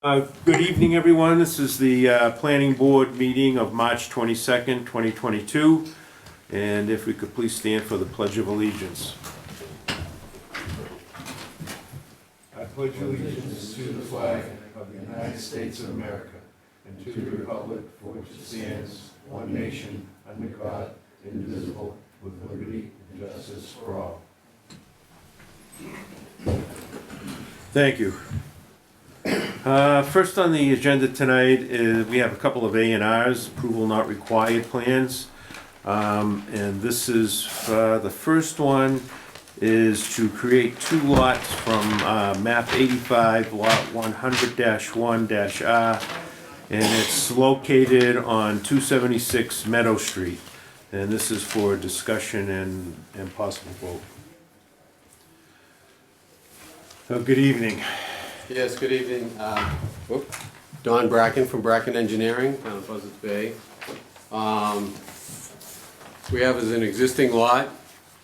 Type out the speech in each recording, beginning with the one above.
Good evening, everyone. This is the Planning Board meeting of March 22nd, 2022. And if we could please stand for the Pledge of Allegiance. I pledge allegiance to the flag of the United States of America and to the republic for which it stands, one nation, under God, indivisible, with liberty and justice for all. Thank you. First on the agenda tonight is we have a couple of A&Rs, approval not required plans. And this is, the first one is to create two lots from map 85, lot 100-1-R. And it's located on 276 Meadow Street. And this is for discussion and possible vote. So good evening. Yes, good evening. Don Bracken from Bracken Engineering, down in Buzzards Bay. We have as an existing lot,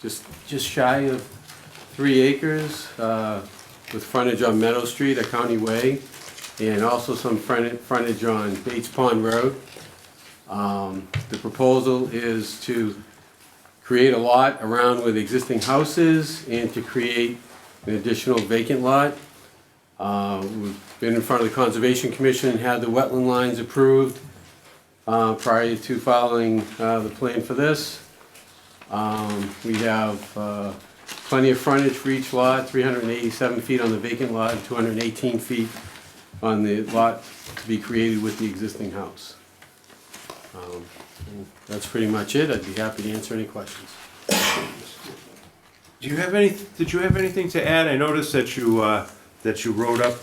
just shy of 3 acres, with frontage on Meadow Street, a county way, and also some frontage on Bates Pond Road. The proposal is to create a lot around with existing houses and to create an additional vacant lot. We've been in front of the Conservation Commission and had the wetland lines approved prior to filing the plan for this. We have plenty of frontage for each lot, 387 feet on the vacant lot and 218 feet on the lot to be created with the existing house. That's pretty much it. I'd be happy to answer any questions. Did you have anything to add? I noticed that you wrote up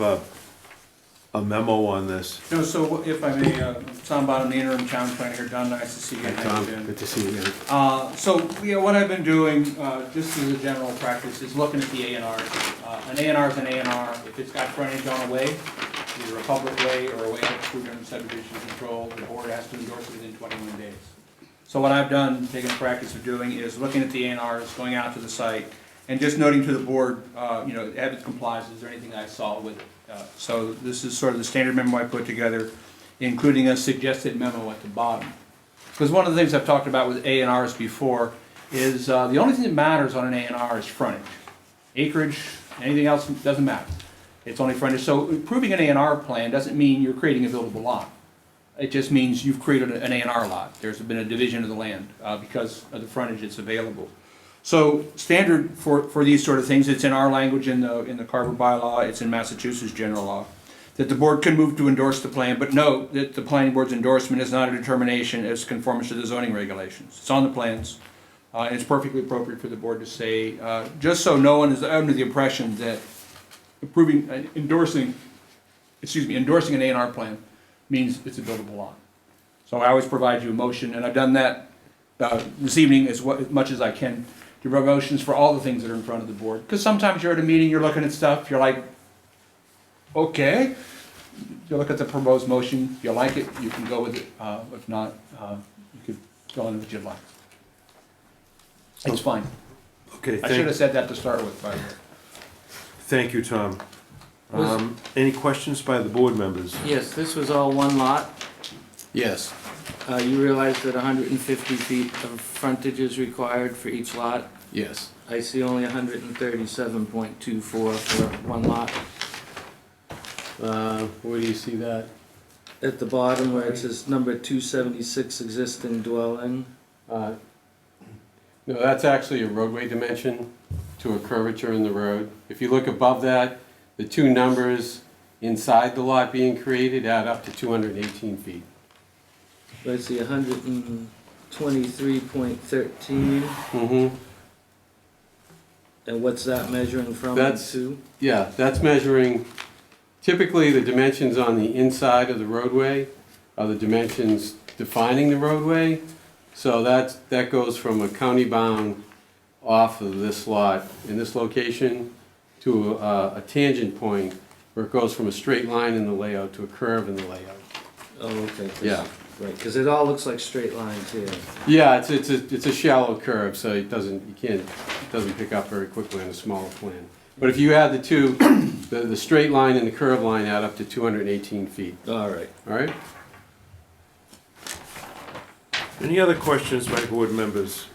a memo on this. No, so if I may, Tom Bottom, the interim town planner here. Don, nice to see you. Hi, Tom. Good to see you again. So, yeah, what I've been doing, just as a general practice, is looking at the A&Rs. An A&R is an A&R. If it's got frontage on a way, either a public way or a way approved under subdivision control, the board has to endorse it within 21 days. So what I've done, taking the practice of doing, is looking at the A&Rs, going out to the site, and just noting to the board, if it complies, is there anything I saw with it? So this is sort of the standard memo I put together, including a suggested memo at the bottom. Because one of the things I've talked about with A&Rs before is the only thing that matters on an A&R is frontage. Acreage, anything else doesn't matter. It's only frontage. So approving an A&R plan doesn't mean you're creating a buildable lot. It just means you've created an A&R lot. There's been a division of the land because of the frontage that's available. So standard for these sort of things, it's in our language in the Carver bylaw, it's in Massachusetts general law, that the board can move to endorse the plan, but note that the planning board's endorsement is not a determination as conformance to the zoning regulations. It's on the plans, and it's perfectly appropriate for the board to say, just so no one is under the impression that endorsing an A&R plan means it's a buildable lot. So I always provide you a motion, and I've done that this evening as much as I can. To provide motions for all the things that are in front of the board. Because sometimes you're at a meeting, you're looking at stuff, you're like, okay. You look at the proposed motion, if you like it, you can go with it. If not, you could go on with what you'd like. It's fine. Okay, I should have said that to start with, by the way. Thank you, Tom. Any questions by the board members? Yes, this was all one lot. Yes. You realize that 150 feet of frontage is required for each lot? Yes. I see only 137.24 for one lot. Where do you see that? At the bottom where it says number 276 existing dwelling. No, that's actually a roadway dimension to a curvature in the road. If you look above that, the two numbers inside the lot being created add up to 218 feet. I see 123.13. Mm-hmm. And what's that measuring from? That's- to? Yeah, that's measuring, typically the dimensions on the inside of the roadway are the dimensions defining the roadway. So that goes from a county bound off of this lot in this location to a tangent point where it goes from a straight line in the layout to a curve in the layout. Oh, okay. Yeah. Right, because it all looks like straight lines here. Yeah, it's a shallow curve, so it doesn't pick up very quickly on a smaller plan. But if you add the two, the straight line and the curved line add up to 218 feet, All right. all right? Any other questions by board members?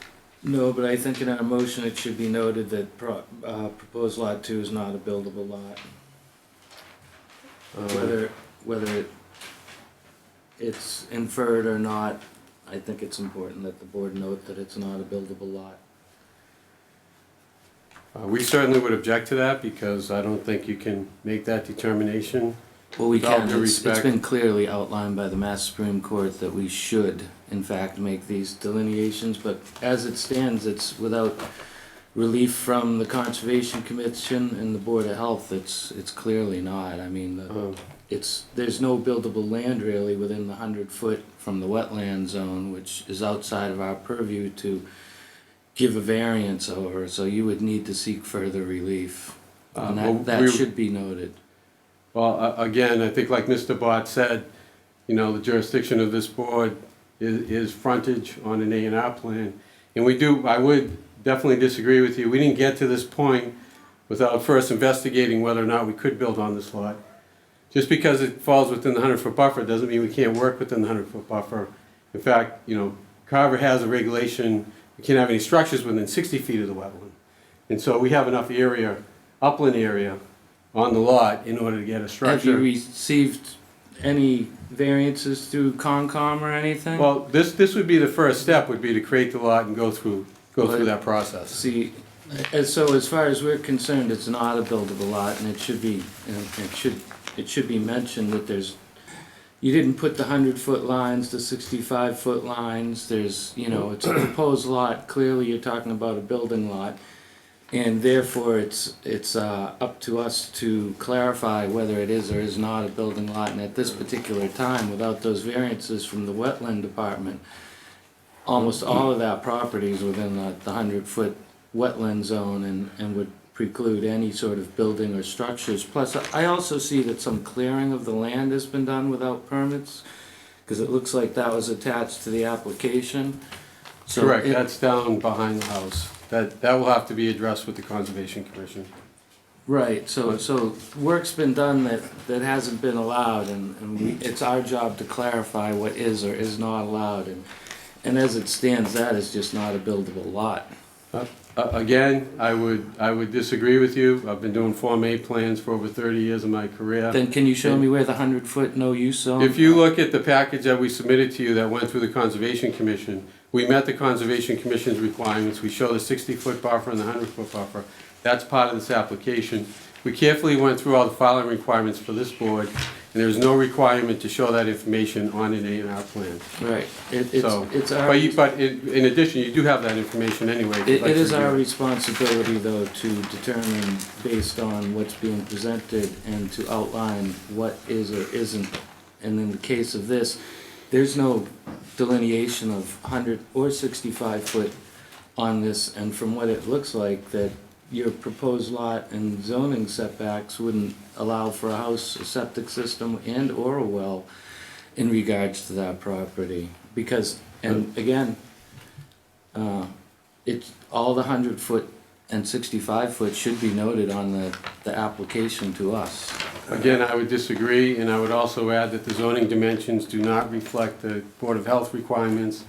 No, but I think in our motion, it should be noted that proposed lot 2 is not a buildable lot. Whether it's inferred or not, I think it's important that the board note that it's not a buildable lot. We certainly would object to that because I don't think you can make that determination. Well, we With all can, due it's respect. been clearly outlined by the Mass Supreme Court that we should, in fact, make these delineations, but as it stands, it's without relief from the Conservation Commission and the Board of Health, it's clearly not. I mean, there's no buildable land really within the 100-foot from the wetland zone, which is outside of our purview to give a variance over, so you would need to seek further relief. And Well, that should be noted. Well, again, I think like Mr. Bott said, you know, the jurisdiction of this board is frontage on an A&R plan. And I would definitely disagree with you. We didn't get to this point without first investigating whether or not we could build on this lot. Just because it falls within the 100-foot buffer doesn't mean we can't work within the 100-foot buffer. In fact, you know, Carver has a regulation, we can't have any structures within 60 feet of the wetland. And so we have enough area, upland area, on the lot in order to get a Have you structure. received any variances through Concom or anything? Well, this would be the first step, would be to create the lot and go through that process. See, so as far as we're concerned, it's not a buildable lot, and it should be, it should be mentioned that you didn't put the 100-foot lines, the 65-foot lines, it's a proposed lot, clearly you're talking about a building lot, and therefore it's up to us to clarify whether it is or is not a building lot, and at this particular time, without those variances from the wetland department, almost all of that property is within the 100-foot wetland zone and would preclude any sort of building or structures. Plus, I also see that some clearing of the land has been done without permits, because it looks like that was attached to the application. So Correct, that's down behind the house. That will have to be addressed with the Conservation Commission. Right, so work's been done that hasn't been allowed, and it's our job to clarify what is or is not allowed, and as it stands, that is just not a buildable lot. Again, I would disagree with you. I've been doing Form A plans for over 30 years of my career. Then can you show me where the 100-foot no use zone? If you look at the package that we submitted to you that went through the Conservation Commission, we met the Conservation Commission's requirements. We show the 60-foot buffer and the 100-foot buffer. That's part of this application. We carefully went through all the filing requirements for this board, and there's no requirement to show that information on an A&R plan. Right, So, it's our... but in addition, you do have that information anyway. if you'd It like to is our review it. responsibility, though, to determine, based on what's being presented, and to outline what is or isn't. And in the case of this, there's no delineation of 100 or 65 foot on this, and from what it looks like, that your proposed lot and zoning setbacks wouldn't allow for a house, a septic system, and or a well in regards to that property. Because, and again, it's all the 100-foot and 65-foot should be noted on the application to us. Again, I would disagree, and I would also add that the zoning dimensions do not reflect the Board of Health requirements.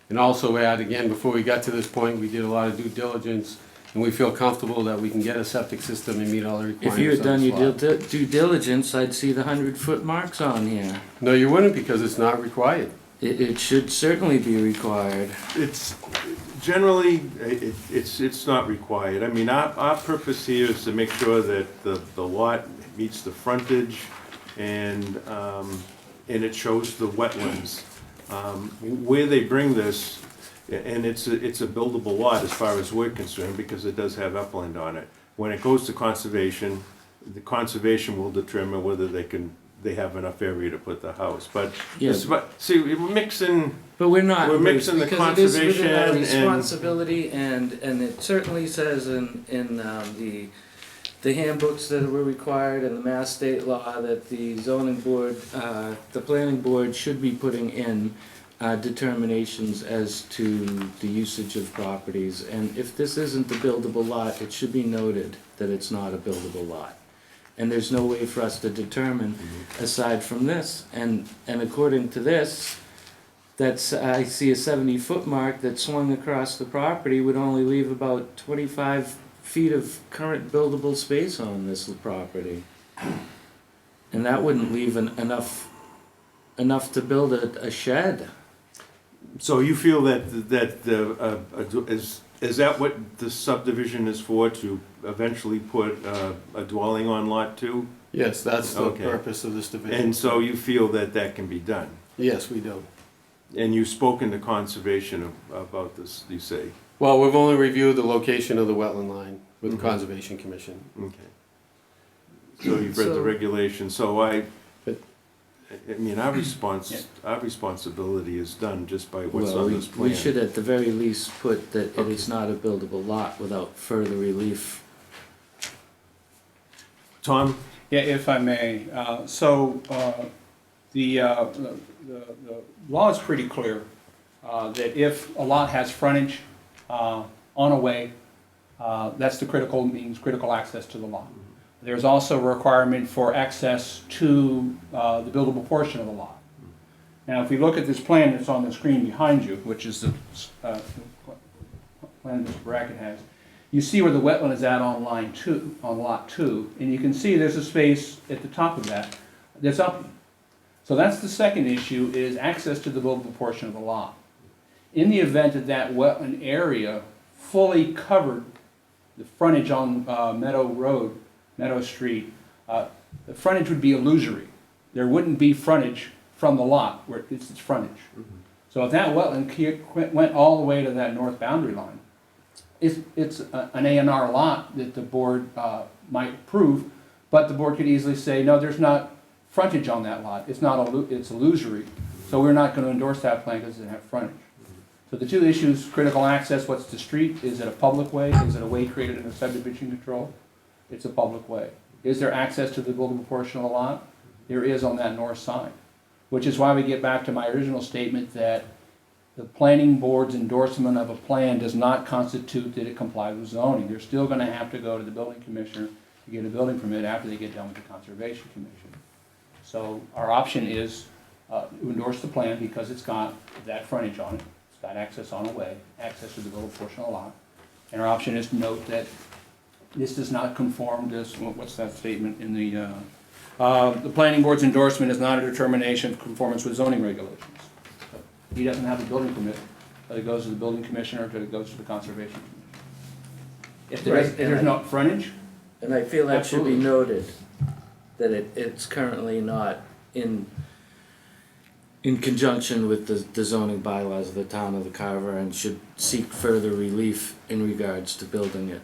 And also add, again, before we got to this point, we did a lot of due diligence, and we feel comfortable that we can get a septic system and meet all the requirements. If you had on done this your lot. due diligence, I'd see the 100-foot marks on here. No, you wouldn't, because it's not required. It should certainly be required. It's generally, it's not required. I mean, our purpose here is to make sure that the lot meets the frontage and it shows the wetlands. Where they bring this, and it's a buildable lot as far as we're concerned, because it does have upland on it. When it goes to conservation, the conservation will determine whether they have enough area to put the house. But, Yeah. see, we're mixing, But we're not, We're Bruce, mixing the because it is within our conservation and- responsibility, and it certainly says in the handbooks that were required and the Mass State law that the zoning board, the planning board should be putting in determinations as to the usage of properties. And if this isn't a buildable lot, it should be noted that it's not a buildable lot. And there's no way for us to determine aside from this. And according to this, that's, I see a 70-foot mark that swung across the property would only leave about 25 feet of current buildable space on this property. And that wouldn't leave enough to build a shed. So you feel that is that what the subdivision is for, to eventually put a dwelling on lot 2? Yes, that's the Okay. purpose of this division. And so you feel that that can be done? Yes, we do. And you've spoken to conservation about this, you say? Well, we've only reviewed the location of the wetland line with the Mhm. Conservation Commission. Okay. So you've read the So- regulations, so I mean, our Yeah. responsibility is done just by what's Well, on this plan. we should at the very least put that it is not a buildable lot without further relief. Tom? Yeah, if I may, the law is pretty clear, that if a lot has frontage, on a way, that's the critical access to the lot. There's also a requirement for access to, the buildable portion of the lot. Now, if we look at this plan that's on the screen behind you, which is the, plan this bracket has, you see where the wetland is at on line 2, on lot 2, and you can see there's a space at the top of that that's up. So that's the second issue, is access to the buildable portion of the lot. In the event that that wetland area fully covered the frontage on Meadow Street, the frontage would be illusory. There wouldn't be frontage from the lot where it's its frontage. So if that wetland went all the way to that north boundary line, it's an A&R lot that the board might approve, but the board could easily say, no, there's not frontage on that lot. It's not, it's illusory, so we're not going to endorse that plan because it doesn't have frontage. So the two issues, critical access, what's the street? Is it a public way? Is it a way created in a subdivision control? It's a public way. Is there access to the buildable portion of the lot? There is on that north side, which is why we get back to my original statement that the planning board's endorsement of a plan does not constitute that it complies with zoning. They're still going to have to go to the building commissioner to get a building permit after they get done with the conservation commission. So our option is to endorse the plan because it's got that frontage on it. It's got access on a way, access to the buildable portion of the lot. And our option is to note that this does not conform to, what's that statement in the planning board's endorsement is not a determination of conformance with zoning regulations. He doesn't have a building permit, but it goes to the building commissioner, or it goes to the conservation commission. If there's no frontage, And I feel that should be Absolutely. noted, that it's currently not in conjunction with the zoning bylaws of the town of the Carver, and should seek further relief in regards to building it,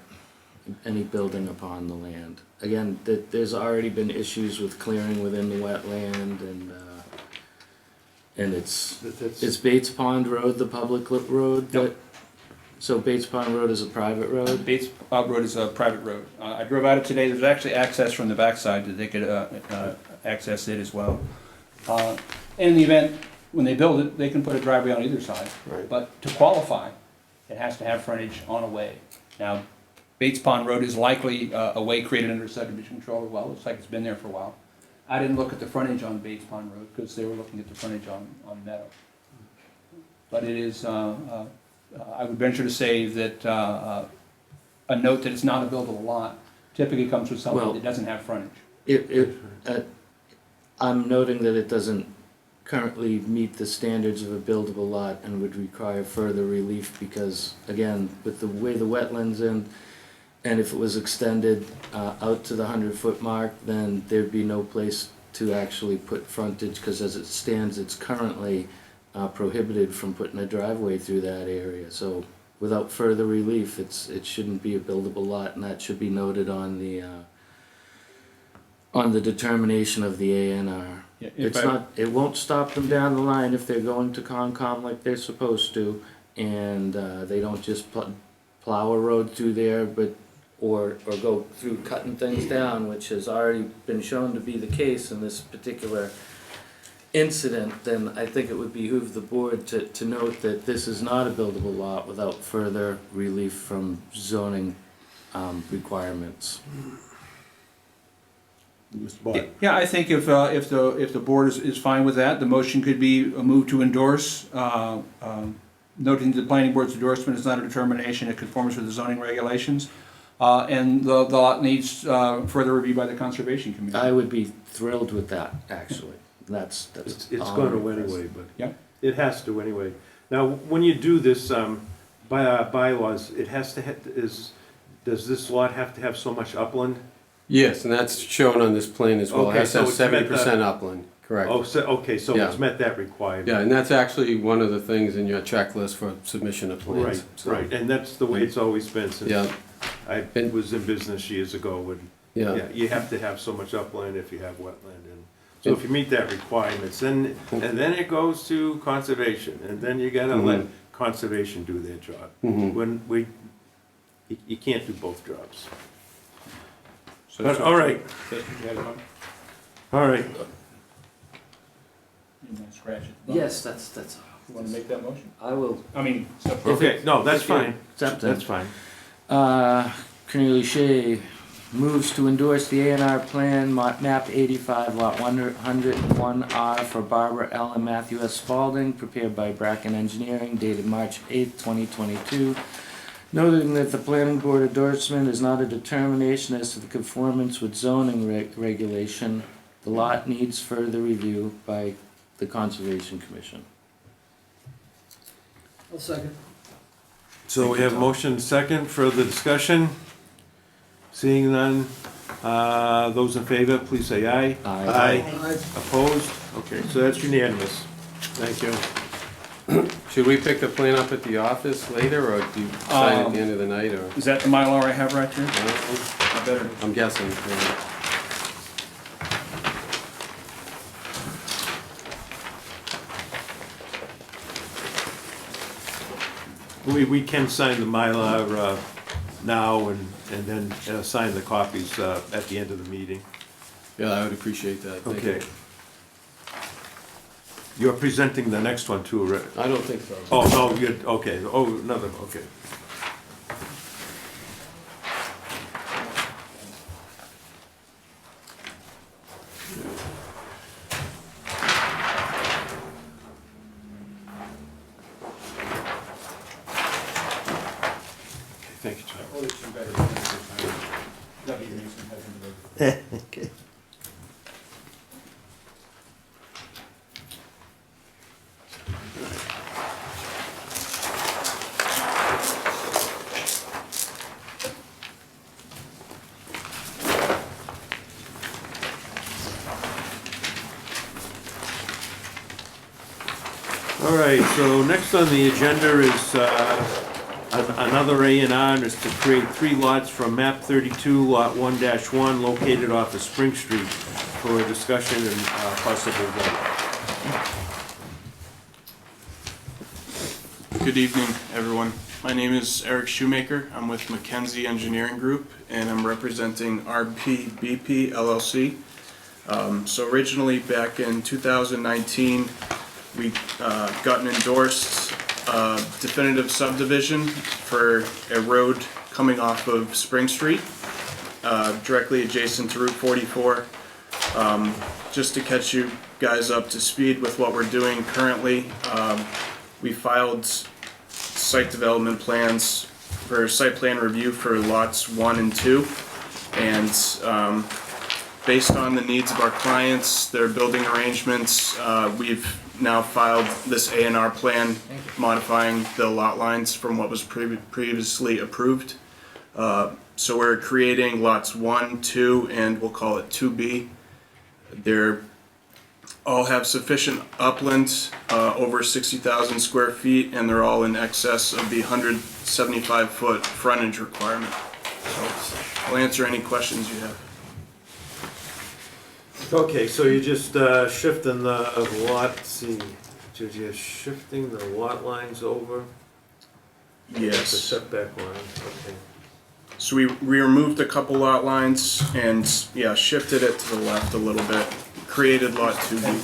any building upon the land. Again, there's already been issues with clearing within the wetland, and it's Bates Pond Road, the public road that, Yep. so Bates Pond Road is a private road? Bates Road is a private road. I drove out it today, there's actually access from the backside that they could access it as well. In the event, when they build it, they can put a driveway on either side. Right. But to qualify, it has to have frontage on a way. Now, Bates Pond Road is likely a way created under subdivision control as well, looks like it's been there for a while. I didn't look at the frontage on Bates Pond Road, because they were looking at the frontage on Meadow. But it is, I would venture to say that a note that it's not a buildable lot typically comes with something Well- that doesn't have frontage. I'm noting that it doesn't currently meet the standards of a buildable lot and would require further relief because, again, with the way the wetlands and if it was extended out to the 100-foot mark, then there'd be no place to actually put frontage, because as it stands, it's currently prohibited from putting a driveway through that area. So without further relief, it shouldn't be a buildable lot, and that should be noted on the determination of the A&R. Yeah, It won't stop them down the line if they're going to Concom like they're supposed to, and they don't just plow a road through there, or go through cutting things down, which has already been shown to be the case in this particular incident, then I think it would behoove the board to note that this is not a buildable lot without further relief from zoning requirements. Mr. Bott? Yeah, I think if the board is fine with that, the motion could be a move to endorse, noting the planning board's endorsement is not a determination, it conforms with the zoning regulations, and the lot needs further review by the Conservation Commission. I would be thrilled with that, actually. That's It's all gonna I'm anyway, but. Yeah. It has to anyway. Now, when you do this, by our bylaws, it has to, does this lot have to have so much upland? Yes, and that's shown on this plan as well. It Okay, has to have so it's met 70% upland, correct. Oh, so, okay, so it's Yeah. met that requirement. Yeah, and that's actually one of the things in your checklist for submission of plans. Right, so, right, and that's the way it's always been since Yeah, I was in business years ago. yeah. Yeah, you have to have so much upland if you have wetland, and so if you meet that requirements, then, and then it goes to conservation, and then you gotta let conservation do their job. Mhm. When you can't do both jobs. So- But, so- all right, so- you have one? all right, You want to scratch it? Yes, that's, You want to make that motion? I will I mean, okay, no, that's if you fine, accept that's it. fine. Cornelius Shea moves to endorse the A&R plan, map 85, lot 101R for Barbara L. and Matthew S. Spalding, prepared by Bracken Engineering, dated March 8th, 2022. Noting that the planning board endorsement is not a determination as to the conformance with zoning regulation, the lot needs further review by the Conservation Commission. I'll second. So we have motion second, further discussion? Seeing none, those in favor, please say aye. Aye. Aye. Opposed? Okay, so that's unanimous. Thank you. Should we pick the plan up at the office later, or do you sign at the end of the night, or? Is that the Mylar I have right here? I I better. I'm guessing. Yeah. We can sign the Mylar now and then sign the copies at the end of the meeting. Yeah, I would appreciate that. Thank you. Okay. You're presenting the next one too, right? I don't think so. Oh, no, you're, okay, oh, another, okay. Thank you, John. Oh, it's some better. W. Mason hasn't been- Okay. All right, so next on the agenda is another A&R, and is to create 3 lots from map 32, lot 1-1, located off of Spring Street, for discussion and possible vote. Good evening, everyone. My name is Eric Shoemaker. I'm with Mackenzie Engineering Group, and I'm representing RPBP LLC. So originally, back in 2019, we got an endorsed definitive subdivision for a road coming off of Spring Street, directly adjacent to Route 44. Just to catch you guys up to speed with what we're doing currently, we filed site development plans for site plan review for lots 1 and 2, and based on the needs of our clients, their building arrangements, we've now filed this A&R plan modifying the lot lines from what was previously approved. So we're creating lots 1, 2, and we'll call it 2B. They're all have sufficient upland, over 60,000 square feet, and they're all in excess of the 175-foot frontage requirement. So I'll answer any questions you have. Okay, so you're just shifting the lot, let's see, you're shifting the lot lines over? The Yes. setback lines, okay. So we removed a couple lot lines and, yeah, shifted it to the left a little bit. Created lot 2B.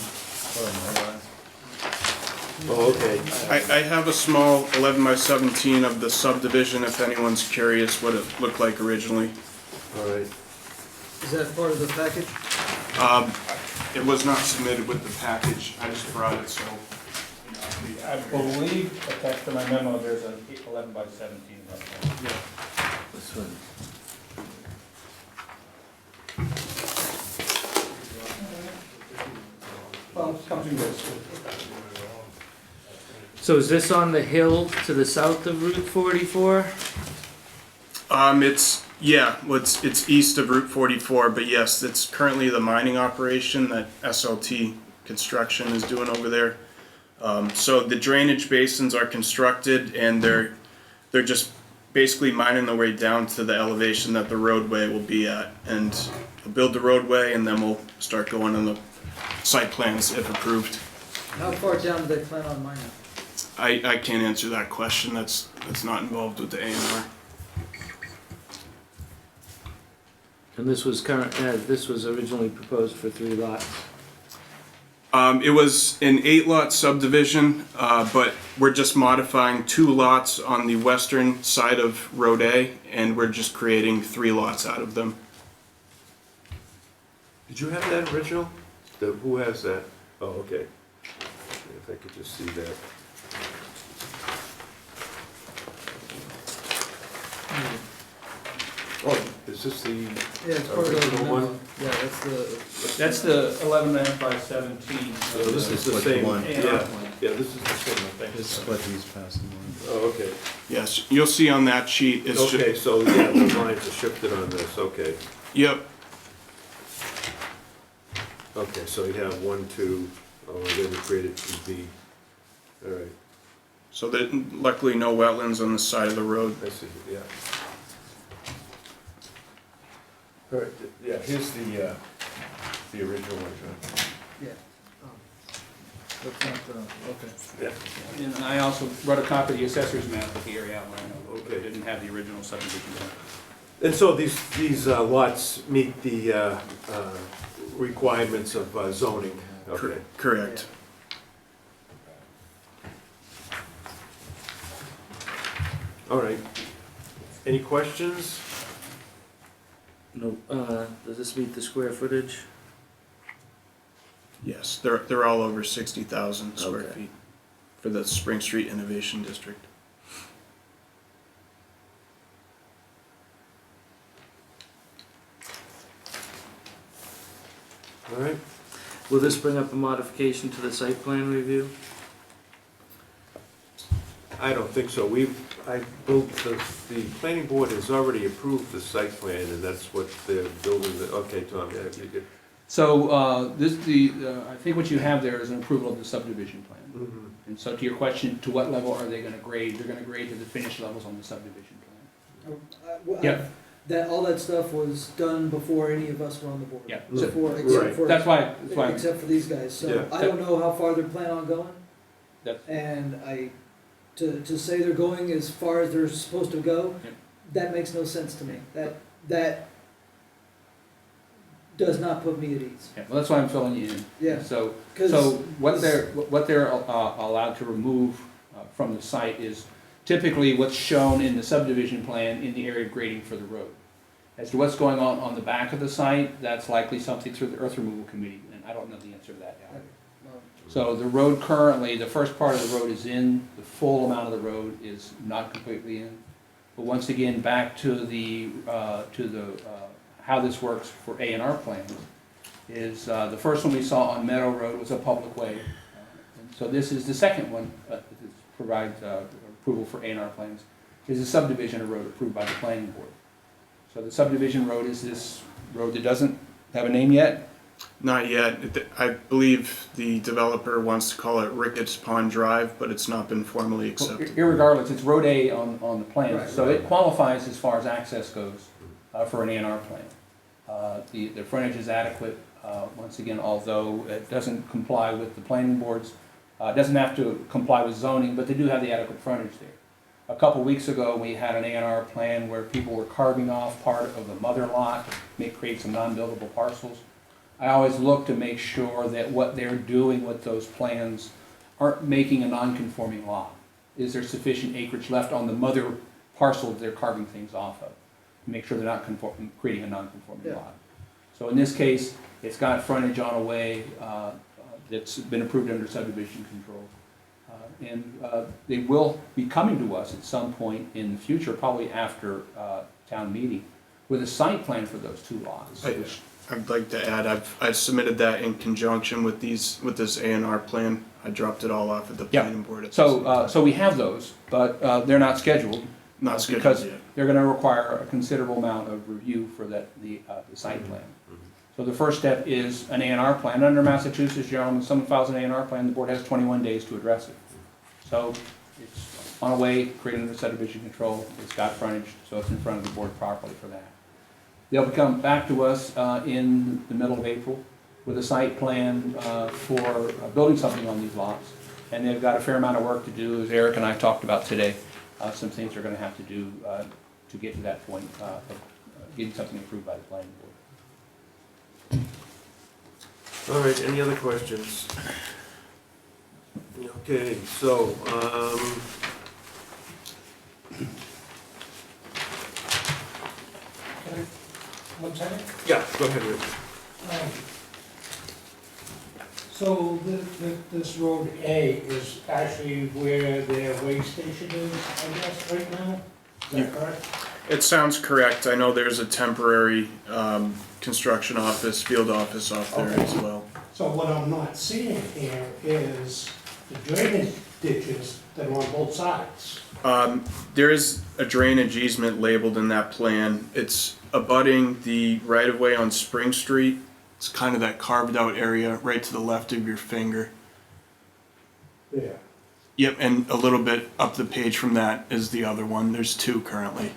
Oh, okay. I have a small 11 by 17 of the subdivision if anyone's curious what it looked like originally. All right. Is that part of the package? It was not submitted with the package, I just brought it, so. I believe attached to my memo, there's an 11 by 17. This one. Well, it's something that's, So is this on the hill to the south of Route 44? It's east of Route 44, but yes, it's currently the mining operation that SLT Construction is doing over there. So the drainage basins are constructed and they're just basically mining their way down to the elevation that the roadway will be at. And we'll build the roadway and then we'll start going on the site plans if approved. How far down do they plan on mining? I can't answer that question, that's not involved with the A&R. And this was this was originally proposed for 3 lots. It was an 8-lot subdivision, but we're just modifying 2 lots on the western side of Road A, and we're just creating 3 lots out of them. Did you have that original? Who has that? Oh, okay. If I could just see that. Oh, is this the Yeah, it's part of the original memo. one? Yeah, that's the 11 by 17. So this is the same one? Yeah, this is the same one. Just split these past them. Oh, okay. Yes, you'll see on that sheet, it's just, Okay, so yeah, the lines are shifted on this, okay. yep, Okay, so you have 1, 2, then we created 2B. All right, so that luckily no wetlands on the side of the road. I see, yeah. All right, yeah, here's the original one, John. Yeah. That's not the, okay. Yeah. And I also wrote a copy of the assessor's map with the area outline, although it Okay. didn't have the original subdivision. And so these lots meet the requirements of zoning? Okay. Correct. All right. Any questions? No, does this meet the square footage? Yes, they're all over 60,000 square Okay. feet for the Spring Street Innovation District. All right. Will this bring up a modification to the site plan review? I don't think so. I built, the planning board has already approved the site plan, and that's what they're building, okay, Tom, yeah, you get. So, I think what you have there is an approval of the subdivision plan. Mhm. And so to your question, to what level are they gonna grade? They're gonna grade to the finished levels on the subdivision plan. Yeah. That, all that stuff was done before any of us were on the board. Yeah. Before, Right. except for, That's why, except for these guys, so Yeah. I don't know how far they're planning on going. That's- And to say they're going as far as they're supposed to go, Yep. that makes no sense to me. That does not put me at ease. yeah, well, that's why I'm filling you in. Yeah, So, 'cause what they're allowed to remove from the site is typically what's shown in the subdivision plan in the area of grading for the road. As to what's going on the back of the site, that's likely something through the earth removal committee, and I don't know the answer to that now. So the road currently, the first part of the road is in, the full amount of the road is not completely in. But once again, back to how this works for A&R plans, is the first one we saw on Meadow Road was a public way. And so this is the second one that provides approval for A&R plans, is a subdivision road approved by the planning board. So the subdivision road is this road that doesn't have a name yet. Not yet. I believe the developer wants to call it Ricketts Pond Drive, but it's not been formally accepted. Irregardless, it's Road A on the plan, Right. so it qualifies as far as access goes for an A&R plan. The frontage is adequate, once again, although it doesn't comply with the planning boards, it doesn't have to comply with zoning, but they do have the adequate frontage there. A couple weeks ago, we had an A&R plan where people were carving off part of the mother lot, may create some non-buildable parcels. I always look to make sure that what they're doing with those plans aren't making a non-conforming lot. Is there sufficient acreage left on the mother parcel that they're carving things off of? Make sure they're not creating a non-conforming Yeah. lot. So in this case, it's got frontage on a way that's been approved under subdivision control. They will be coming to us at some point in the future, probably after town meeting, with a site plan for those two lots. I'd like to add, I've submitted that in conjunction with this A&R plan. I dropped it all off at the Yeah. planning board. At the same time. So we have those, but they're not scheduled. Not scheduled Because yet. they're gonna require a considerable amount of review for the site plan. So the first step is an A&R plan. Under Massachusetts general, when someone files an A&R plan, the board has 21 days to address it. So it's on a way, created under subdivision control, it's got frontage, so it's in front of the board properly for that. They'll come back to us in the middle of April with a site plan for building something on these lots. And they've got a fair amount of work to do, as Eric and I talked about today. Some things they're gonna have to do to get to that point of getting something approved by the planning board. All right, any other questions? Okay, so, One second. yeah, go ahead, Rich. So this road A is actually where their way station is, I guess, right now? Is Yeah. that correct? It sounds correct. I know there's a temporary construction office, field office off there as well. So what I'm not seeing here is the drainage ditches that are on both sides. There is a drainage easement labeled in that plan. It's abutting the right-of-way on Spring Street. It's kind of that carved out area right to the left of your finger. There. Yep, and a little bit up the page from that is the other one. There's two currently.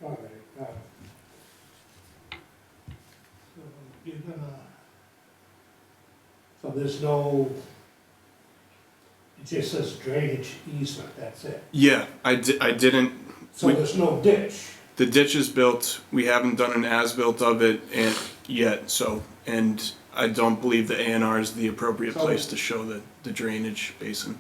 All right, got it. So you're gonna, so there's no, it just says drainage easement, that's it. Yeah, I didn't. So there's no ditch. The ditch is built. We haven't done an as-built of it yet, so, and I don't believe the A&R is the appropriate So- place to show the drainage basin.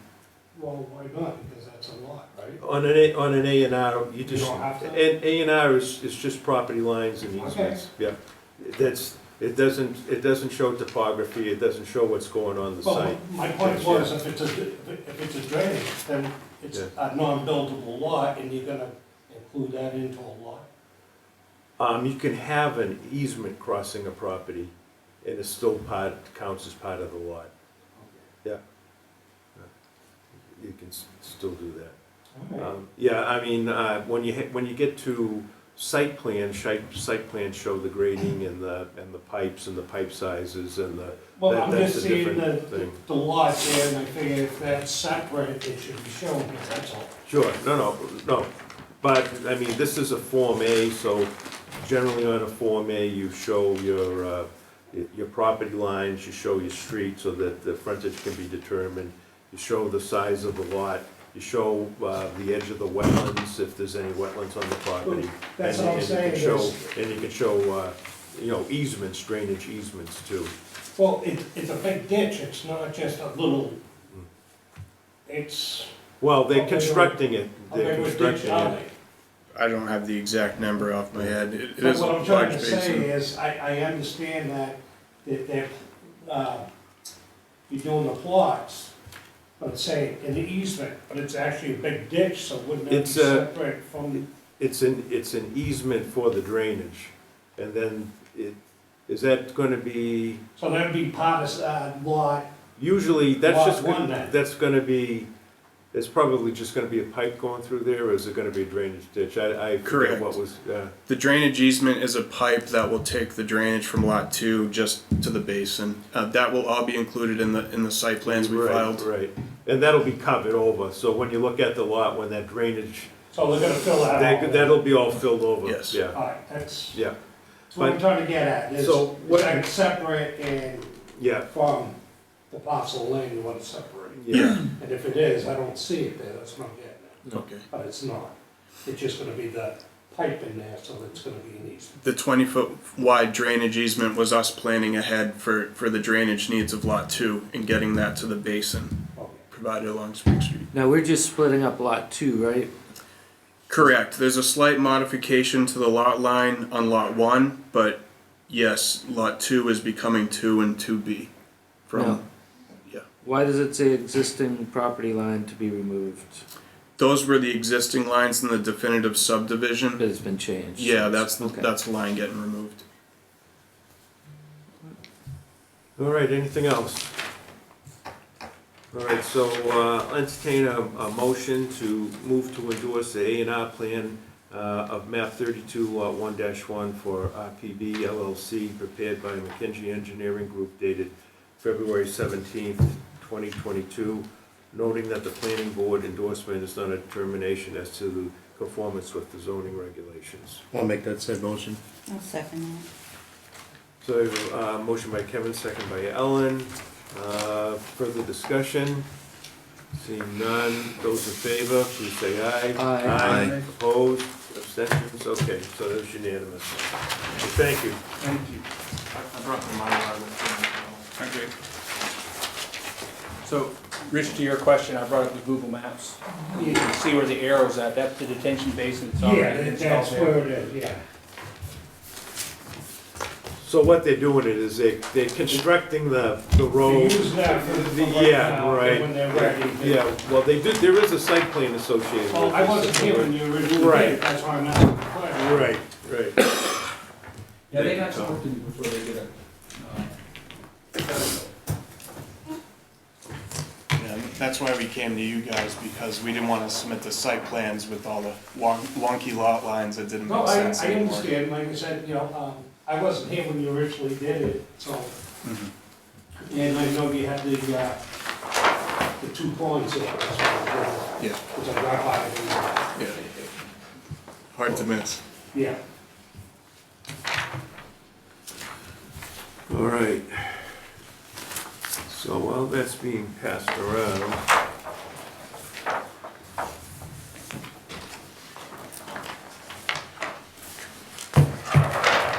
Well, why not? Because that's a lot, right? On an A and R, you just, don't have to? an A and R is just property lines and easements, yeah. It doesn't show topography, it doesn't show what's going on the Well, site. my point was, if it's a drainage, then it's a non-buildable lot, and you're gonna include that into a lot? You can have an easement crossing a property, and it's still counts as part of the lot. Yeah. You can still do that. Okay. Yeah, I mean, when you get to site plans show the grading and the pipes and the pipe sizes and the, Well, I'm that's just a seeing different thing. the lot there, and I figure if that's separate, it should be shown here, that's all. Sure, no. But, I mean, this is a Form A, so generally on a Form A, you show your property lines, you show your street so that the frontage can be determined. You show the size of the lot, you show the edge of the wetlands, if there's any wetlands on the property. That's And- what I'm and you can saying show- is- And you can show, easements, drainage easements too. Well, it's a big ditch, it's not just a little, it's, Well, they're Okay, constructing it, how they're big of a ditch constructing are it. they? I don't have the exact number off my head. It But is a what I'm trying large to say basin. is, I understand that they're, you're doing the plots, but it's saying an easement, but it's actually a big ditch, so wouldn't that be It's a- separate from? It's an easement for the drainage, and then is that gonna be, So that'd be part of, lot, usually, that's Lot just, one then. that's gonna be, it's probably just gonna be a pipe going through there, or is it gonna be a drainage ditch? I forget Correct. what was, The drainage easement is a pipe that will take the drainage from lot 2 just to the basin. That will all be included in the site plans we right, filed. right. And that'll be covered over, so when you look at the lot, when that drainage, so they're gonna fill that all. that'll be all filled over. Yes. Yeah, Alright, that's yeah, what I'm trying to get at, is, So it's what- like separate and yeah, from the parcel land, what it's separating. yeah. And if it is, I don't see it there, that's what I'm getting at, Okay. but it's not. It's just gonna be the pipe in there, so it's gonna be an easement. The 20-foot wide drainage easement was us planning ahead for the drainage needs of Lot 2 and getting that to the basin Okay. provided along Spring Street. Now, we're just splitting up lot 2, right? Correct. There's a slight modification to the lot line on Lot 1, but yes, Lot 2 is becoming 2 and 2B. No. Yeah. Why does it say existing property line to be removed? Those were the existing lines in the definitive subdivision. But it's been changed. Yeah, that's Okay. the line getting removed. All right, anything else? All right, so I'll entertain a motion to move to endorse the A&R plan of map 32 lot 1-1 for RPB LLC prepared by McKinsey Engineering Group dated February 17th, 2022, noting that the planning board endorsement is not a determination as to the conformance with the zoning regulations. I'll make that said motion. I'll second that. So, motion by Kevin, second by Ellen. Further discussion? Seeing none, those in favor, please say aye. Aye. Opposed, abstentions, okay, so that's unanimous. Thank you. Thank you. I brought the Mylar with me. Okay. So, Rich, to your question, I brought up the Google Maps. You can see where the arrow's at, that's the detention basin that's already installed That's there. where it is, yeah. So what they're doing it is they're constructing the They road. use that for Yeah, now, right. when they're ready. Yeah, well, they do, there is a site plan associated with Oh, it. I wasn't here when you originally did Right. it, that's why I'm asking the question. Right, right. Yeah, they got some work to do before they get it. Yeah, that's why we came to you guys, because we didn't want to submit the site plans with all the wonky lot lines that didn't No, make I sense anymore. understand, like I said, I wasn't here when you originally did it, so, Mhm. and I know you had the 2 points there, that's why Yeah, which I drive by every yeah. Hard to miss. Yeah. All right. So while that's being passed around.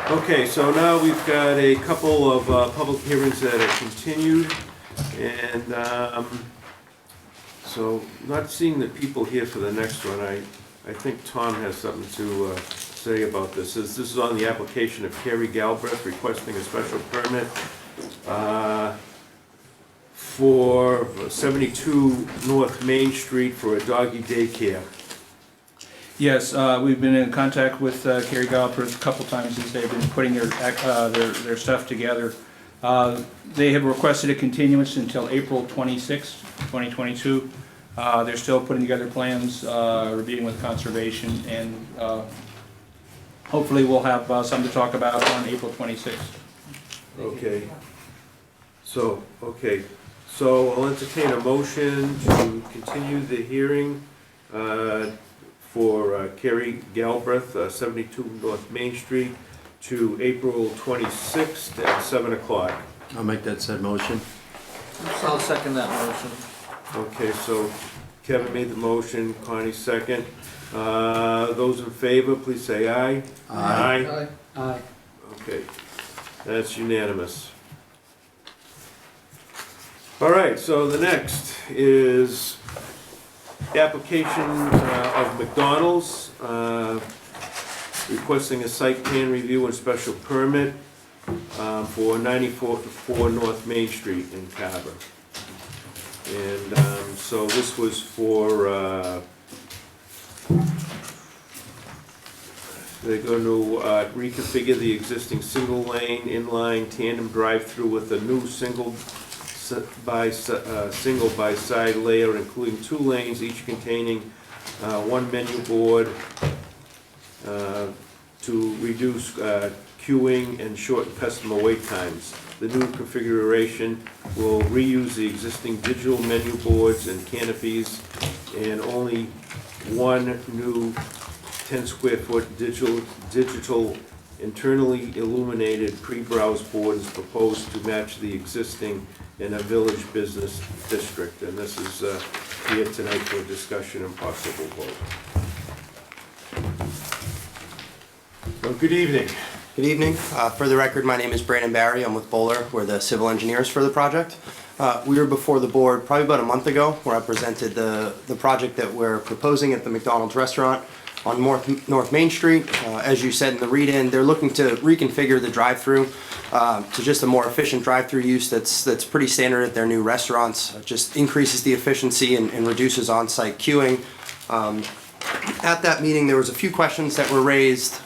Okay, so now we've got a couple of public hearings that are continued, and so not seeing the people here for the next one, I think Tom has something to say about this. This is on the application of Carrie Galbraith requesting a special permit for 72 North Main Street for a doggy daycare. Yes, we've been in contact with Carrie Galper a couple times since they've been putting their stuff together. They have requested a continuance until April 26th, 2022. They're still putting together plans, reviewing with conservation, and hopefully we'll have something to talk about on April 26th. Okay. So I'll entertain a motion to continue the hearing for Carrie Galbraith, 72 North Main Street, to April 26th at 7 o'clock. I'll make that said motion. I'll second that motion. Okay, so Kevin made the motion, Connie second. Those in favor, please say aye. Aye. Aye. Okay, that's unanimous. All right, so the next is application of McDonald's requesting a site plan review and special permit for 94 North Main Street in Carver. And so this was for, they're going to reconfigure the existing single-lane inline tandem drive-through with a new single by side layout, including 2 lanes, each containing 1 menu board to reduce queuing and shorten customer wait times. The new configuration will reuse the existing digital menu boards and canopies, and only 1 new 10 square foot digital internally illuminated pre-browse board is proposed to match the existing in a village business district, and this is here tonight for discussion and possible vote. Well, good evening. Good evening. For the record, my name is Brandon Barry. I'm with Bowler. We're the civil engineers for the project. We were before the board probably about a month ago where I presented the project that we're proposing at the McDonald's restaurant on North Main Street. As you said in the read-in, they're looking to reconfigure the drive-through to just a more efficient drive-through use that's pretty standard at their new restaurants. It just increases the efficiency and reduces on-site queuing. At that meeting, there was a few questions that were raised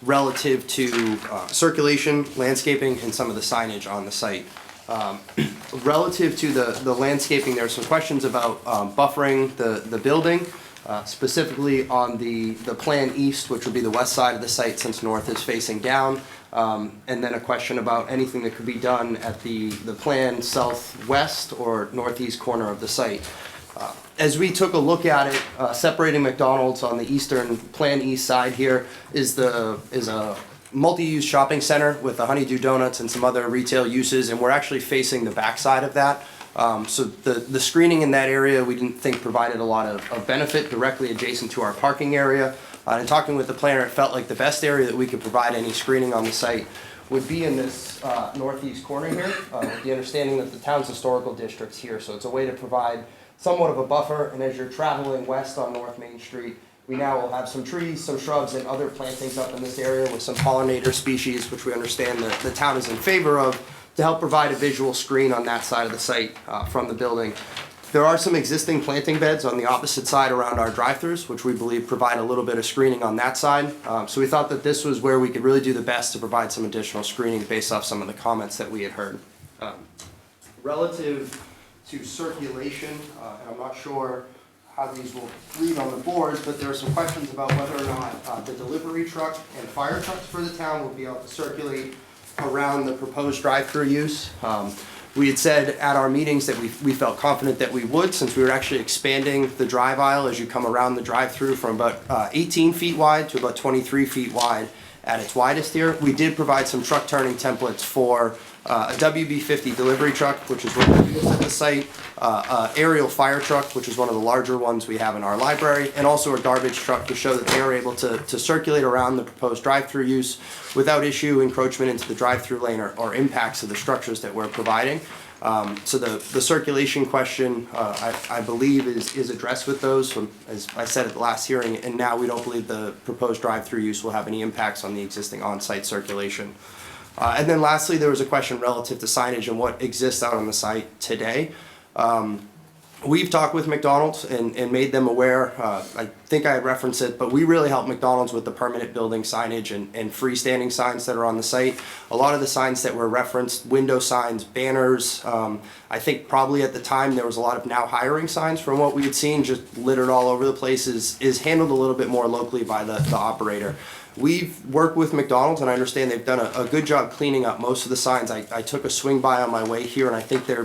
relative to circulation, landscaping, and some of the signage on the site. Relative to the landscaping, there are some questions about buffering the building, specifically on the plan east, which would be the west side of the site since north is facing down, and then a question about anything that could be done at the plan southwest or northeast corner of the site. As we took a look at it, separating McDonald's on the eastern plan east side here is a multi-use shopping center with a Honeydew Donuts and some other retail uses, and we're actually facing the backside of that. So the screening in that area we didn't think provided a lot of benefit directly adjacent to our parking area. And talking with the planner, it felt like the best area that we could provide any screening on the site would be in this northeast corner here, with the understanding that the town's historical district's here. So it's a way to provide somewhat of a buffer, and as you're traveling west on North Main Street, we now will have some trees, some shrubs, and other plantings up in this area with some pollinator species, which we understand that the town is in favor of, to help provide a visual screen on that side of the site from the building. There are some existing planting beds on the opposite side around our drive-thrus, which we believe provide a little bit of screening on that side. So we thought that this was where we could really do the best to provide some additional screening based off some of the comments that we had heard. Relative to circulation, and I'm not sure how these will read on the boards, but there are some questions about whether or not the delivery truck and fire trucks for the town will be able to circulate around the proposed drive-through use. We had said at our meetings that we felt confident that we would, since we were actually expanding the drive aisle as you come around the drive-through from about 18 feet wide to about 23 feet wide at its widest here. We did provide some truck turning templates for a WB50 delivery truck, which is what we use at the site, aerial fire truck, which is one of the larger ones we have in our library, and also a garbage truck to show that they are able to circulate around the proposed drive-through use without issue, encroachment into the drive-through lane, or impacts of the structures that we're providing. So the circulation question, I believe, is addressed with those, as I said at the last hearing, and now we don't believe the proposed drive-through use will have any impacts on the existing on-site circulation. And then lastly, there was a question relative to signage and what exists out on the site today. We've talked with McDonald's and made them aware, I think I had referenced it, but we really help McDonald's with the permanent building signage and freestanding signs that are on the site. A lot of the signs that were referenced, window signs, banners, I think probably at the time there was a lot of now hiring signs from what we had seen, just littered all over the place, is handled a little bit more locally by the operator. We've worked with McDonald's, and I understand they've done a good job cleaning up most of the signs. I took a swing by on my way here, and I think there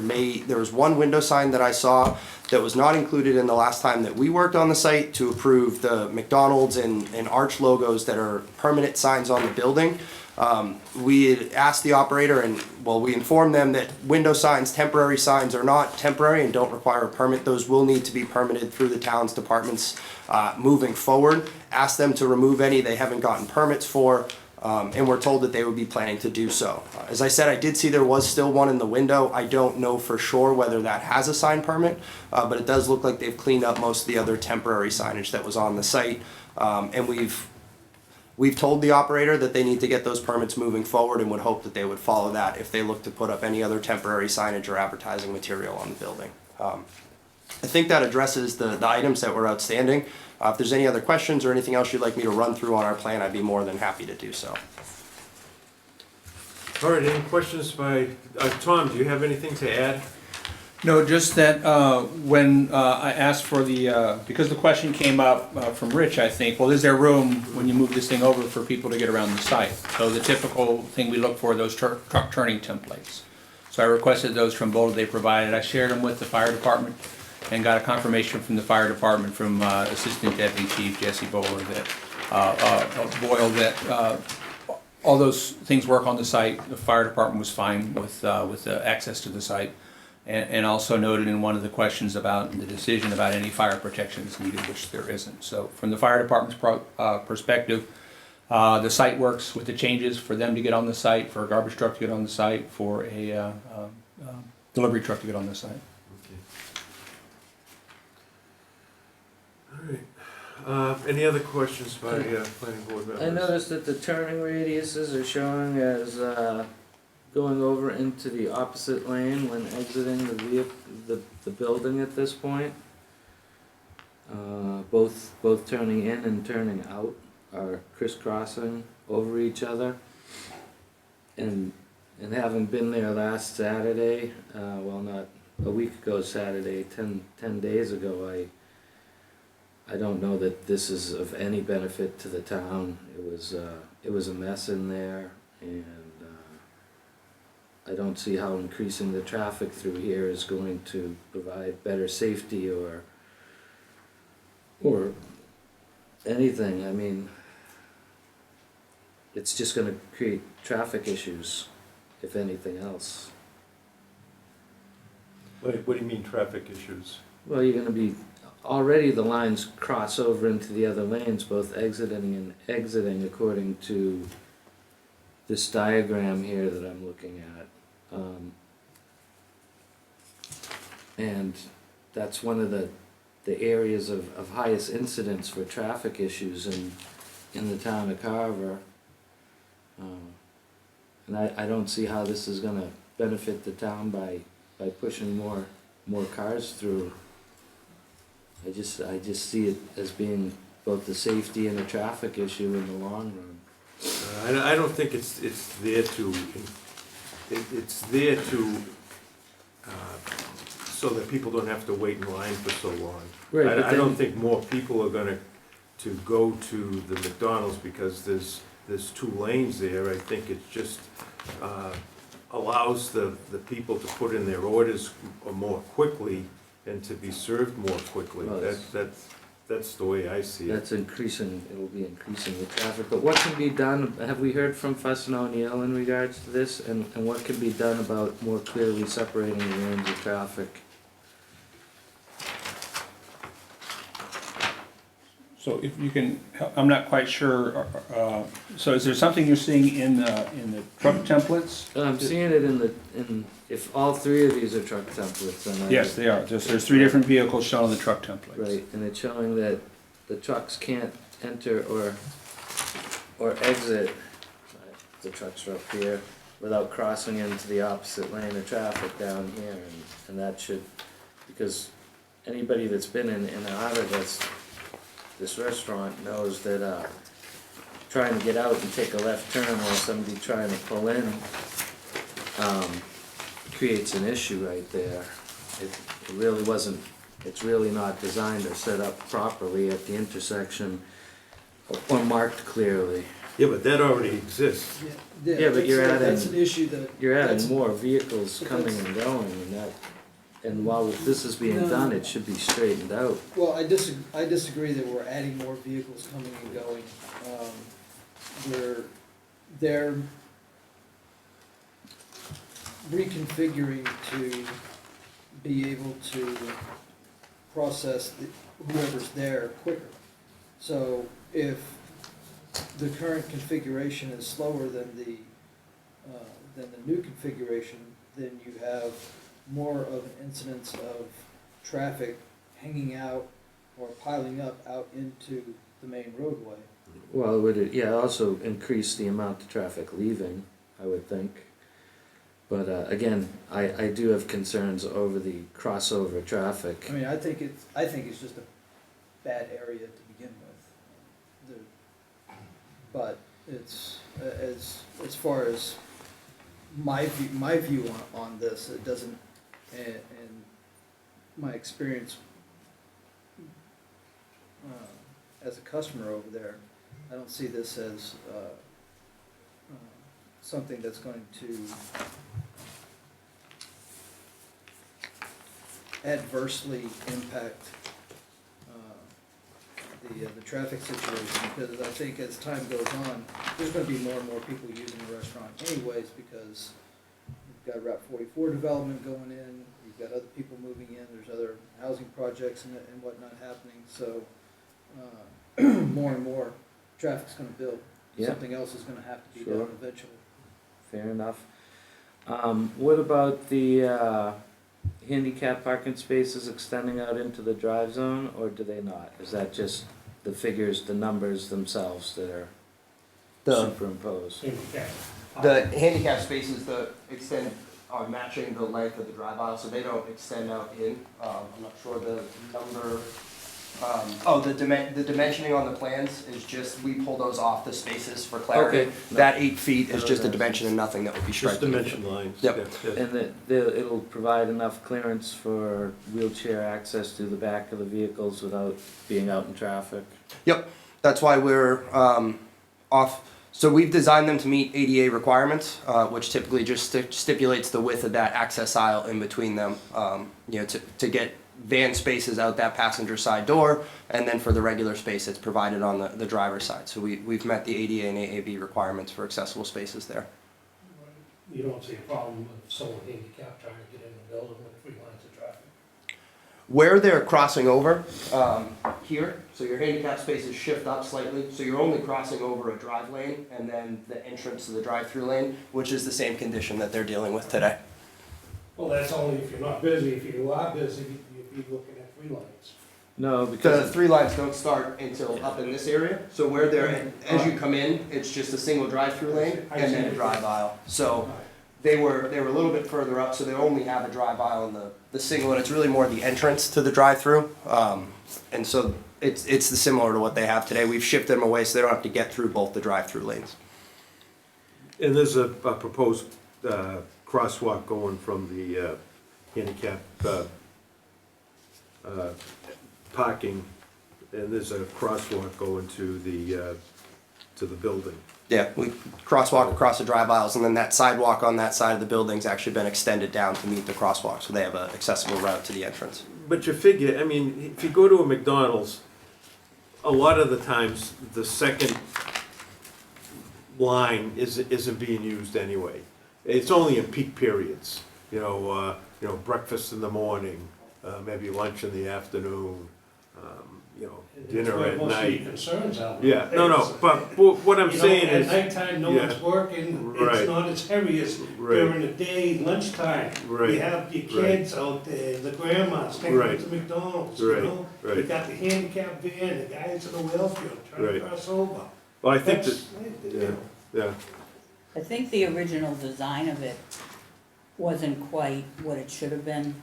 was one window sign that I saw that was not included in the last time that we worked on the site to approve the McDonald's and Arch logos that are permanent signs on the building. We had asked the operator, and we informed them that window signs, temporary signs, are not temporary and don't require a permit. Those will need to be permitted through the town's departments moving forward. Asked them to remove any they haven't gotten permits for, and we're told that they would be planning to do so. As I said, I did see there was still one in the window. I don't know for sure whether that has a sign permit, but it does look like they've cleaned up most of the other temporary signage that was on the site, and We've told the operator that they need to get those permits moving forward and would hope that they would follow that if they look to put up any other temporary signage or advertising material on the building. I think that addresses the items that were outstanding. If there's any other questions or anything else you'd like me to run through on our plan, I'd be more than happy to do so. All right, any questions by, Tom, do you have anything to add? No, just that when I asked for because the question came up from Rich, I think, well, is there room when you move this thing over for people to get around the site? So the typical thing we look for are those truck turning templates. So I requested those from Boulder, they provided. I shared them with the fire department and got a confirmation from the fire department from Assistant Deputy Chief Jesse Boyle that all those things work on the site. The fire department was fine with access to the site. And also noted in one of the questions about the decision about any fire protection is needed, which there isn't. So from the fire department's perspective, The site works with the changes for them to get on the site, for a garbage truck to get on the site, for a delivery truck to get on the site. All right. Any other questions by planning board members? I noticed that the turning radiuses are showing as going over into the opposite lane when exiting the building at this point. Both turning in and turning out are crisscrossing over each other. And having been there last Saturday, well, not a week ago Saturday, 10 days ago, I don't know that this is of any benefit to the town. It was a mess in there, and I don't see how increasing the traffic through here is going to provide better safety or anything. I mean, it's just gonna create traffic issues, if anything else. What do you mean traffic issues? Well, you're gonna be, already the lines cross over into the other lanes, both exiting and exiting according to this diagram here that I'm looking at. And that's one of the areas of highest incidence for traffic issues in the town of Carver. And I don't see how this is gonna benefit the town by pushing more cars through. I just see it as being both a safety and a traffic issue in the long run. I don't think it's there to, it's there to, so that people don't have to wait in line for so long. Right, but I don't then- think more people are gonna to go to the McDonald's because there's 2 lanes there. I think it just allows the people to put in their orders more quickly and to be served more quickly. Well, That's the way I see it. That's increasing, it will be increasing the traffic, but what can be done, have we heard from Fuss and O'Neill in regards to this? And what can be done about more clearly separating the lanes of traffic? So if you can, I'm not quite sure, so is there something you're seeing in the truck templates? I'm seeing it if all 3 of these are truck templates, then Yes, they are. There's 3 different vehicles shown on the truck templates. Right, and it's showing that the trucks can't enter or exit, the trucks are up here, without crossing into the opposite lane of traffic down here, and that should, because anybody that's been in and out of this restaurant knows that trying to get out and take a left turn while somebody trying to pull in creates an issue right there. It really wasn't, it's really not designed or set up properly at the intersection or marked clearly. Yeah, but that already exists. Yeah, but you're That's adding- an issue that. You're that's- adding more vehicles but coming that's- and going, and while this is being No. done, it should be straightened out. Well, I disagree that we're adding more vehicles coming and going. They're reconfiguring to be able to process whoever's there quicker. So if the current configuration is slower than the new configuration, then you have more of an incidence of traffic hanging out or piling up out into the main roadway. Well, it would, yeah, also increase the amount of traffic leaving, I would think. But again, I do have concerns over the crossover traffic. I mean, I think it's just a bad area to begin with. But it's, as far as my view on this, it doesn't, and my experience as a customer over there, I don't see this as something that's going to adversely impact the traffic situation, because I think as time goes on, there's gonna be more and more people using the restaurant anyways, because you've got Route 44 development going in, you've got other people moving in, there's other housing projects and whatnot happening, so more and more traffic's gonna build. Yeah. something else is gonna have to be Sure. done eventually. Fair enough. What about the handicap parking spaces extending out into the drive zone, or do they not? Is that just the figures, the numbers themselves that are superimposed? The handicap spaces that extend are matching the length of the drive aisle, so they don't extend out in. I'm not sure the number. The dimensioning on the plans is just, we pull those off the spaces for clarity. Okay. That 8 feet is No, just a that's- dimension and nothing that would be Just striped. dimension lines. Yep. Yeah, yeah. And that it'll provide enough clearance for wheelchair access to the back of the vehicles without being out in traffic? That's why we're off. So we've designed them to meet ADA requirements, which typically just stipulates the width of that access aisle in between them, to get van spaces out that passenger side door, and then for the regular space, it's provided on the driver's side. So we've met the ADA and AAB requirements for accessible spaces there. You don't see a problem with someone handicapped trying to get in the building with 3 lines of traffic? Where they're crossing over, here, so your handicap spaces shift up slightly, so you're only crossing over a drive lane and then the entrance to the drive-through lane, which is the same condition that they're dealing with today. Well, that's only if you're not busy. If you are busy, you'd be looking at 3 lines. No, The because, 3 lines don't start until up in this area, so where they're, as you come in, it's just a single drive-through lane and then a drive aisle. So they were a little bit further up, so they only have a drive aisle in the single, and it's really more the entrance to the drive-through. And so it's similar to what they have today. We've shifted them away so they don't have to get through both the drive-through lanes. And there's a proposed crosswalk going from the handicap parking, and there's a crosswalk going to the building. Yeah, we crosswalk across the drive aisles, and then that sidewalk on that side of the building's actually been extended down to meet the crosswalk, so they have an accessible route to the entrance. But you figure, I mean, if you go to a McDonald's, a lot of the times, the second line isn't being used anyway. It's only in peak periods, breakfast in the morning, maybe lunch in the afternoon, dinner at Most of night. your concerns are. Yeah, no, but what I'm saying At is, nighttime, no yeah. one's working, Right. it's not as heavy as Right. during the day, lunchtime. Right. You have your kids out there, the grandmas taking them Right. to McDonald's, Right. You Right. got the handicap van, the guys in the wheelchair trying Right. to cross over. well, I think that, That's- yeah. I think the original design of it wasn't quite what it should have been,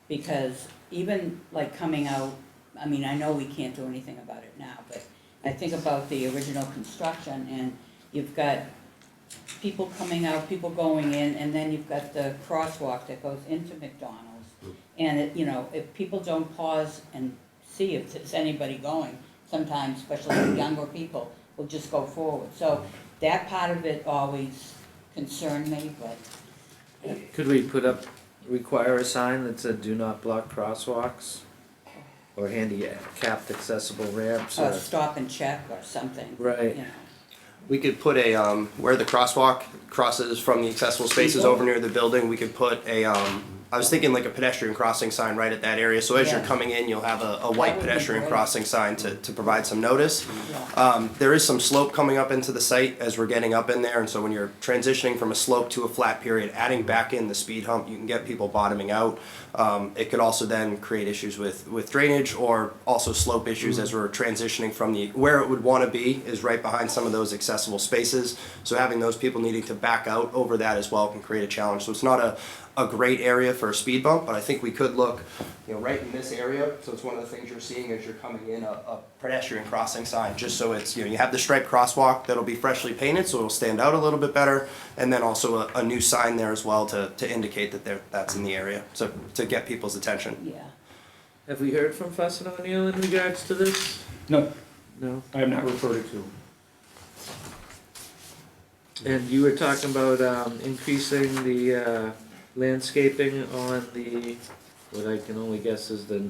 because even like coming out, I mean, I know we can't do anything about it now, but I think about the original construction, and you've got people coming out, people going in, and then you've got the crosswalk that goes into McDonald's. And if people don't pause and see if there's anybody going, sometimes, especially the younger people, will just go forward. So that part of it always concerned me, but could we require a sign that said "Do not block crosswalks"? Or handicapped accessible ramps, or, stop and check or something, right, We could put where the crosswalk crosses from the accessible spaces over near the building, we could put I was thinking like a pedestrian crossing sign right at that area, so as you're Yeah. coming in, you'll have a That white would be pedestrian great. crossing sign to provide some notice. yeah. There is some slope coming up into the site as we're getting up in there, and so when you're transitioning from a slope to a flat period, adding back in the speed hump, you can get people bottoming out. It could also then create issues with drainage, or also slope issues as we're transitioning from where it would want to be is right behind some of those accessible spaces. So having those people needing to back out over that as well can create a challenge. So it's not a great area for a speed bump, but I think we could look, right in this area. So it's one of the things you're seeing as you're coming in, a pedestrian crossing sign, just so it's, you have the striped crosswalk that'll be freshly painted, so it'll stand out a little bit better, and then also a new sign there as well to indicate that that's in the area, so to get people's attention. Yeah. have we heard from Fuss and O'Neill in regards to this? No, No? I have not referred it to. And you were talking about increasing the landscaping on what I can only guess is the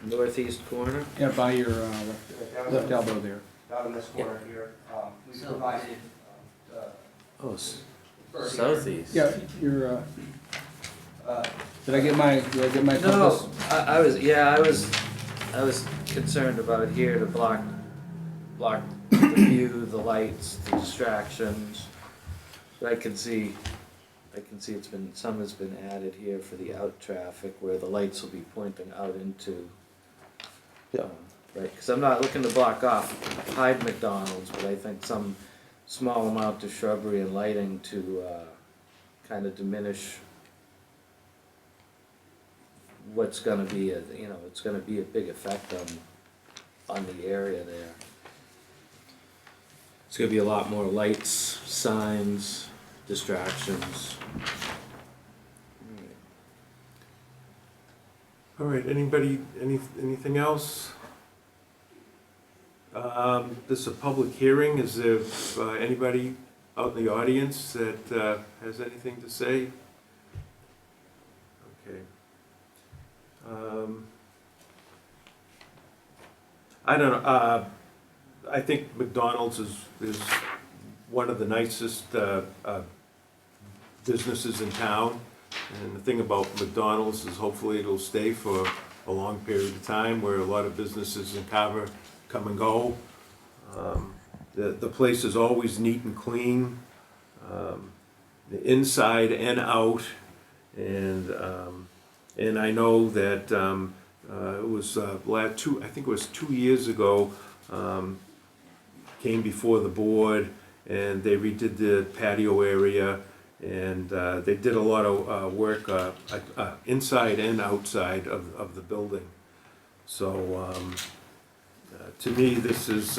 northeast corner? Yeah, by your left elbow there. Down in this corner here, we provided, Oh, first southeast. Yeah, your, did I get my compass? No, I was concerned about here to block the view, the lights, the distractions. But I can see some has been added here for the out traffic where the lights will be pointing out into. Right, because I'm not looking to block off Hyde McDonald's, but I think some small amount of shrubbery and lighting to kind of diminish what's gonna be it's gonna be a big effect on the area there. It's gonna be a lot more lights, signs, distractions. All right, anybody, anything else? This is a public hearing. Is there anybody out in the audience that has anything to say? Okay. I don't know, I think McDonald's is one of the nicest businesses in town. And the thing about McDonald's is hopefully it'll stay for a long period of time, where a lot of businesses in Carver come and go. The place is always neat and clean, the inside and out. And I know that it was I think it was 2 years ago, came before the board and they redid the patio area, and they did a lot of work inside and outside of the building. So to me, this is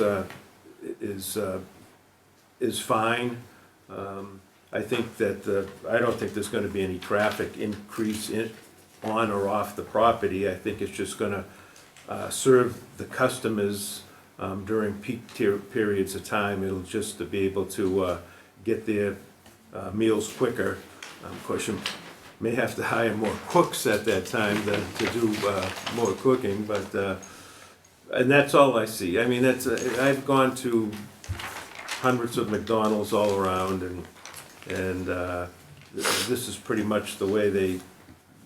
fine. I think that I don't think there's going to be any traffic increase on or off the property. I think it's just going to serve the customers during peak periods of time. It'll just to be able to get their meals quicker. Of course, you may have to hire more cooks at that time to do more cooking, but and that's all I see. I mean, I've gone to hundreds of McDonald's all around, and this is pretty much the way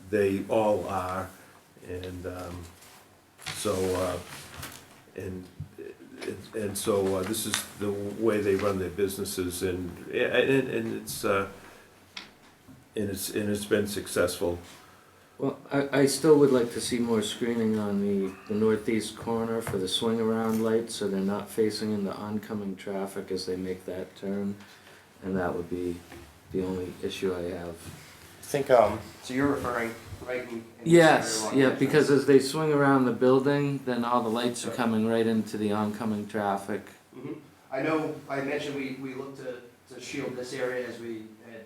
they all are, and so this is the way they run their businesses, and it's been successful. Well, I still would like to see more screening on the northeast corner for the swing around lights, so they're not facing into oncoming traffic as they make that turn, and that would be the only issue I have. I think, so you're referring right in this Yes, area along yeah, the because as they swing around the building, then all the lights are coming right into the oncoming traffic. Mhm. I know, I mentioned we looked to shield this area as we had,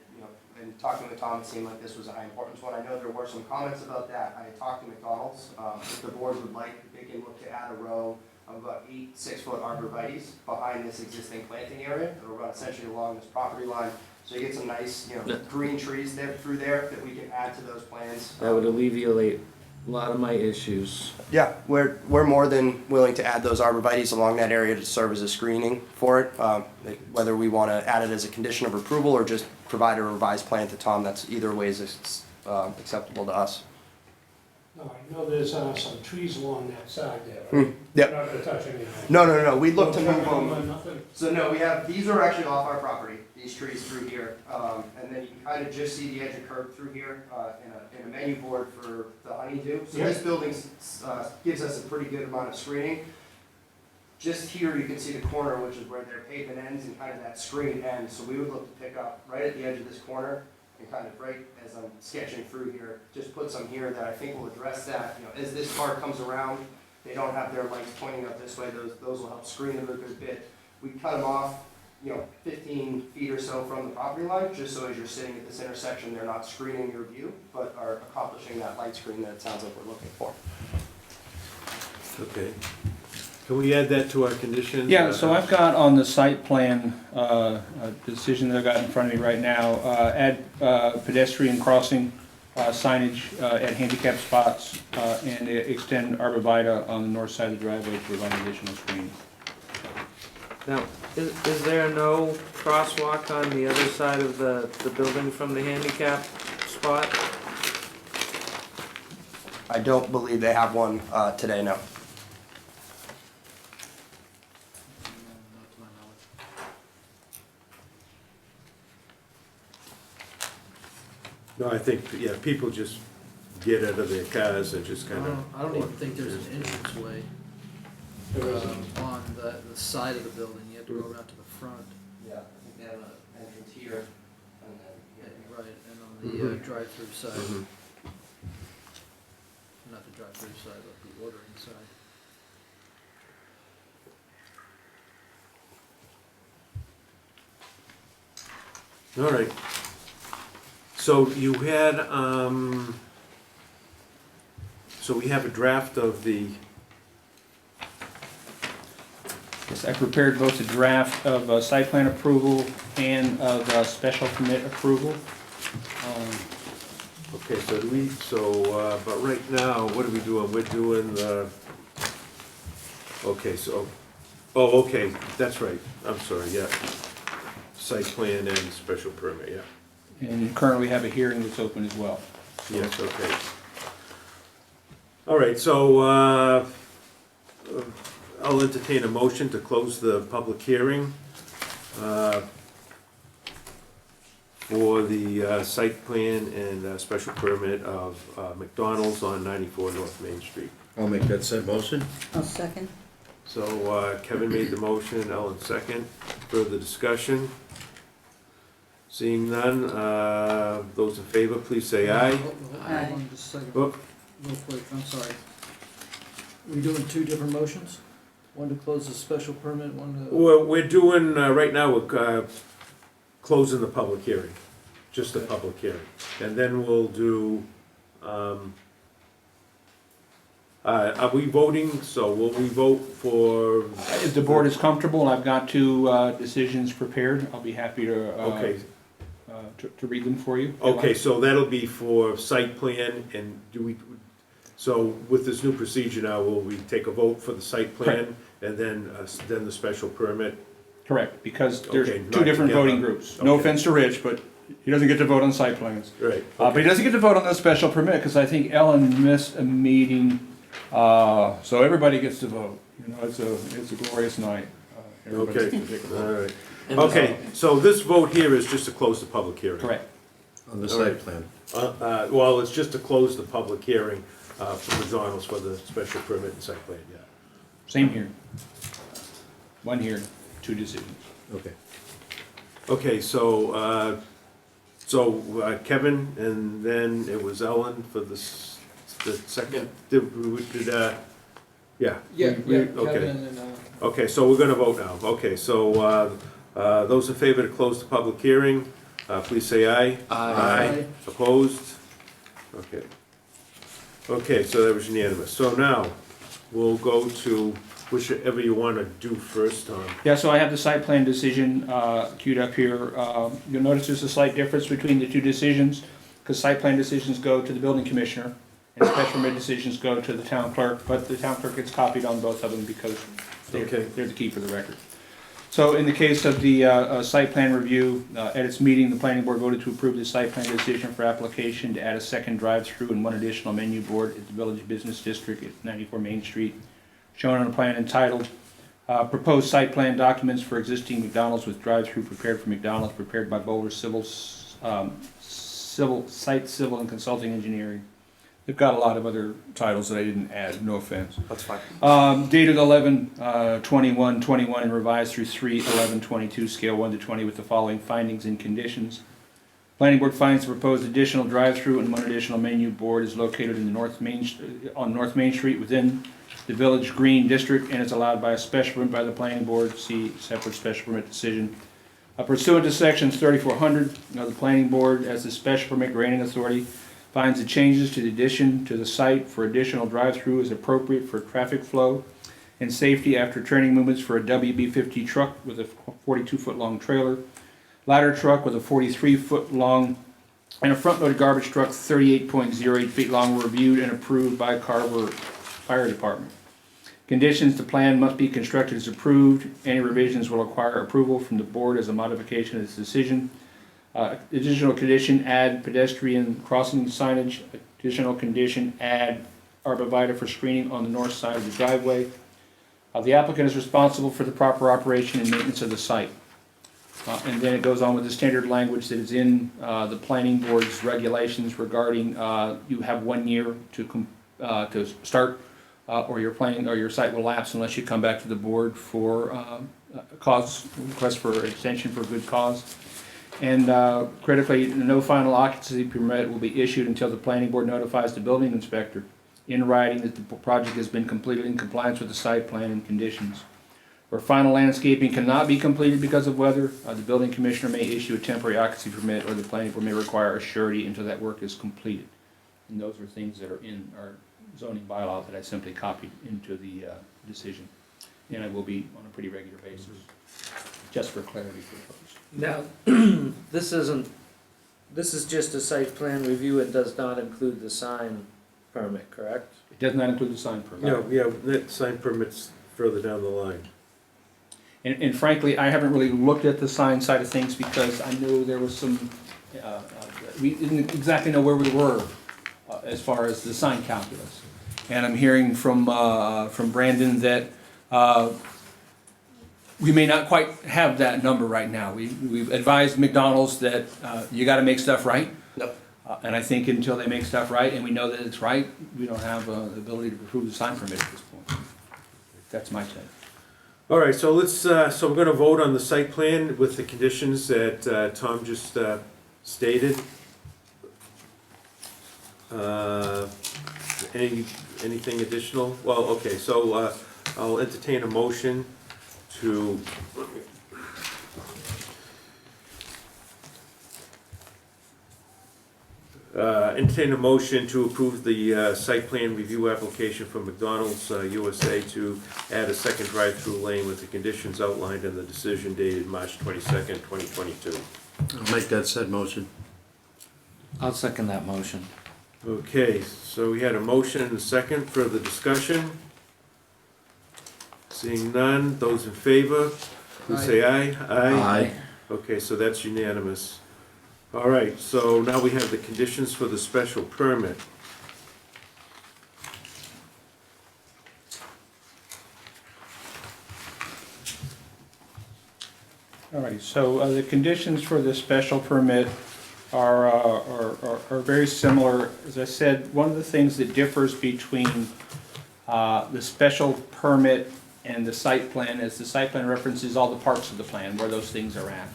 in talking with Tom, it seemed like this was a high importance one. I know there were some comments about that. I had talked to McDonald's. If the board would like, they can look to add a row of about 8 6-foot arborvitaes behind this existing planting area. It'll run essentially along this property line. So you get some nice, green trees there through there that we can add to those plans. That would alleviate a lot of my issues. Yeah, we're more than willing to add those arborvitaes along that area to serve as a screening for it. Whether we want to add it as a condition of approval or just provide a revised plan to Tom, that's either way is acceptable to us. No, I know there's some trees along that side there, right? Yep. Not gonna touch anything. No, we'd look to No move trucking, them. nothing? So no, these are actually off our property, these trees through here. And then you can kind of just see the edge of curb through here in a menu board for the honeydew. So this building gives us a pretty good amount of screening. Just here you can see the corner, which is where their pavement ends and kind of that screen ends. So we would look to pick up right at the edge of this corner and kind of right as I'm sketching through here, just put some here that I think will address that. As this car comes around, they don't have their lights pointing up this way. Those will help screen them a good bit. We cut them off, 15 feet or so from the property line, just so as you're sitting at this intersection, they're not screening your view, but are accomplishing that light screen that it sounds like we're looking for. Okay. Can we add that to our conditions? Yeah, so I've got on the site plan, a decision that I've got in front of me right now, add pedestrian crossing signage at handicap spots, and extend arborvitae on the north side of the driveway to provide additional screening. Now, is there no crosswalk on the other side of the building from the handicap spot? I don't believe they have one today, no. No, I think, yeah, people just get out of their cars and just kind of. I don't even think there's an entranceway on the side of the building. You have to go around to the front. Yeah, I think they have an entrance here, and then, Right, and on the drive-through side. Mhm. Not the drive-through side, but the ordering side. All right. So you had, so we have a draft of the, Yes, I prepared both a draft of site plan approval and of special permit approval. okay, so do we, so, but right now, what are we doing? We're doing the, okay, so, oh, okay, that's right, I'm sorry, yeah. Site plan and special permit, yeah. And currently have a hearing that's open as well. Yes, okay. All right, so, I'll entertain a motion to close the public hearing, for the, site plan and, special permit of, McDonald's on 94 North Main Street. I'll make that said motion. I'll second. So, Kevin made the motion, Ellen second. Further discussion? Seeing none, those in favor, please say aye. Hold on just a second, Oh, real quick, I'm sorry. Are we doing two different motions? One to close the special permit, one to... well, we're doing, right now, we're, closing the public hearing, just the public hearing. And then we'll do, are we voting, so will we vote for? If the board is comfortable, I've got two decisions prepared. I'll be happy to, Okay, to read them for you. okay, so that'll be for site plan, and do we, so with this new procedure now, will we take a vote for the site plan? And then the special permit? Correct, because there's Okay, two not different together. voting groups. No Okay. offense to Rich, but he doesn't get to vote on site plans. Right. But he doesn't get to vote on the special permit, because I think Ellen missed a meeting, so everybody gets to vote. You know, it's a glorious night. Everybody Okay, gets to take a vote. all right. Okay, so this vote here is just to close the public hearing? Correct. On the All right. site plan. Well, it's just to close the public hearing for McDonald's for the special permit and site plan, yeah. Same here. One here, two decisions. Okay. Okay, so, Kevin, and then it was Ellen for the second, yeah. Yeah, we- yeah, okay. Kevin and, Okay, so we're gonna vote now. Okay, so, those in favor to close the public hearing, please say aye. Aye. Opposed? Okay. Okay, so that was unanimous. So now, we'll go to whichever you wanna do first, Tom. Yeah, so I have the site plan decision queued up here. You'll notice there's a slight difference between the two decisions, because site plan decisions go to the building commissioner, and special permit decisions go to the town clerk, but the town clerk gets copied on both of them because Okay. they're the key for the record. So in the case of the site plan review, at its meeting, the planning board voted to approve the site plan decision for application to add a second drive-through and one additional menu board at the Village Business District at 94 Main Street, shown on a plan entitled, Proposed Site Plan Documents for Existing McDonald's with Drive-Through Prepared for McDonald's, prepared by Boulder Civil and Consulting Engineering. They've got a lot of other titles that I didn't add, no offense. That's fine. Dated 11/21/21 and revised through 3/11/22, scale 1 to 20, with the following findings and conditions. Planning board finds the proposed additional drive-through and one additional menu board is located in the on North Main Street within the Village Green District and is allowed by a special permit by the planning board. See separate special permit decision. Pursuant to sections 3400 of the planning board, as the special permit granting authority, finds the changes to the addition to the site for additional drive-through is appropriate for traffic flow and safety after turning movements for a WB50 truck with a 42-foot long trailer, ladder truck with a 43-foot long, and a front-loaded garbage truck 38.08 feet long were reviewed and approved by Carver Fire Department. Conditions: the plan must be constructed as approved. Any revisions will require approval from the board as a modification of this decision. Additional condition: add pedestrian crossing signage. Additional condition: add arborvitae for screening on the north side of the driveway. The applicant is responsible for the proper operation and maintenance of the site. And then it goes on with the standard language that is in the planning board's regulations regarding you have 1 year to start, or your planning, or your site will lapse unless you come back to the board for request for extension for good cause. And critically, no final occupancy permit will be issued until the planning board notifies the building inspector in writing that the project has been completed in compliance with the site plan and conditions. Where final landscaping cannot be completed because of weather, the building commissioner may issue a temporary occupancy permit, or the planning board may require a surety until that work is completed. And those are things that are in our zoning bylaw that I simply copied into the decision. And I will be on a pretty regular basis, just for clarity for folks. Now, this is just a site plan review, it does not include the sign permit, correct? It does not include the sign permit. No, yeah, that sign permit's further down the line. And frankly, I haven't really looked at the sign side of things because I knew there was some, we didn't exactly know where we were as far as the sign calculus. And I'm hearing from Brandon that we may not quite have that number right now. We've advised McDonald's that you gotta make stuff right. Yep. And I think until they make stuff right and we know that it's right, we don't have the ability to approve the sign permit at this point. That's my take. All right, so let's, so we're gonna vote on the site plan with the conditions that Tom just stated. Anything additional? Well, okay, so I'll entertain a motion to approve the site plan review application for McDonald's USA to add a second drive-through lane with the conditions outlined in the decision dated March 22nd, 2022. I'll make that said motion. I'll second that motion. Okay, so we had a motion and a second. Further discussion? Seeing none, those in favor, please say aye. Aye. Okay, so that's unanimous. All right, so now we have the conditions for the special permit. All right, so the conditions for the special permit are very similar. As I said, one of the things that differs between the special permit and the site plan is the site plan references all the parts of the plan, where those things are at.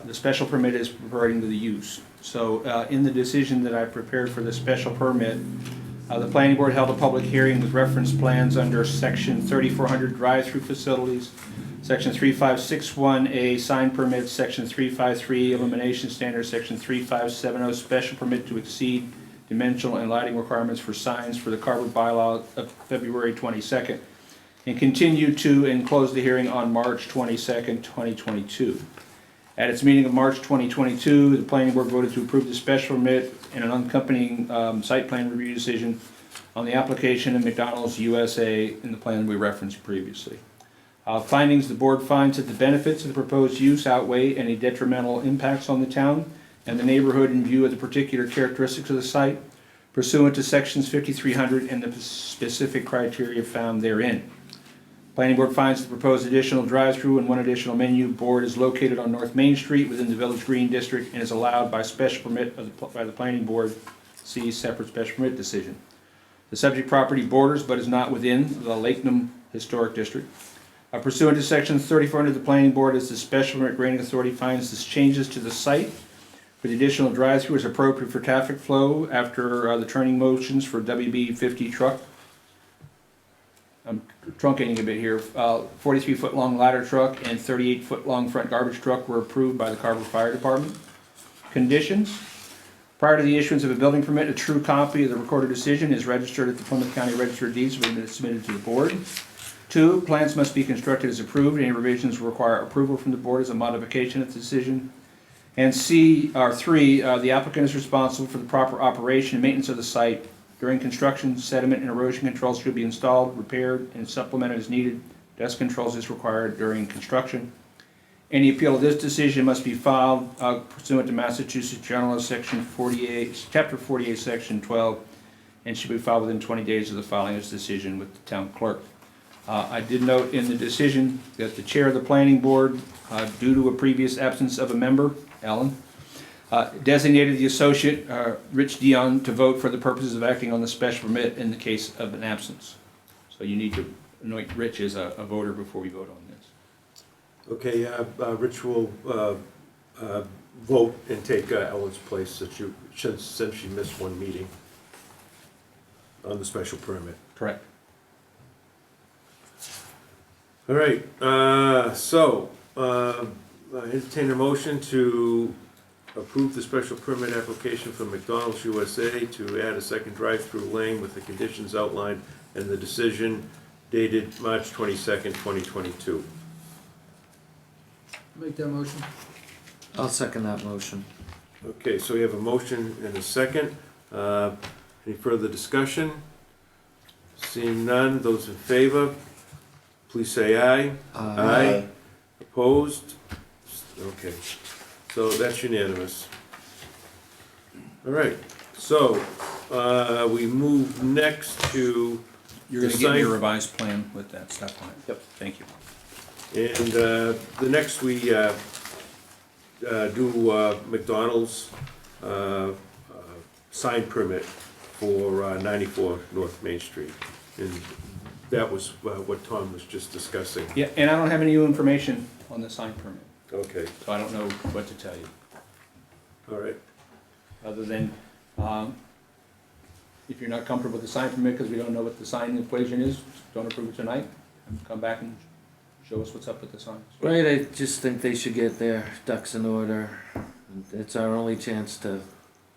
The special permit is referring to the use. So in the decision that I prepared for the special permit, the planning board held a public hearing with reference plans under section 3400 drive-through facilities, section 3561A sign permits, section 353 illumination standards, section 3570 special permit to exceed dimensional and lighting requirements for signs for the Carver bylaw of February 22nd, and continue to and close the hearing on March 22nd, 2022. At its meeting of March 2022, the planning board voted to approve the special permit and an accompanying site plan review decision on the application of McDonald's USA in the plan we referenced previously. Findings: the board finds that the benefits of the proposed use outweigh any detrimental impacts on the town and the neighborhood in view of the particular characteristics of the site, pursuant to sections 5300 and the specific criteria found therein. Planning board finds the proposed additional drive-through and one additional menu board is located on North Main Street within the Village Green District and is allowed by special permit by the planning board. See separate special permit decision. The subject property borders but is not within the Lakenham Historic District. Pursuant to section 3400, the planning board, as the special permit granting authority, finds this changes to the site for the additional drive-through is appropriate for traffic flow after the turning motions for WB 50 truck. I'm truncating a bit here. 43-foot long ladder truck and 38-foot long front garbage truck were approved by the Carver Fire Department. Conditions: prior to the issuance of a building permit, a true copy of the recorded decision is registered at the Plymouth County Register of Deeds and is submitted to the board. 2, plans must be constructed as approved. Any revisions require approval from the board as a modification of the decision. And 3, the applicant is responsible for the proper operation and maintenance of the site. During construction, sediment and erosion controls should be installed, repaired, and supplemented as needed. Dust controls is required during construction. Any appeal of this decision must be filed pursuant to Massachusetts General Law, Section 48, Chapter 48, Section 12, and should be filed within 20 days of the filing of this decision with the town clerk. I did note in the decision that the chair of the planning board, due to a previous absence of a member, Alan, designated the associate, Rich Dion, to vote for the purposes of acting on the special permit in the case of an absence. So you need to anoint Rich as a voter before we vote on this. Okay, Rich will vote and take Ellen's place since she missed one meeting on the special permit. Correct. All right, so I entertain a motion to approve the special permit application for McDonald's USA to add a second drive-through lane with the conditions outlined in the decision dated March 22nd, 2022. Make that motion. I'll second that motion. Okay, so we have a motion and a second. Any further discussion? Seeing none, those in favor, please say aye. Aye. Opposed? Okay, so that's unanimous. All right, so we move next to You're gonna the give me a sign- revised plan with that stuff on it? Yep. Thank you. And the next we do McDonald's sign permit for 94 North Main Street. And that was what Tom was just discussing. Yeah, and I don't have any new information on the sign permit, Okay, so I don't know what to tell you, all right. other than, if you're not comfortable with the sign permit, because we don't know what the sign equation is, don't approve it tonight, and come back and show us what's up with the signs. Right, I just think they should get their ducks in order. It's our only chance to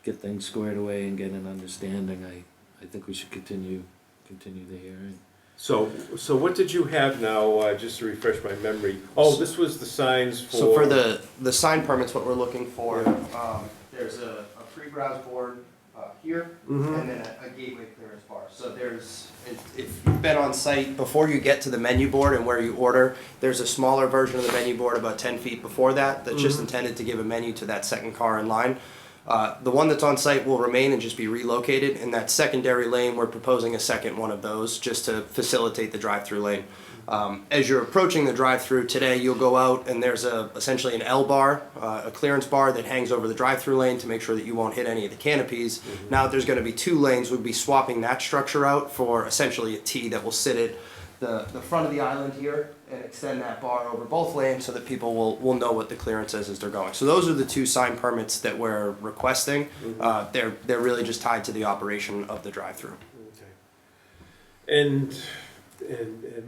get things squared away and get an understanding. I think we should continue the hearing. So what did you have now, just to refresh my memory? Oh, this was the signs for... So for the sign permits, what we're looking for, there's a pre-browse board here, and then a gateway clearance bar. So if you've been on site, before you get to the menu board and where you order, there's a smaller version of the menu board about 10 feet before that, that's just intended to give a menu to that second car in line. The one that's on site will remain and just be relocated. In that secondary lane, we're proposing a second one of those just to facilitate the drive-through lane. As you're approaching the drive-through today, you'll go out and there's essentially an L bar, a clearance bar that hangs over the drive-through lane to make sure that you won't hit any of the canopies. Now there's going to be two lanes. We'll be swapping that structure out for essentially a T that will sit at the front of the island here and extend that bar over both lanes so that people will know what the clearance is as they're going. So those are the two sign permits that we're requesting. They're really just tied to the operation of the drive-through. Okay. And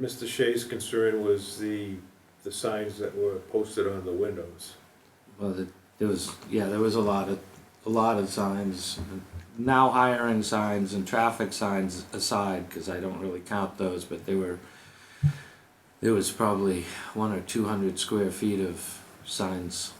Mr. Shea's concern was the signs that were posted on the windows. Well, there was a lot of signs. Now hiring signs and traffic signs aside, because I don't really count those, but there was probably 100 or 200 square feet of signs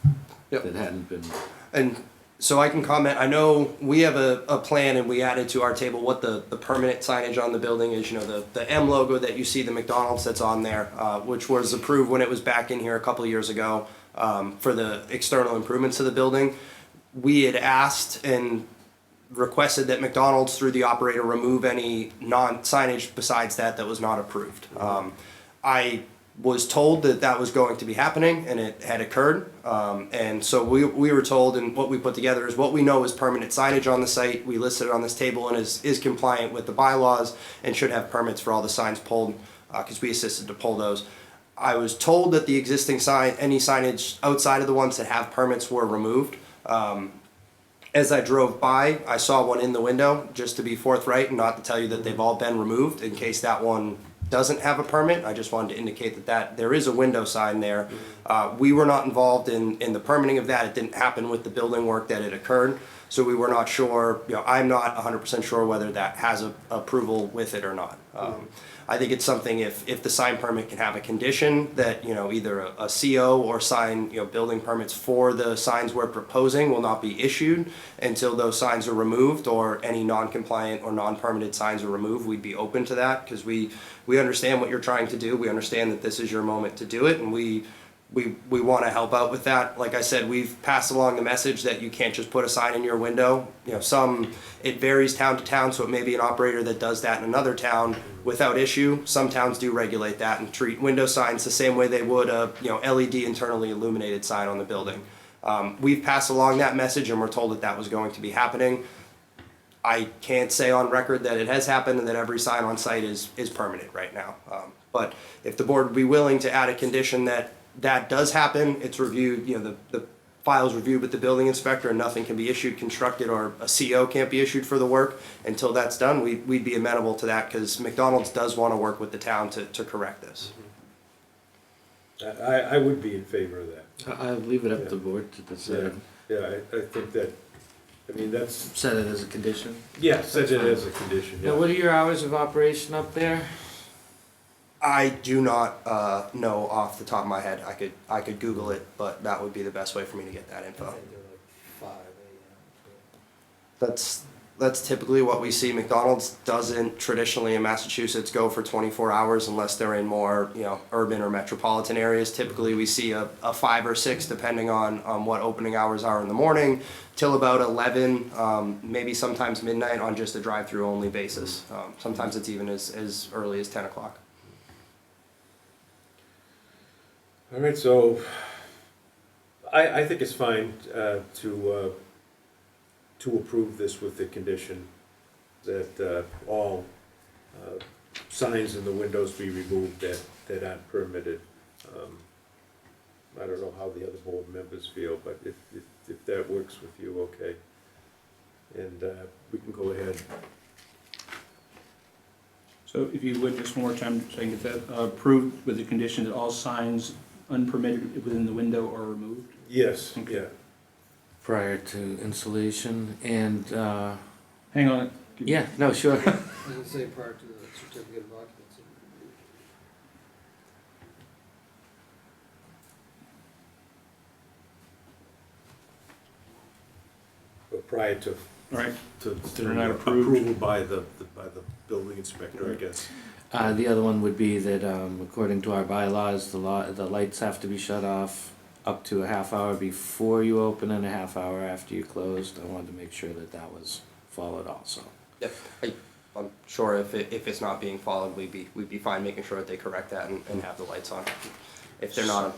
that hadn't been. And so I can comment, I know we have a plan and we added to our table what the permanent signage on the building is, the M logo that you see, the McDonald's that's on there, which was approved when it was back in here a couple of years ago for the external improvements to the building. We had asked and requested that McDonald's through the operator remove any non-signage besides that was not approved. I was told that was going to be happening and it had occurred. And so we were told, and what we put together is what we know is permanent signage on the site. We listed it on this table and is compliant with the bylaws and should have permits for all the signs pulled because we assisted to pull those. I was told that the existing any signage outside of the ones that have permits were removed. As I drove by, I saw one in the window, just to be forthright and not to tell you that they've all been removed in case that one doesn't have a permit. I just wanted to indicate that there is a window sign there. We were not involved in the permitting of that. It didn't happen with the building work that had occurred. So we were not sure, I'm not 100% sure whether that has a approval with it or not. I think it's something if the sign permit can have a condition that, either a CO or sign, building permits for the signs we're proposing will not be issued until those signs are removed or any non-compliant or non-permitted signs are removed, we'd be open to that because we understand what you're trying to do. We understand that this is your moment to do it and we we want to help out with that. Like I said, we've passed along the message that you can't just put a sign in your window. You know, it varies town to town, so it may be an operator that does that in another town without issue. Some towns do regulate that and treat window signs the same way they would a LED internally illuminated sign on the building. We've passed along that message and we're told that that was going to be happening. I can't say on record that it has happened and that every sign on site is permanent right now. But if the board would be willing to add a condition that does happen, it's reviewed, the file's reviewed with the building inspector and nothing can be issued, constructed, or a CO can't be issued for the work until that's done, we'd be amenable to that because McDonald's does want to work with the town to correct this. I would be in favor of that. I leave it up to the board to decide. Yeah, I think that, I mean, that's, Set it as a condition. yeah, set it as a condition, Now, yeah. what are your hours of operation up there? I do not know off the top of my head. I could Google it, but that would be the best way for me to get that info. That's typically what we see. McDonald's doesn't traditionally in Massachusetts go for 24 hours unless they're in more urban or metropolitan areas. Typically we see a 5 or 6 depending on what opening hours are in the morning till about 11, maybe sometimes midnight on just a drive-through only basis. Sometimes it's even as early as 10 o'clock. All right, so I think it's fine to approve this with the condition that all signs in the windows be removed that aren't permitted. I don't know how the other board members feel, but if that works with you, okay. And we can go ahead. So if you would, just one more time, so I can get that approved with the condition that all signs unpermitted within the window are removed? Yes, Okay. yeah. Prior to installation and, Hang on. yeah, no, sure. I was gonna say prior to the certificate of occupancy. But prior to All right, to They're not approved. approval by the building inspector, I guess. The other one would be that, according to our bylaws, the lights have to be shut off up to a half hour before you open and a half hour after you closed. I wanted to make sure that that was followed also. Yep. I'm sure if it's not being followed, we'd be fine making sure that they correct that and have the lights on. If they're not, I'm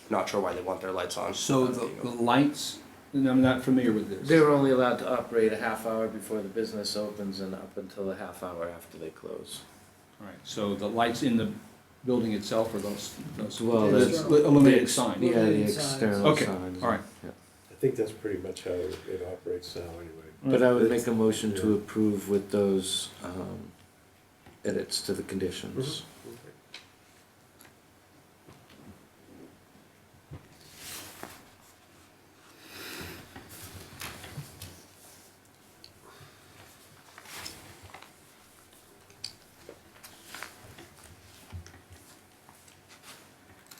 not sure why they want their lights on. so the lights, and I'm not familiar with this. They're only allowed to operate a half hour before the business opens and up until a half hour after they close. All right, so the lights in the building itself are those Well, that's- illuminated signs? Yeah, the Illuminated signs. external Okay, signs. all right. Yeah. I think that's pretty much how it operates now, anyway. But I would It's- make a motion to yeah. approve with those edits to the conditions.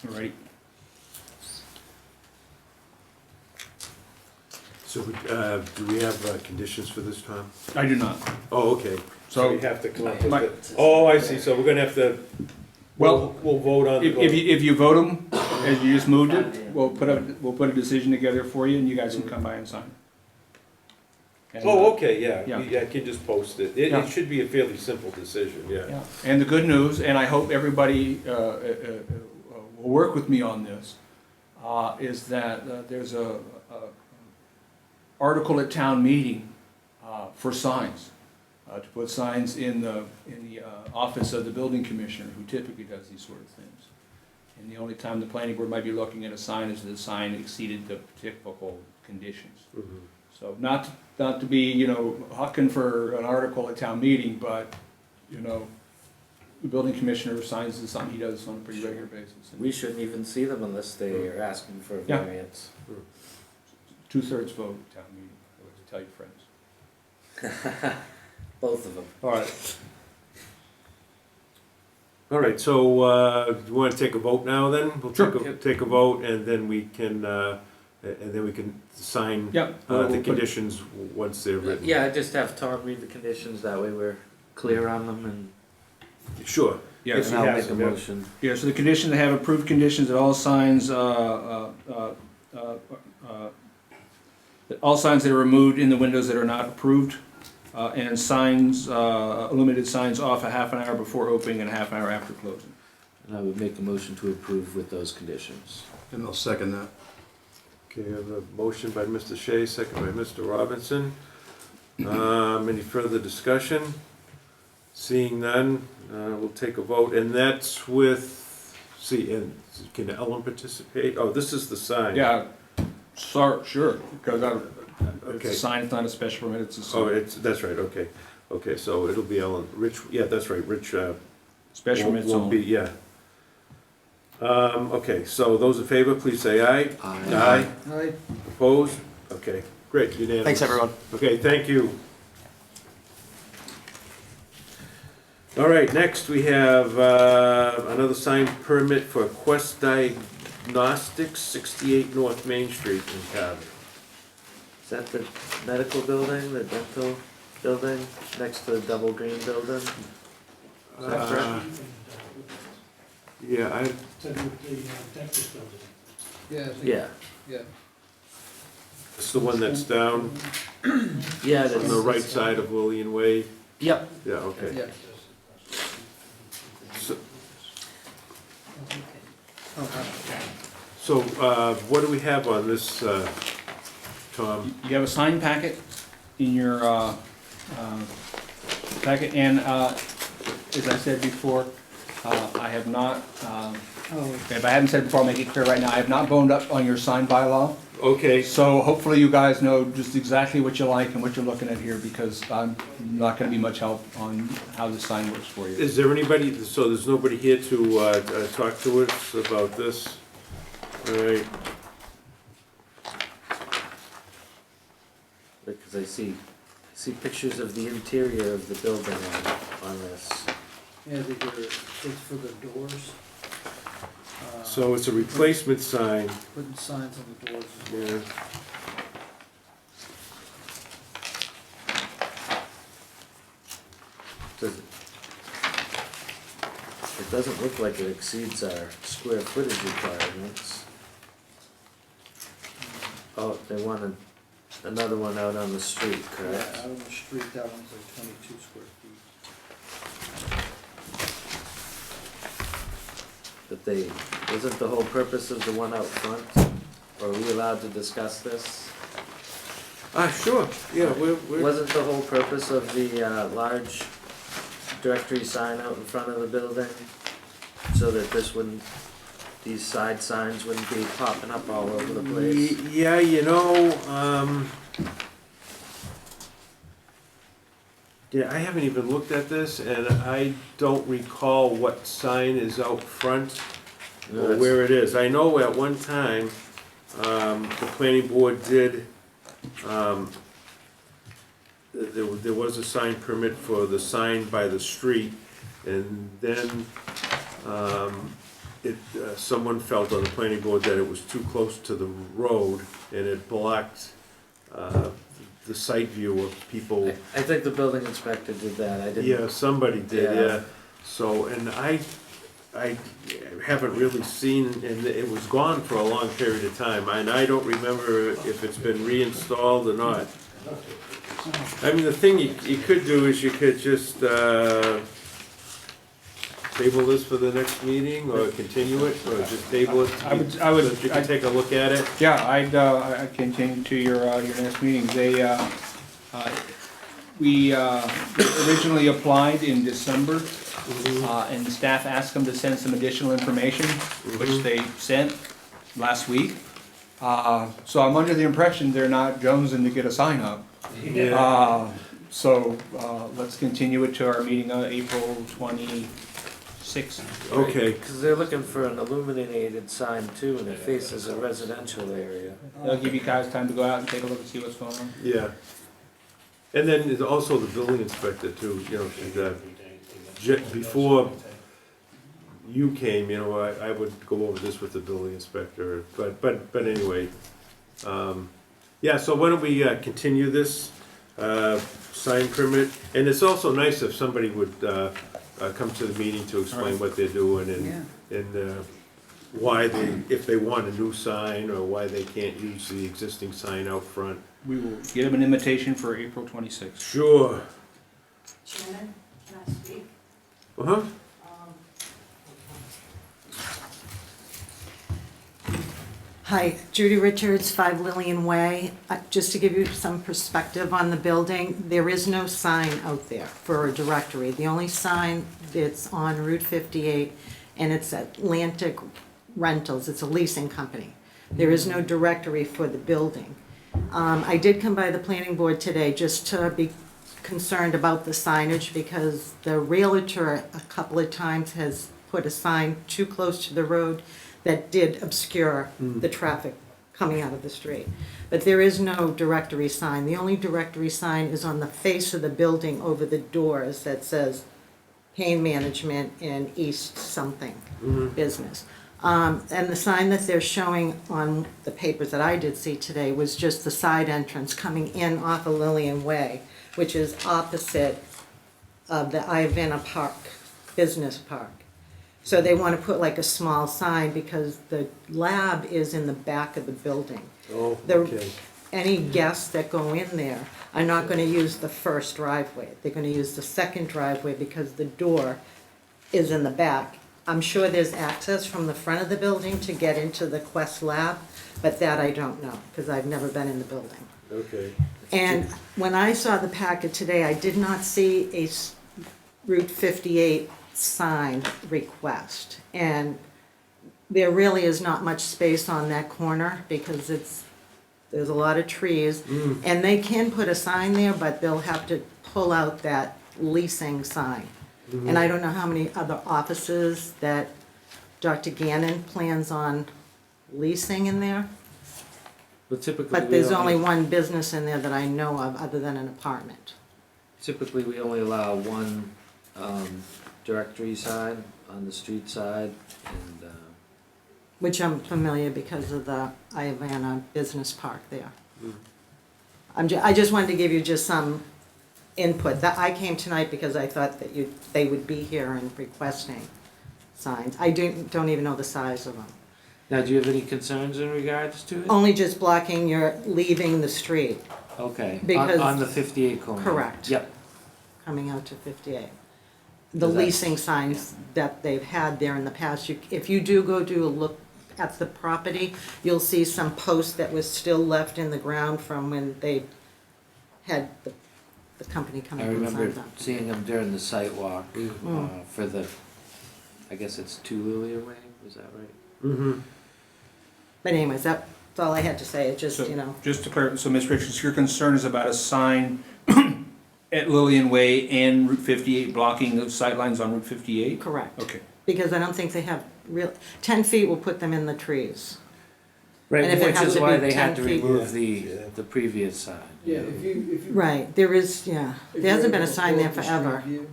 All right, So, do we have conditions for this, Tom? I do not. Oh, okay. So- we have to come up with My- it. Oh, I see, so we're gonna have to, Well, we'll vote on. if you vote them, as you just moved it, we'll put a decision together for you and you guys can come by and sign. And, Oh, okay, yeah, Yeah. I can just post it. Yeah. It should be a fairly simple decision, yeah. Yeah, and the good news, and I hope everybody will work with me on this, is that there's a article at town meeting for signs, to put signs in the office of the building commissioner, who typically does these sort of things. And the only time the planning board might be looking at a sign is if the sign exceeded the typical conditions. Mhm. So not to be, hucking for an article at town meeting, but, the building commissioner signs is something he does on a pretty regular basis. We shouldn't even see them unless they are asking for a Yeah. variance. 2/3 vote at town meeting, I like to tell your friends. Both of them. All right. All right, so, do you wanna take a vote now then? We'll Sure. take a vote and then we can, sign Yeah. the conditions once they're written. Yeah, I just have Tom read the conditions, that way we're clear on them and. Sure, Yes, And I'll has make a them, yeah. motion. Yeah, so the condition, they have approved conditions that all signs, that all signs that are removed in the windows that are not approved, and signs, illuminated signs off a half an hour before opening and a half an hour after closing. And I would make a motion to approve with those conditions. And I'll second that. Okay, I have a motion by Mr. Shea, second by Mr. Robinson. Any further discussion? Seeing none, we'll take a vote, and that's with, and can Ellen participate? Oh, this is the sign. Yeah, sure, because it's Okay. a sign, it's not a special permit, it's a Oh, sign. that's right, okay. Okay, so it'll be Ellen, Rich, yeah, that's right, Rich, Special permits won't be, only. yeah. Okay, so those in favor, please say aye. Aye. Aye. Opposed? Okay, great, unanimous. Thanks, everyone. Okay, thank you. All right, next we have another sign permit for Quest Diagnostics, 68 North Main Street in Carver. Is that the medical building, the dental building, next to the double green building? Is that correct? Yeah, To the dentist building. Yeah, I think, Yeah, yeah. it's the one that's down yeah, it on the is. right side of Lillian Way. Yep. Yeah, okay. Yeah. So- Okay. So, what do we have on this, Tom? You have a sign packet in your, packet, and, as I said before, I have not, if I haven't said it before, I'll make it clear right now, I have not boned up on your sign bylaw. Okay, So hopefully you guys know just exactly what you like and what you're looking at here, because I'm not gonna be much help on how the sign works for you. is there anybody, so there's nobody here to talk to us about this? All right, Because I see pictures of the interior of the building on this. Yeah, they get it's for the doors. so it's a replacement sign, Putting signs on the doors. yeah. Does it doesn't look like it exceeds our square footage requirements. Oh, they wanted another one out on the street, Yeah, correct? out on the street, that one's like 22 square feet. But wasn't the whole purpose of the one out front? Are we allowed to discuss this? Sure, yeah, we're, Wasn't the whole purpose of the large directory sign out in front of the building? So that these side signs wouldn't be popping up all over the place? yeah, yeah, I haven't even looked at this, and I don't recall what sign is out front or where it is. I know at one time, the planning board did, there was a sign permit for the sign by the street, and then, someone felt on the planning board that it was too close to the road, and it blocked, the sight view of people. I think the building inspector did that, I didn't. Yeah, somebody did, Yeah. yeah. So, and I haven't really seen, and it was gone for a long period of time, and I don't remember if it's been reinstalled or not. I mean, the thing you could do is you could just, table this for the next meeting, or continue it, or just table it. I would- So that you can take a look at it. Yeah, I'd continue to your next meeting. We originally applied in December, and the staff asked them to send some additional information, which they sent last week. So I'm under the impression they're not jonesing to get a sign up. Yeah. So let's continue it to our meeting on April 26th. Okay, Because they're looking for an illuminated sign too, and it faces a residential area. That'll give you guys time to go out and take a look and see what's going on. yeah. And then there's also the building inspector too, before you came, I would go over this with the building inspector, but anyway. Yeah, so why don't we continue this sign permit? And it's also nice if somebody would come to the meeting to explain Alright. what they're doing Yeah. and why they, if they want a new sign, or why they can't use the existing sign out front. We will get them an invitation for April 26th. Sure. Chairman, can I speak? Uh-huh. Hi, Judy Richards, 5 Lillian Way. Just to give you some perspective on the building, there is no sign out there for a directory. The only sign that's on Route 58, and it's Atlantic Rentals, it's a leasing company. There is no directory for the building. I did come by the planning board today just to be concerned about the signage, because the realtor a couple of times has put a sign too close to the road that did obscure the traffic coming out of the street. But there is no directory sign. The only directory sign is on the face of the building over the doors that says pain management and East something business. And the sign that they're showing on the papers that I did see today was just the side entrance coming in off of Lillian Way, which is opposite of the Ivana Park, Business Park. So they want to put like a small sign because the lab is in the back of the building. Oh, The- okay. Any guests that go in there are not going to use the first driveway. They're going to use the second driveway because the door is in the back. I'm sure there's access from the front of the building to get into the Quest lab, but that I don't know because I've never been in the building. Okay. And when I saw the packet today, I did not see a Route 58 sign request. And there really is not much space on that corner because there's a lot of trees. And they can put a sign there, but they'll have to pull out that leasing sign. And I don't know how many other offices that Dr. Gannon plans on leasing in there. But typically, But there's only one business in there that I know of, other than an apartment. Typically, we only allow one directory sign on the street side, and Which I'm familiar because of the Ivana Business Park there. I just wanted to give you just some input. That I came tonight because I thought that they would be here and requesting signs. I don't even know the size of them. now, do you have any concerns in regards to it? Only just blocking your leaving the street, Okay, because- on the 58 corner? Correct. Yep, coming out to 58. The Is that- leasing signs that they've had there in the past, if you do go do a look at the property, you'll see some posts that was still left in the ground from when they had the company come I in and remember sign them. seeing them during the site walk for the, I guess it's 2 Lillian Way, was that right? Mm-hmm. But anyways, that's all I had to say, it just, So, you know, just to clarify, so Ms. Richards, your concern is about a sign at Lillian Way and Route 58 blocking those sightlines on Route 58? correct. Okay. Because I don't think they have 10 feet will put them in the trees. Right, And if it which has is to why be they had 10 to feet- remove Yeah. the previous sign. Yeah, if you. Right, there is, yeah, if there hasn't you're been a able to sign pull there up the street forever. view-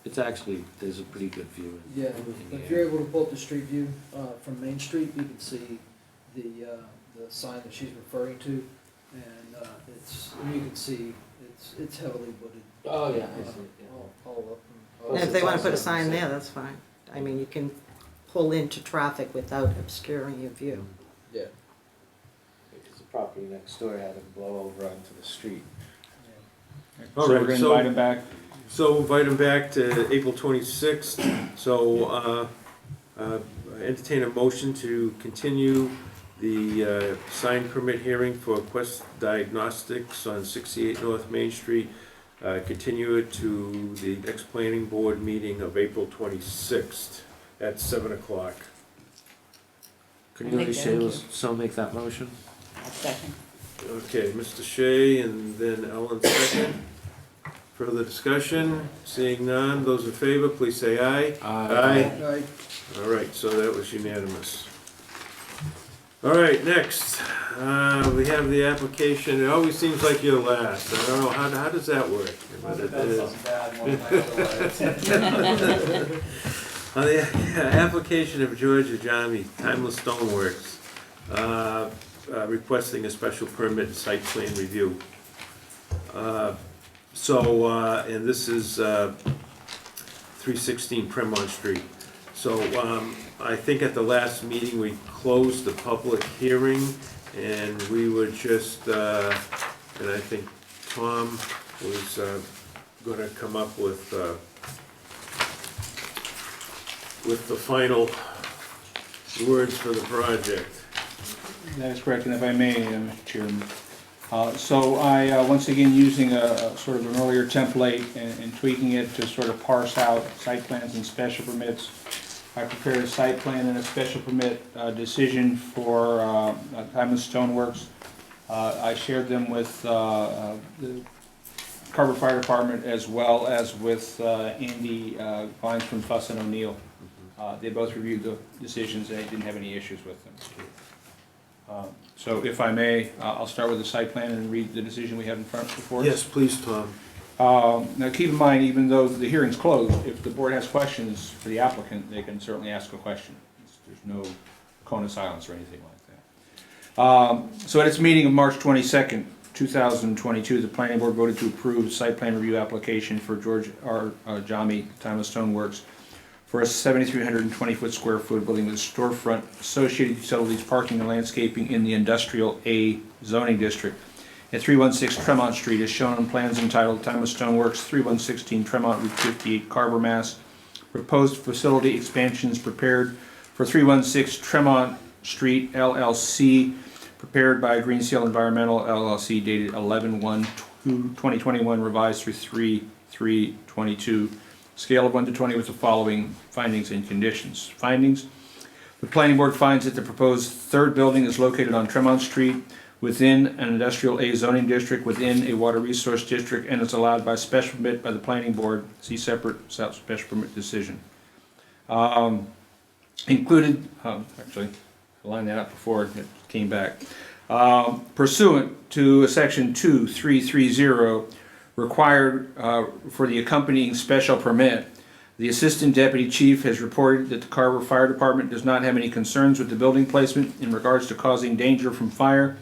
It's actually, there's a pretty good view. Yeah, in if the you're air. able to pull up the street view, from Main Street, you can see the sign that she's referring to. And, you can see, it's heavily wooded. Oh, yeah, I see, yeah. All up. Oh, And if they it's wanna put a also- sign there, that's fine. I mean, you can pull into traffic without obscuring your view. Yeah. Because the property next door had to blow over onto the street. All So right, we're gonna so- invite him back. So invite them back to April 26th. So entertain a motion to continue the sign permit hearing for Quest Diagnostics on 68 North Main Street. Continue it to the next planning board meeting of April 26th at 7 o'clock. Cornelia think Shea will so. so make that motion? A second. Okay, Mr. Shea and then Ellen second. Further discussion? Seeing none, those in favor, please say aye. Aye. All right, so that was unanimous. All right, next, we have the application. It always seems like you're last. I don't know, how does that work? But it is. On the application of George Arajami, Timeless Stoneworks, requesting a special permit and site plan review. And this is 316 Tremont Street. So I think at the last meeting, we closed the public hearing, and we were just, and I think Tom was gonna come up with the final words for the project. That is correct, and if I may, Mr. Chairman. So I, once again, using a sort of an earlier template and tweaking it to sort of parse out site plans and special permits, I prepared a site plan and a special permit decision for Stoneworks. I shared them with the Carver Fire Department as well as with Andy Vines from Fuss and O'Neill. They both reviewed the decisions and I didn't have any issues with them. So if I may, I'll start with the site plan and read the decision we have in front before us. Yes, please, Tom. Now keep in mind, even though the hearing's closed, if the board has questions for the applicant, they can certainly ask a question. There's no cone of silence or anything like that. So at its meeting of March 22nd, 2022, the planning board voted to approve the site plan review application for George Arajami, Timeless Stoneworks, for a 7,320 square foot building with a storefront, associated utilities, parking, and landscaping in the Industrial A zoning district at 316 Tremont Street, as shown on plans entitled Timeless Stoneworks, 3116 Tremont Route 58, Carver, Mass. Proposed facility expansions prepared for 316 Tremont Street LLC, prepared by Green Seal Environmental LLC, dated 11/1/2021, revised through 3/3/22. Scale of 1 to 20 with the following findings and conditions. Findings: the planning board finds that the proposed third building is located on Tremont Street within an industrial A zoning district within a water resource district and is allowed by special permit by the planning board. See separate special permit decision. Included, actually, I lined that up before it came back. Pursuant to section 2330, required for the accompanying special permit, the Assistant Deputy Chief has reported that the Carver Fire Department does not have any concerns with the building placement in regards to causing danger from fire,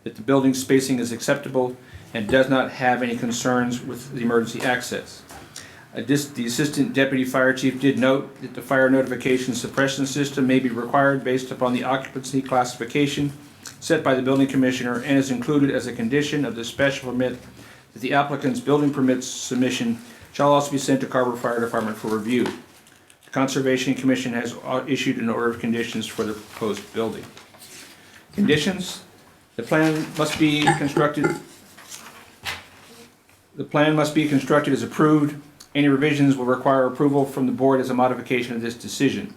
that the building spacing is acceptable, and does not have any concerns with the emergency access. The Assistant Deputy Fire Chief did note that the fire notification suppression system may be required based upon the occupancy classification set by the building commissioner and is included as a condition of the special permit that the applicant's building permit submission shall also be sent to Carver Fire Department for review. The Conservation Commission has issued an order of conditions for the proposed building. Conditions: the plan must be constructed as approved. Any revisions will require approval from the board as a modification of this decision.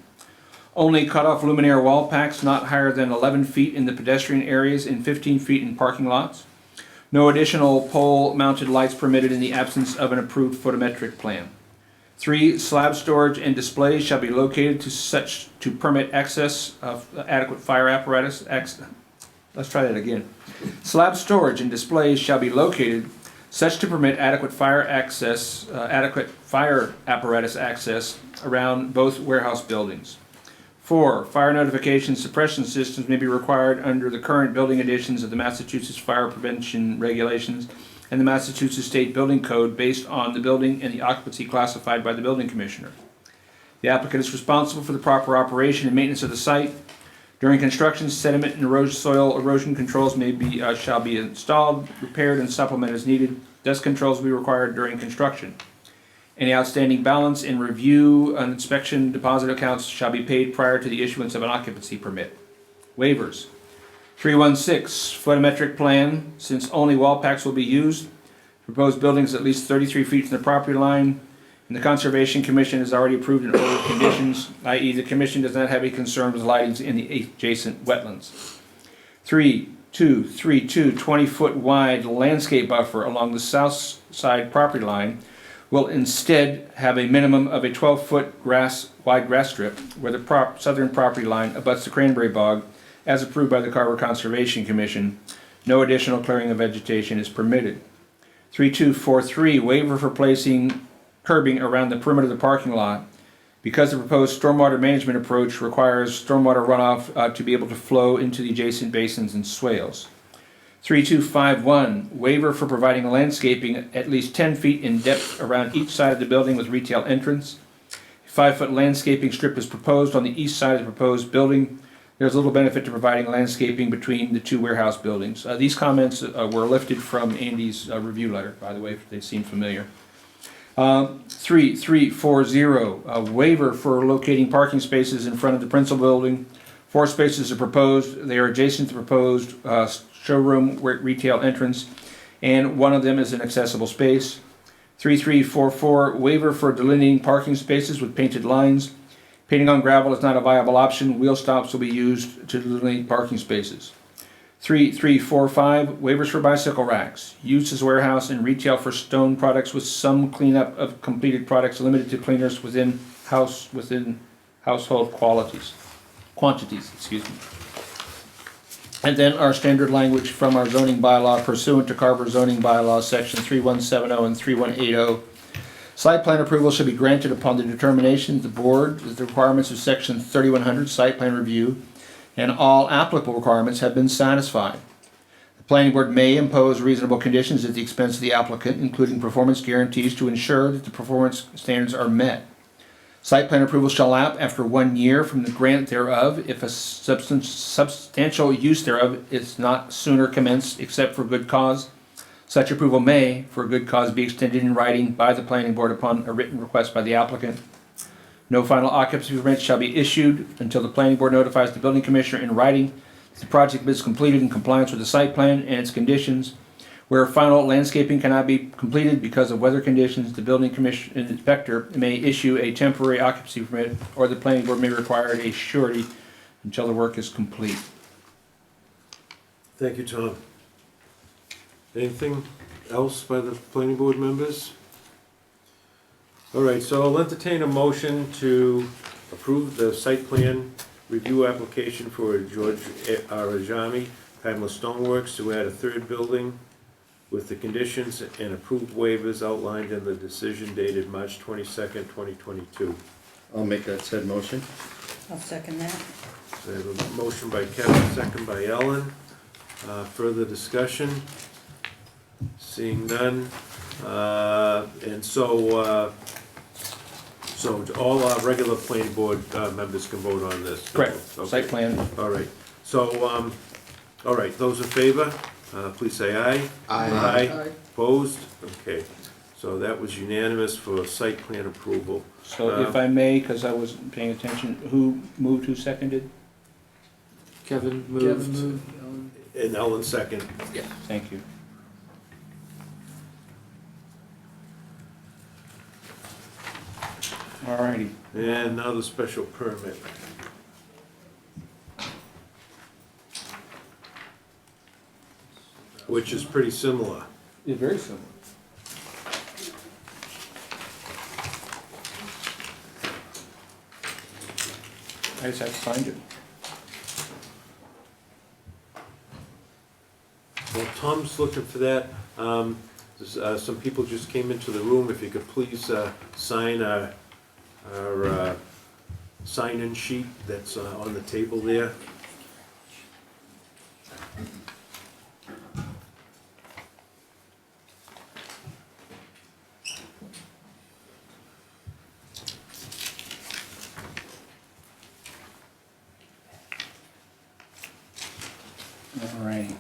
Only cut-off luminaire wall packs not higher than 11 feet in the pedestrian areas and 15 feet in parking lots. No additional pole-mounted lights permitted in the absence of an approved photometric plan. 3. Slab storage and displays shall be located to permit access of adequate fire apparatus. Let's try that again. Slab storage and displays shall be located such to permit adequate fire apparatus access around both warehouse buildings. 4. Fire notification suppression systems may be required under the current building additions of the Massachusetts Fire Prevention Regulations and the Massachusetts State Building Code based on the building and the occupancy classified by the building commissioner. The applicant is responsible for the proper operation and maintenance of the site. During construction, sediment and soil erosion controls shall be installed, repaired, and supplemented as needed. Dust controls will be required during construction. Any outstanding balance in review and inspection deposit accounts shall be paid prior to the issuance of an occupancy permit. Waivers. 316 photometric plan, since only wall packs will be used. Proposed buildings at least 33 feet from the property line, and the Conservation Commission has already approved an order of conditions, i.e. the Commission does not have any concern with lighting in the adjacent wetlands. 3.232 20-foot wide landscape buffer along the south side property line will instead have a minimum of a 12-foot wide grass strip where the southern property line abuts the cranberry bog as approved by the Carver Conservation Commission. No additional clearing of vegetation is permitted. 3243 waiver for placing curbing around the perimeter of the parking lot because the proposed stormwater management approach requires stormwater runoff to be able to flow into the adjacent basins and swales. 3251 waiver for providing landscaping at least 10 feet in depth around each side of the building with retail entrance. 5-foot landscaping strip is proposed on the east side of the proposed building. There's little benefit to providing landscaping between the two warehouse buildings. These comments were lifted from Andy's review letter, by the way, if they seem familiar. 3340, a waiver for locating parking spaces in front of the principal building. 4 spaces are proposed. They are adjacent to the proposed showroom retail entrance, and one of them is an accessible space. 3344, waiver for delineating parking spaces with painted lines. Painting on gravel is not a viable option. Wheel stops will be used to delineate parking spaces. 3345, waivers for bicycle racks. Used as warehouse and retail for stone products with some cleanup of completed products limited to cleaners within household quantities, excuse me. And then our standard language from our zoning bylaw pursuant to Carver zoning bylaw, section 3170 and 3180. Site plan approval should be granted upon the determination of the board that the requirements of section 3100 site plan review and all applicable requirements have been satisfied. The planning board may impose reasonable conditions at the expense of the applicant, including performance guarantees to ensure that the performance standards are met. Site plan approval shall lapse after 1 year from the grant thereof if a substantial use thereof is not sooner commenced except for good cause. Such approval may, for good cause, be extended in writing by the planning board upon a written request by the applicant. No final occupancy permit shall be issued until the planning board notifies the building commissioner in writing that the project is completed in compliance with the site plan and its conditions. Where final landscaping cannot be completed because of weather conditions, the building commissioner inspector may issue a temporary occupancy permit, or the planning board may require a surety until the work is complete. Thank you, Tom. Anything else by the planning board members? All right, so I'll entertain a motion to approve the site plan review application for George Arajami, Pamela Stoneworks, to add a 3rd building with the conditions and approved waivers outlined in the decision dated March 22nd, 2022. I'll make that said motion. I'll second that. So I have a motion by Kevin, second by Ellen. Further discussion? Seeing none. And so all our regular planning board members can vote on this? Correct. Okay. Site plan. All right. So, all right, those in favor, please say aye. Aye. Aye. Opposed? Okay. So that was unanimous for site plan approval. So if I may, because I wasn't paying attention, who moved, who seconded? Kevin Kevin moved. moved, And Ellen second. Thank you. Alrighty. And now the special permit. Which is pretty similar. It's very similar. I just have to find it. Well, Tom's looking for that. Some people just came into the room. If you could please sign our sign-in sheet that's on the table there. Alrighty.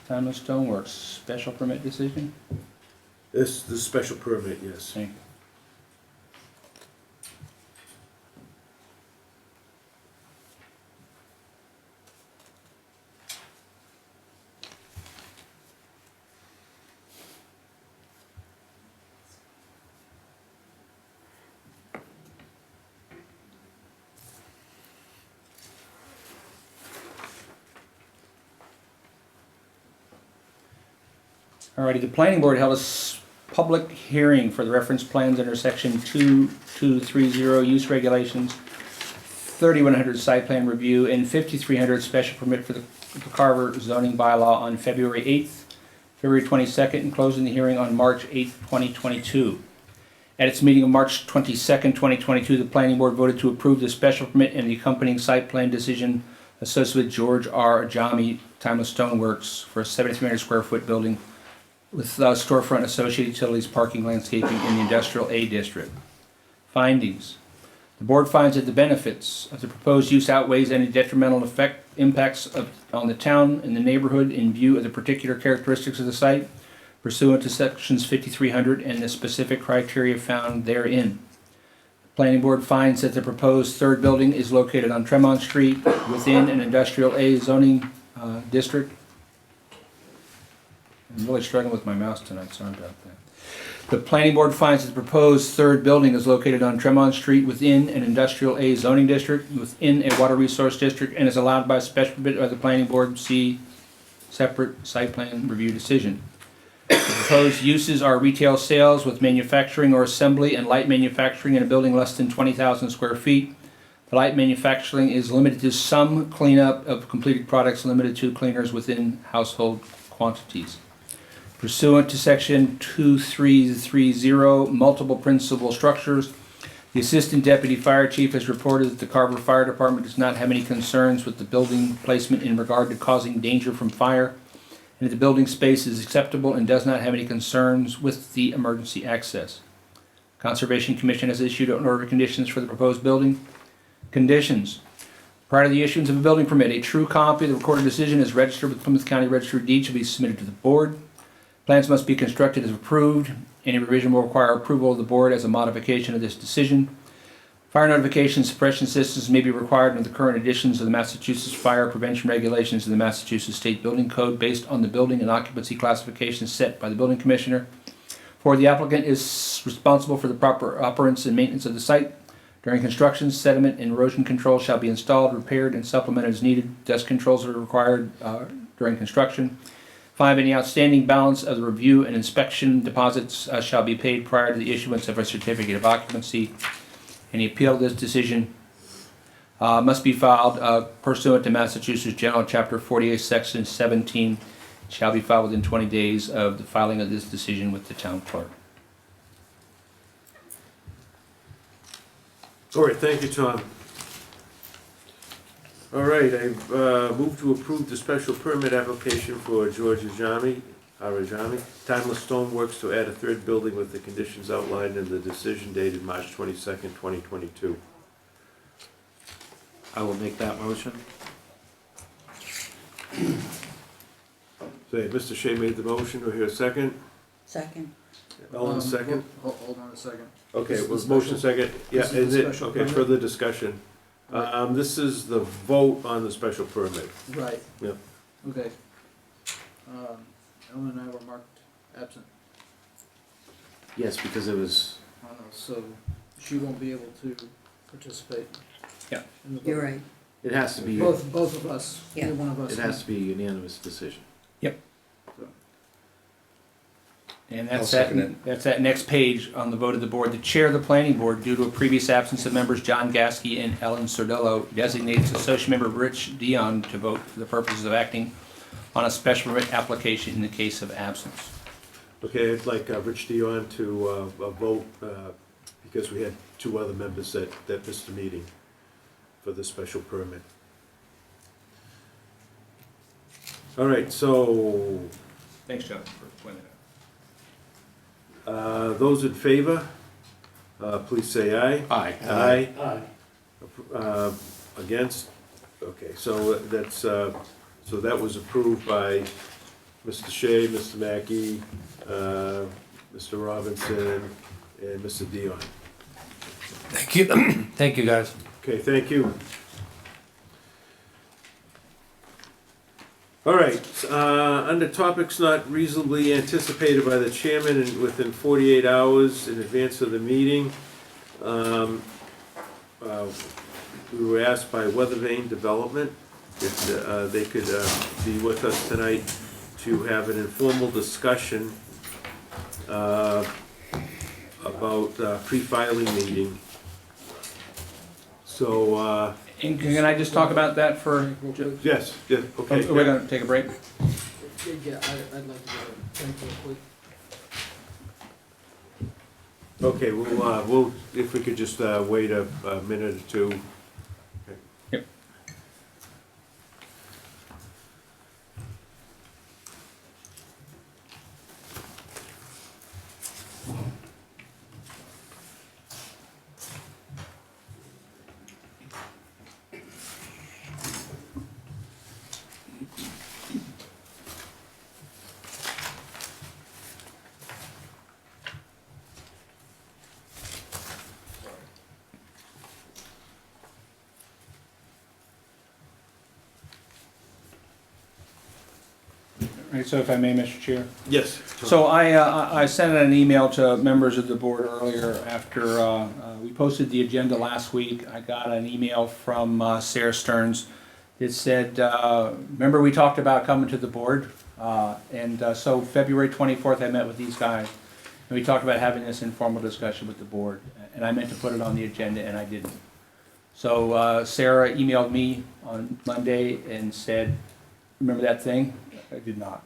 Town of Stoneworks, special permit decision? This special permit, yes. Thank you. Alrighty, the planning board held a public hearing for the reference plans under section 2230 use regulations, 3100 site plan review, and 5300 special permit for the Carver zoning bylaw on February 8th, February 22nd, and closing the hearing on March 8th, 2022. At its meeting of March 22nd, 2022, the planning board voted to approve the special permit and the accompanying site plan decision associated with George R. Arajami, Timeless Stoneworks, for a 7,300 square foot building with storefront, associated utilities, parking, landscaping in the Industrial A District. Findings. The board finds that the benefits of the proposed use outweighs any detrimental impacts on the town and the neighborhood in view of the particular characteristics of the site pursuant to sections 5300 and the specific criteria found therein. The planning board finds that the proposed third building is located on Tremont Street within an Industrial A zoning district. I'm really struggling with my mouse tonight, sorry about that. The planning board finds that the proposed third building is located on Tremont Street within an Industrial A zoning district, within a water resource district, and is allowed by special permit by the planning board, see separate site plan review decision. The proposed uses are retail sales with manufacturing or assembly and light manufacturing in a building less than 20,000 square feet. The light manufacturing is limited to some cleanup of completed products, limited to cleaners within household quantities. Pursuant to section 2330, multiple principal structures, the Assistant Deputy Fire Chief has reported that the Carver Fire Department does not have any concerns with the building placement in regard to causing danger from fire, and that the building space is acceptable and does not have any concerns with the emergency access. Conservation Commission has issued an order of conditions for the proposed building. Conditions. Prior to the issuance of a building permit, a true copy of the recorded decision is registered with Plymouth County Register of Deeds shall be submitted to the board. Plans must be constructed as approved. Any revision will require approval of the board as a modification of this decision. Fire notification suppression systems may be required under the current editions of the Massachusetts Fire Prevention Regulations and the Massachusetts State Building Code based on the building and occupancy classifications set by the building commissioner. For the applicant is responsible for the proper operance and maintenance of the site. During construction, sediment and erosion control shall be installed, repaired, and supplemented as needed. Dust controls are required during construction. 5, any outstanding balance of the review and inspection deposits shall be paid prior to the issuance of a certificate of occupancy. Any appeal of this decision must be filed pursuant to Massachusetts General Chapter 48, Section 17, shall be filed within 20 days of the filing of this decision with the town clerk. All right, thank you, Tom. All right, I move to approve the special permit application for George Arajami, Timeless Stoneworks, to add a third building with the conditions outlined in the decision dated March 22nd, 2022. I will make that motion. So, Mr. Shea made the motion, do I hear a second? Second. Ellen, second? Hold on a second. Okay, This is was the motion special- second? Yeah, this is is the it, special okay, permit? further discussion. This is the vote on the special permit. Right. Yep. Okay. Ellen and I were marked absent, Yes, because it was, so she won't be able to participate. Yeah. in the vote. You're right. it has to be, Both of us, Yeah. either one of us. it has to be a unanimous decision. And I'll that's second that next page on the vote of the board. The chair of the planning board, due to a previous absence of members John Gasky and Ellen Sordillo, designates associate member Rich Dion to vote for the purposes of acting on a special permit application in the case of absence. Okay, I'd like Rich Dion to vote, because we had 2 other members that missed the meeting for the special permit. All right, so Thanks, John, for pointing that out. those in favor, please say aye. Aye. Aye. Aye. Against? Okay, so that's, so that was approved by Mr. Shea, Mr. Mackey, Mr. Robinson, and Mr. Dion. Thank you. Thank you, guys. Okay, thank you. All right, under topics not reasonably anticipated by the chairman and within 48 hours in advance of the meeting, we were asked by Weathervane Development if they could be with us tonight to have an informal discussion about pre-filing meeting. So, And can I just talk about that for, yes, okay. we're gonna take a break? Yeah, I'd like to go. Thank you, please. Okay, we'll, if we could just wait a minute or two. Yep. Right, so if I may, Mr. Chair. Yes. So I sent an email to members of the board earlier after we posted the agenda last week. I got an email from Sarah Stearns that said, remember we talked about coming to the board? So February 24th, I met with these guys, and we talked about having this informal discussion with the board. And I meant to put it on the agenda, and I didn't. So Sarah emailed me on Monday and said, remember that thing? I did not.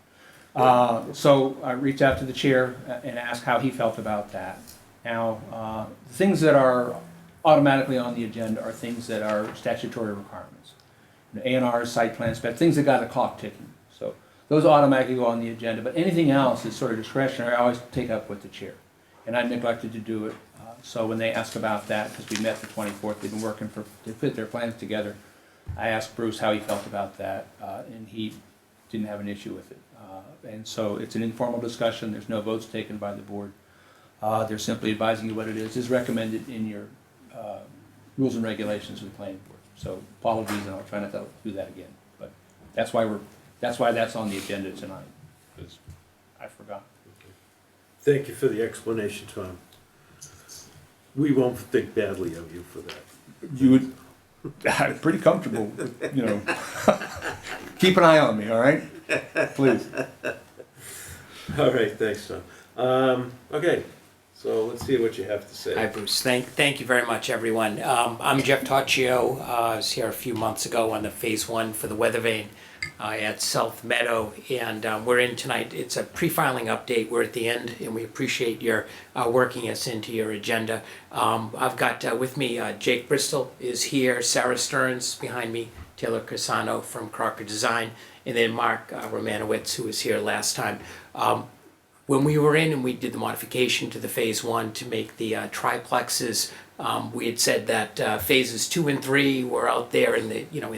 So I reached out to the chair and asked how he felt about that. Now, the things that are automatically on the agenda are things that are statutory requirements. A&R, site plan spec, things that got a clock ticking. So those automatically go on the agenda, but anything else is sort of discretionary. I always take up with the chair. And I neglected to do it. So when they asked about that, because we met the 24th, they've been working to put their plans together, I asked Bruce how he felt about that, and he didn't have an issue with it. And so it's an informal discussion. There's no votes taken by the board. They're simply advising you what it is recommended in your rules and regulations of the planning board. So apologies, and I'll try not to do that again. But that's why that's on the agenda tonight, because I forgot. Thank you for the explanation, Tom. We won't think badly of you for that. You would, I'm pretty comfortable, you know. Keep an eye on me, all right? Please. All right, thanks, Tom. Okay, so let's see what you have to say. Hi, Bruce. Thank you very much, everyone. I'm Jeff Toccio. I was here a few months ago on the Phase 1 for the weather vane at South Meadow, and we're in tonight. It's a pre-filing update. We're at the end, and we appreciate your working us into your agenda. I've got with me Jake Bristol is here, Sarah Stearns behind me, Taylor Cassano from Crocker Design, and then Mark Romanowitz, who was here last time. When we were in and we did the modification to the Phase 1 to make the triplexes, we had said that Phases 2 and 3 were out there in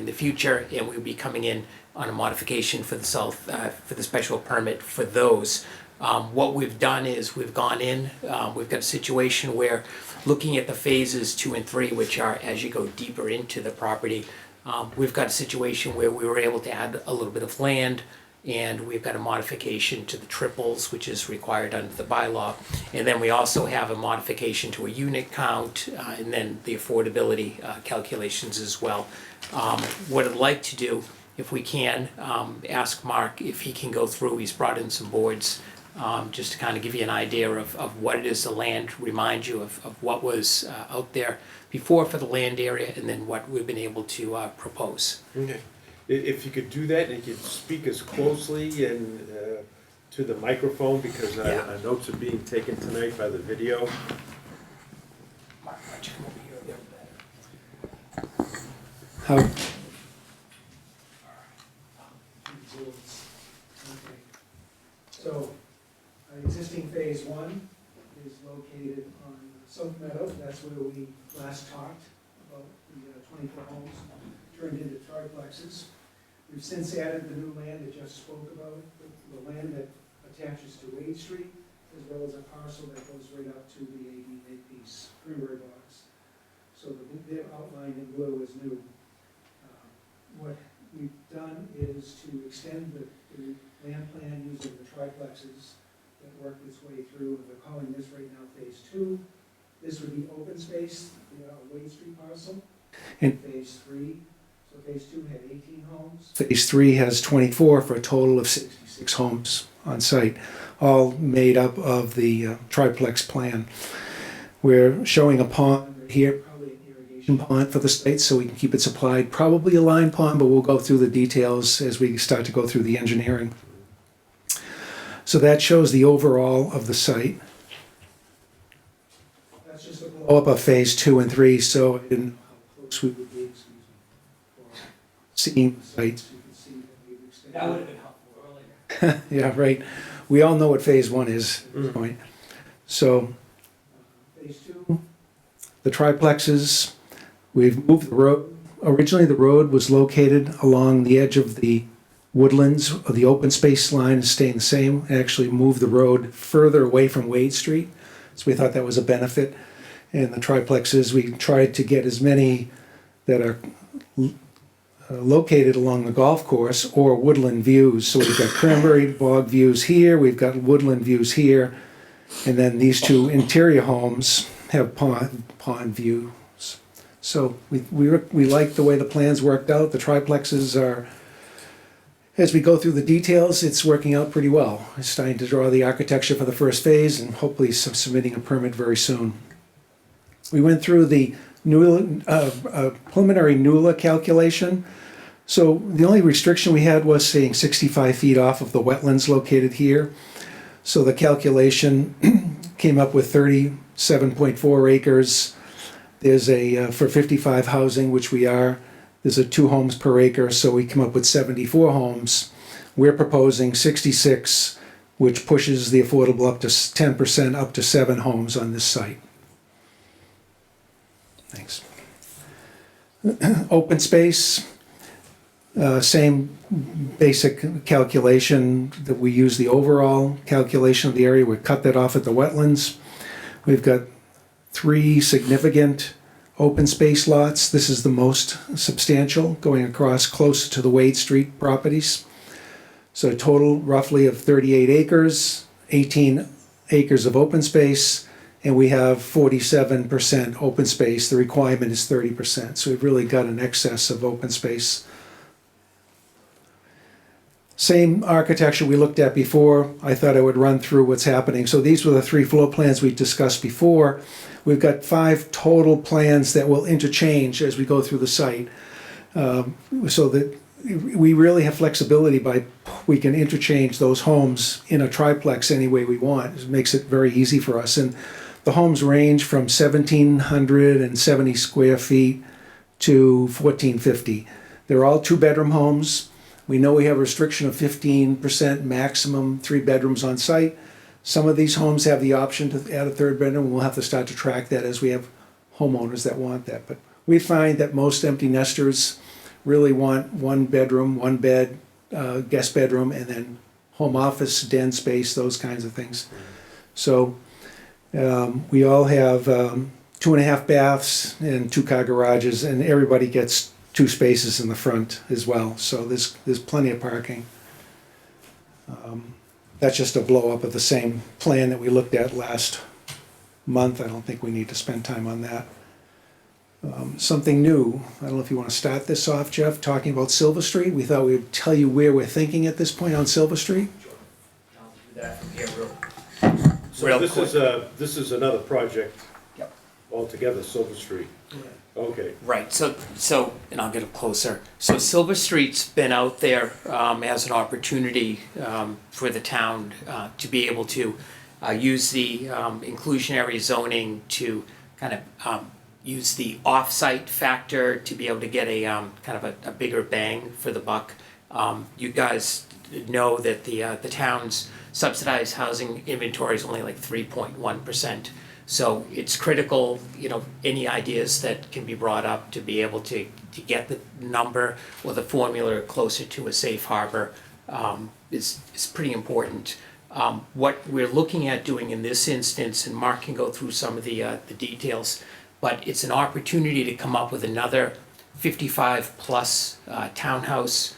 the future, and we would be coming in on a modification for the special permit for those. What we've done is we've gone in, we've got a situation where looking at the Phases 2 and 3, which are as you go deeper into the property, we've got a situation where we were able to add a little bit of land, and we've got a modification to the triples, which is required under the bylaw. And then we also have a modification to a unit count, and then the affordability calculations as well. What I'd like to do, if we can, ask Mark if he can go through, he's brought in some boards, just to kind of give you an idea of what it is the land, remind you of what was out there before for the land area, and then what we've been able to propose. Okay. If you could do that, and you could speak as closely and to the microphone, because our notes are being taken tonight by the video. Mark, why don't you come over here a little better? How? So, existing Phase 1 is located on South Meadow. That's where we last talked about the 24 homes turned into triplexes. We've since added the new land that Jeff spoke about, the land that attaches to Wade Street, as well as a parcel that goes right up to the ADA piece, Primary Box. So they're outlined in blue as new. What we've done is to extend the land plan using the triplexes that worked its way through, and we're calling this right now Phase 2. This would be open space, the Wade Street parcel. And Phase 3, so Phase 2 had 18 homes. Phase 3 has 24 for a total of 66 homes on site, all made up of the triplex plan. We're showing a pond here, probably an irrigation pond for the site, so we can keep it supplied. Probably a line pond, but we'll go through the details as we start to go through the engineering. So that shows the overall of the site. up of phase 2 and 3, so I didn't know how close we would be, seeing the sites. That would have been helpful earlier. Yeah, right. We all know what phase 1 is at this point. So, phase 2, the triplexes, we've moved the road. Originally, the road was located along the edge of the woodlands, or the open space line is staying the same. Actually moved the road further away from Wade Street, so we thought that was a benefit. And the triplexes, we tried to get as many that are located along the golf course or woodland views. So we've got cranberry bog views here, we've got woodland views here, and then these two interior homes have pond views. So we like the way the plans worked out. The triplexes are, as we go through the details, it's working out pretty well. It's starting to draw the architecture for the first phase and hopefully submitting a permit very soon. We went through the preliminary NULA calculation. So the only restriction we had was saying 65 feet off of the wetlands located here. So the calculation came up with 37.4 acres. There's for 55 housing, which we are, there's 2 homes per acre, so we come up with 74 homes. We're proposing 66, which pushes the affordable up to 10%, up to 7 homes on this site. Thanks. Open space, same basic calculation that we use, the overall calculation of the area. We cut that off at the wetlands. We've got 3 significant open space lots. This is the most substantial, going across close to the Wade Street properties. So a total roughly of 38 acres, 18 acres of open space, and we have 47% open space. The requirement is 30%, so we've really got an excess of open space. Same architecture we looked at before. I thought I would run through what's happening. So these were the 3 floor plans we discussed before. We've got 5 total plans that will interchange as we go through the site. So that we really have flexibility we can interchange those homes in a triplex any way we want. It makes it very easy for us. And the homes range from 1,770 square feet to 1,450. They're all 2-bedroom homes. We know we have a restriction of 15% maximum 3 bedrooms on site. Some of these homes have the option to add a 3rd bedroom. We'll have to start to track that as we have homeowners that want that. But we find that most empty nesters really want 1 bedroom, 1 bed, guest bedroom, and then home office, den space, those kinds of things. So we all have 2.5 baths and 2-car garages, and everybody gets 2 spaces in the front as well. So there's plenty of parking. That's just a blow up of the same plan that we looked at last month. I don't think we need to spend time on that. Something new, I don't know if you want to start this off, Jeff, talking about Silver Street. We thought we'd tell you where we're thinking at this point on Silver Street. I'll do that from here So real this quick. this is another project Yep. altogether, Silver Street. Okay. Right, so, and I'll get up closer. So Silver Street's been out there as an opportunity for the town to be able to use the inclusionary zoning to kind of use the off-site factor to be able to get a kind of a bigger bang for the buck. You guys know that the town's subsidized housing inventory is only like 3.1%. So it's critical, any ideas that can be brought up to be able to get the number or the formula closer to a safe harbor is pretty important. What we're looking at doing in this instance, and Mark can go through some of the details, but it's an opportunity to come up with another 55 plus townhouse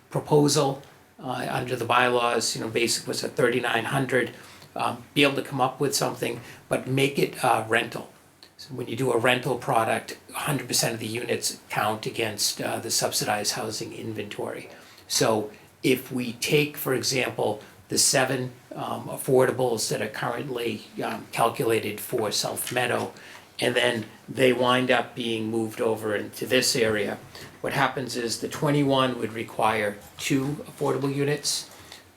proposal under the bylaws. Basic was a 3,900. Be able to come up with something, but make it rental. So when you do a rental product, 100% of the units count against the subsidized housing inventory. So if we take, for example, the 7 affordables that are currently calculated for South Meadow, and then they wind up being moved over into this area, what happens is the 21 would require 2 affordable units.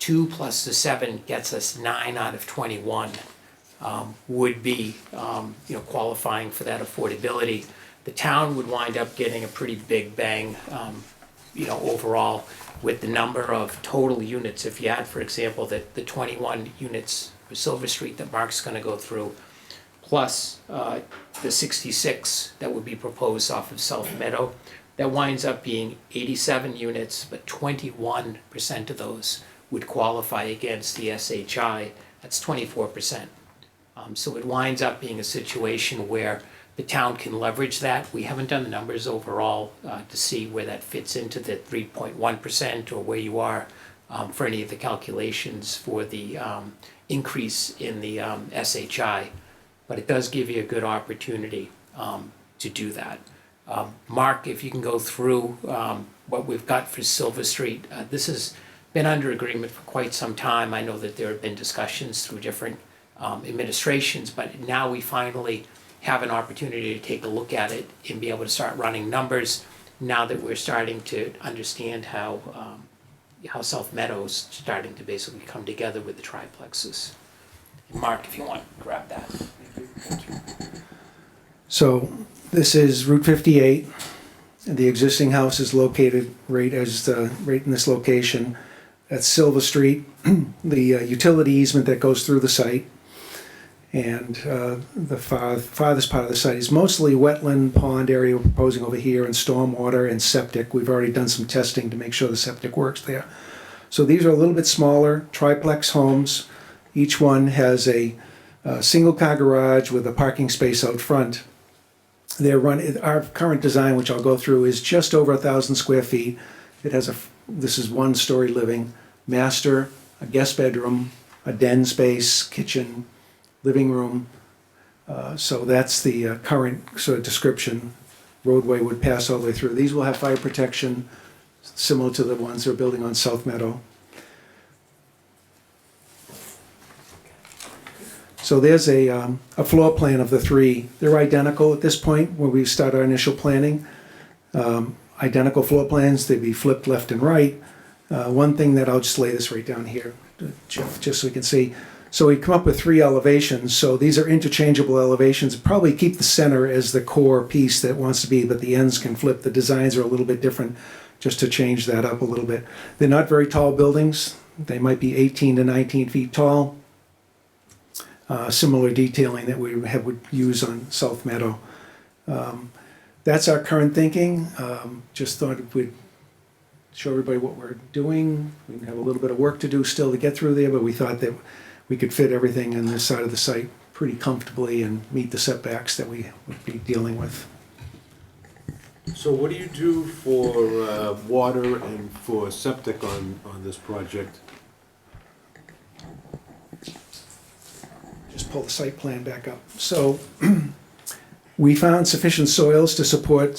2 plus the 7 gets us 9 out of 21 would be, qualifying for that affordability. The town would wind up getting a pretty big bang, overall with the number of total units. If you had, for example, the 21 units for Silver Street that Mark's gonna go through, plus the 66 that would be proposed off of South Meadow, that winds up being 87 units, but 21% of those would qualify against the SHI. That's 24%. So it winds up being a situation where the town can leverage that. We haven't done the numbers overall to see where that fits into the 3.1% or where you are for any of the calculations for the increase in the SHI. But it does give you a good opportunity to do that. Mark, if you can go through what we've got for Silver Street. This has been under agreement for quite some time. I know that there have been discussions through different administrations, but now we finally have an opportunity to take a look at it and be able to start running numbers now that we're starting to understand how South Meadow's starting to basically come together with the triplexes. Mark, if you want, grab that. Thank you. So this is Route 58. The existing house is located right in this location. That's Silver Street, the utility easement that goes through the site. And the farthest part of the site is mostly wetland pond area we're proposing over here, and stormwater and septic. We've already done some testing to make sure the septic works there. So these are a little bit smaller triplex homes. Each one has a single car garage with a parking space out front. Our current design, which I'll go through, is just over 1,000 square feet. It has this is 1-story living, master, a guest bedroom, a den space, kitchen, living room. So that's the current sort of description. Roadway would pass all the way through. These will have fire protection, similar to the ones they're building on South Meadow. So there's a floor plan of the three. They're identical at this point when we start our initial planning. Identical floor plans, they'd be flipped left and right. One thing that I'll just lay this right down here, Jeff, just so you can see. So we come up with 3 elevations. So these are interchangeable elevations. Probably keep the center as the core piece that wants to be, but the ends can flip. The designs are a little bit different, just to change that up a little bit. They're not very tall buildings. They might be 18 to 19 feet tall. Similar detailing that we would use on South Meadow. That's our current thinking. Just thought we'd show everybody what we're doing. We have a little bit of work to do still to get through there, but we thought that we could fit everything on this side of the site pretty comfortably and meet the setbacks that we would be dealing with. So what do you do for water and for septic on this project? Just pull the site plan back up. So we found sufficient soils to support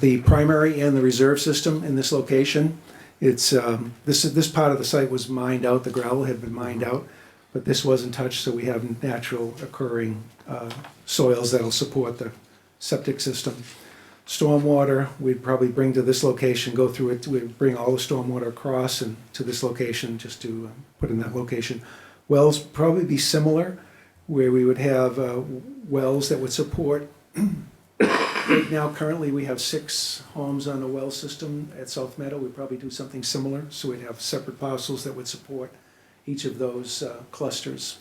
the primary and the reserve system in this location. It's this part of the site was mined out. The gravel had been mined out, but this wasn't touched, so we have natural occurring soils that'll support the septic system. Stormwater, we'd probably bring to this location, go through it. We'd bring all the stormwater across and to this location just to put in that location. Wells probably be similar, where we would have wells that would support. Right now, currently, we have 6 homes on the well system at South Meadow. We'd probably do something similar, so we'd have separate parcels that would support each of those clusters.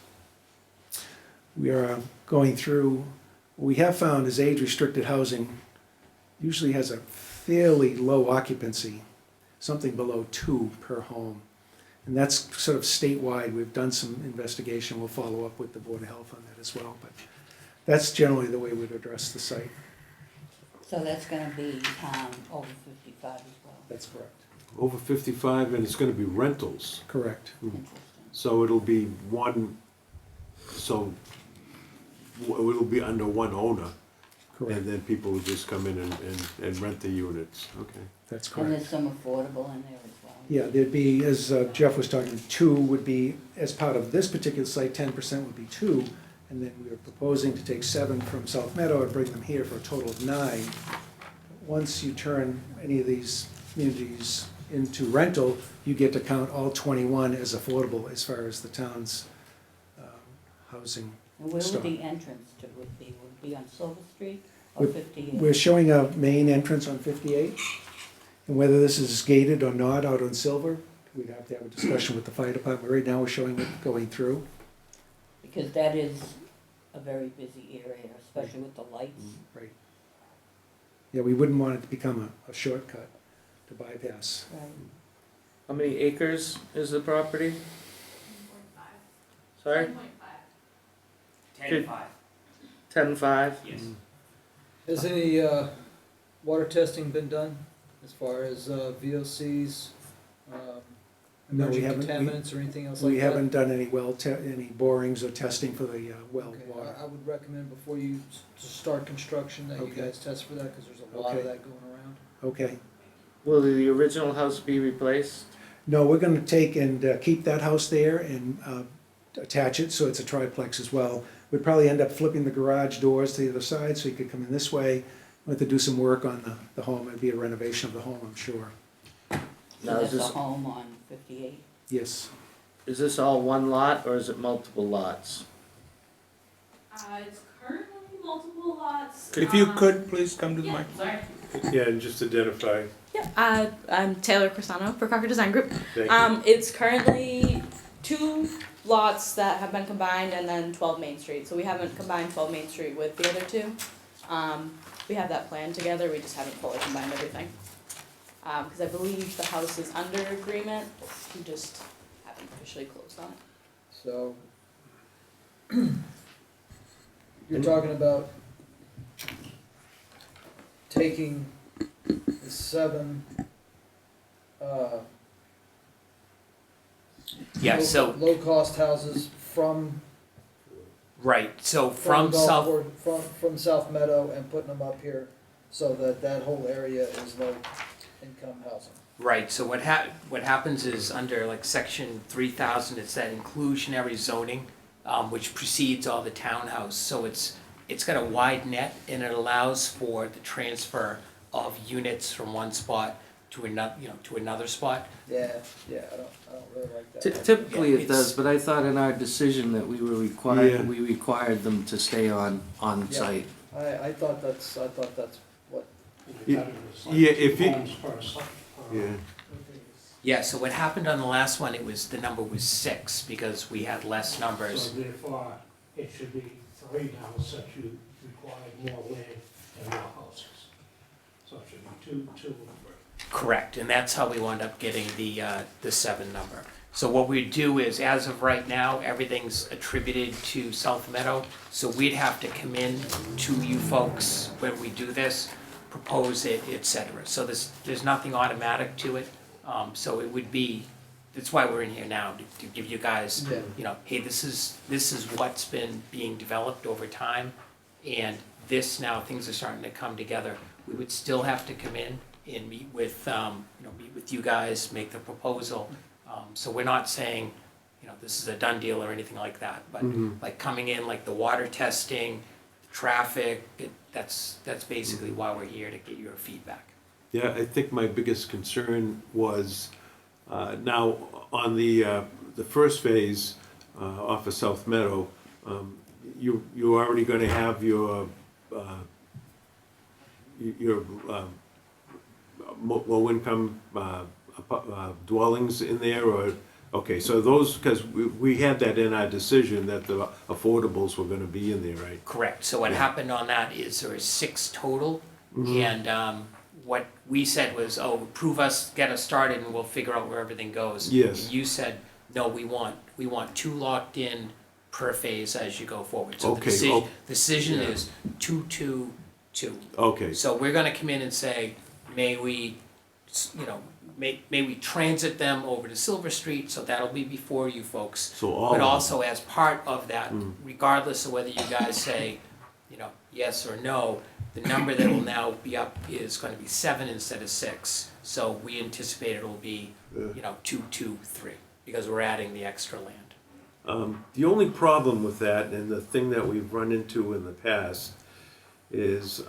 We are going through, what we have found is age-restricted housing usually has a fairly low occupancy, something below 2 per home. And that's sort of statewide. We've done some investigation. We'll follow up with the Board of Health on that as well. But that's generally the way we'd address the site. So that's gonna be, over 55 as well. That's correct. Over 55, and it's gonna be rentals. Correct. So it'll be it'll be under one owner. Correct. And then people will just come in and rent the units, okay. That's And correct. there's some affordable in there as well. Yeah, there'd be, as Jeff was talking, 2 would be, as part of this particular site, 10% would be 2. And then we were proposing to take 7 from South Meadow and bring them here for a total of 9. Once you turn any of these communities into rental, you get to count all 21 as affordable as far as the town's housing And where Stop. would the entrance to would it be on Silver Street or We're 58? showing a main entrance on 58, and whether this is gated or not out on Silver, we'd have to have a discussion with the fire department. Right now, we're showing it going through. Because that is a very busy area, especially with the lights. Right. Yeah, we wouldn't want it to become a shortcut to bypass. Right. How many acres is the property? Sorry? 10-5. 10.5? Yes. Has any water testing been done as far as VOCs, No, we emerging haven't. contaminants or anything else like that? We haven't done any any borings or testing for the well Okay, water. I would recommend before you start construction that you Okay. guys test for that, because there's a lot of Okay. that going around. Okay. Will the original house be replaced? No, we're gonna take and keep that house there and attach it, so it's a triplex as well. We'd probably end up flipping the garage doors to the other side, so you could come in this way. We'll have to do some work on the home. It'd be a renovation of the home, I'm sure. So Now, is that's a this, home on 58? Yes. is this all one lot or is it multiple lots? It's currently multiple lots. If you could, please come to the Yeah, mic. sorry. Yeah, and just identify, I'm Taylor Crisano for Carver Design Group. thank you. It's currently 2 lots that have been combined and then 12 Main Street. So we haven't combined 12 Main Street with the other 2. We have that plan together, we just haven't fully combined everything. Because I believe the house is under agreement, we just haven't officially closed on it. So, you're talking about taking the 7, Yeah, so, low-cost houses from right, so the from golf South, course- from South Meadow and putting them up here, so that that whole area is low-income housing. right, so what happens is under like section 3000, it's that inclusionary zoning, which precedes all the townhouse, so it's got a wide net and it allows for the transfer of units from one spot to another, to another spot. Yeah, I don't really like Ty- that. Typically Yeah, it does, it's- but I thought in our decision that we were Yeah. required them to stay on Yeah. site. I thought that's what. Yeah, yeah, if you- Homes per site. Yeah, Yeah, so what happened on the last one, the number was 6 because we had less numbers. So therefore, it should be 3 now, since you require more land and more houses. So it should be two and 3. Correct, and that's how we wound up getting the 7 number. So what we do is, as of right now, everything's attributed to South Meadow, so we'd have to come in to you folks when we do this, propose it, et cetera. So there's nothing automatic to it, so it would be, that's why we're in here now, to give you guys, Yeah. hey, this is what's been being developed over time, and this now, things are starting to come together. We would still have to come in and meet with you guys, make the proposal. So we're not saying, this is a done deal or anything like that, but like coming in, like the water testing, traffic, that's basically why we're here, to get your feedback. yeah, I think my biggest concern was, now, on the first phase, off of South Meadow, you're already gonna have your low-income dwellings in there, or, okay, so those, because we had that in our decision, that the affordables were gonna be in there, right? Correct, so what happened on that is there was 6 total, and what we said was, approve us, get us started, and we'll figure out where everything goes. Yes. And you said, no, we want 2 locked in per phase as you go forward. So the Okay, decision yeah. is 2, 2, 2. Okay, So we're gonna come in and say, may we transit them over to Silver Street, so that'll be before you folks. so all. But of also as part of that, Mm. regardless of whether you guys say, yes or no, the number that will now be up is gonna be 7 instead of 6. So we anticipate it'll be, 2, 2, 3, because we're adding the extra land. The only problem with that, and the thing that we've run into in the past, is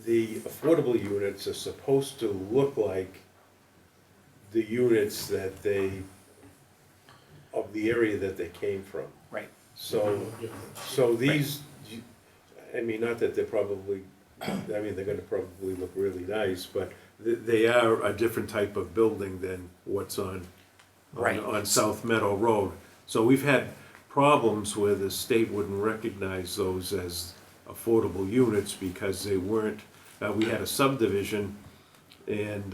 the affordable units are supposed to look like the units that they of the area that they came from. Right. So these, I mean, not that they're probably, I mean, they're gonna probably look really nice, but they are a different type of building than what's on Right. on South Meadow Road. So we've had problems where the state wouldn't recognize those as affordable units because they weren't, we had a subdivision and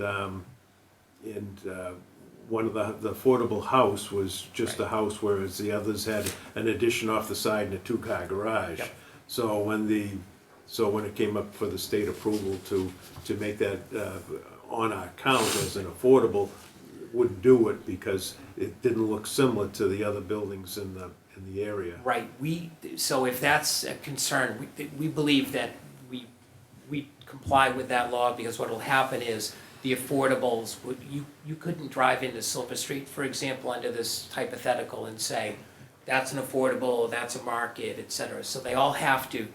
one of the affordable house was just a house, whereas the others had an addition off the side and a two-car garage. Yep. So when it came up for the state approval to make that on our count as an affordable, wouldn't do it because it didn't look similar to the other buildings in the area. Right, so if that's a concern, we believe that we comply with that law, because what'll happen is the affordables, you couldn't drive into Silver Street, for example, under this hypothetical and say, that's an affordable, that's a market, et cetera. So they all have to,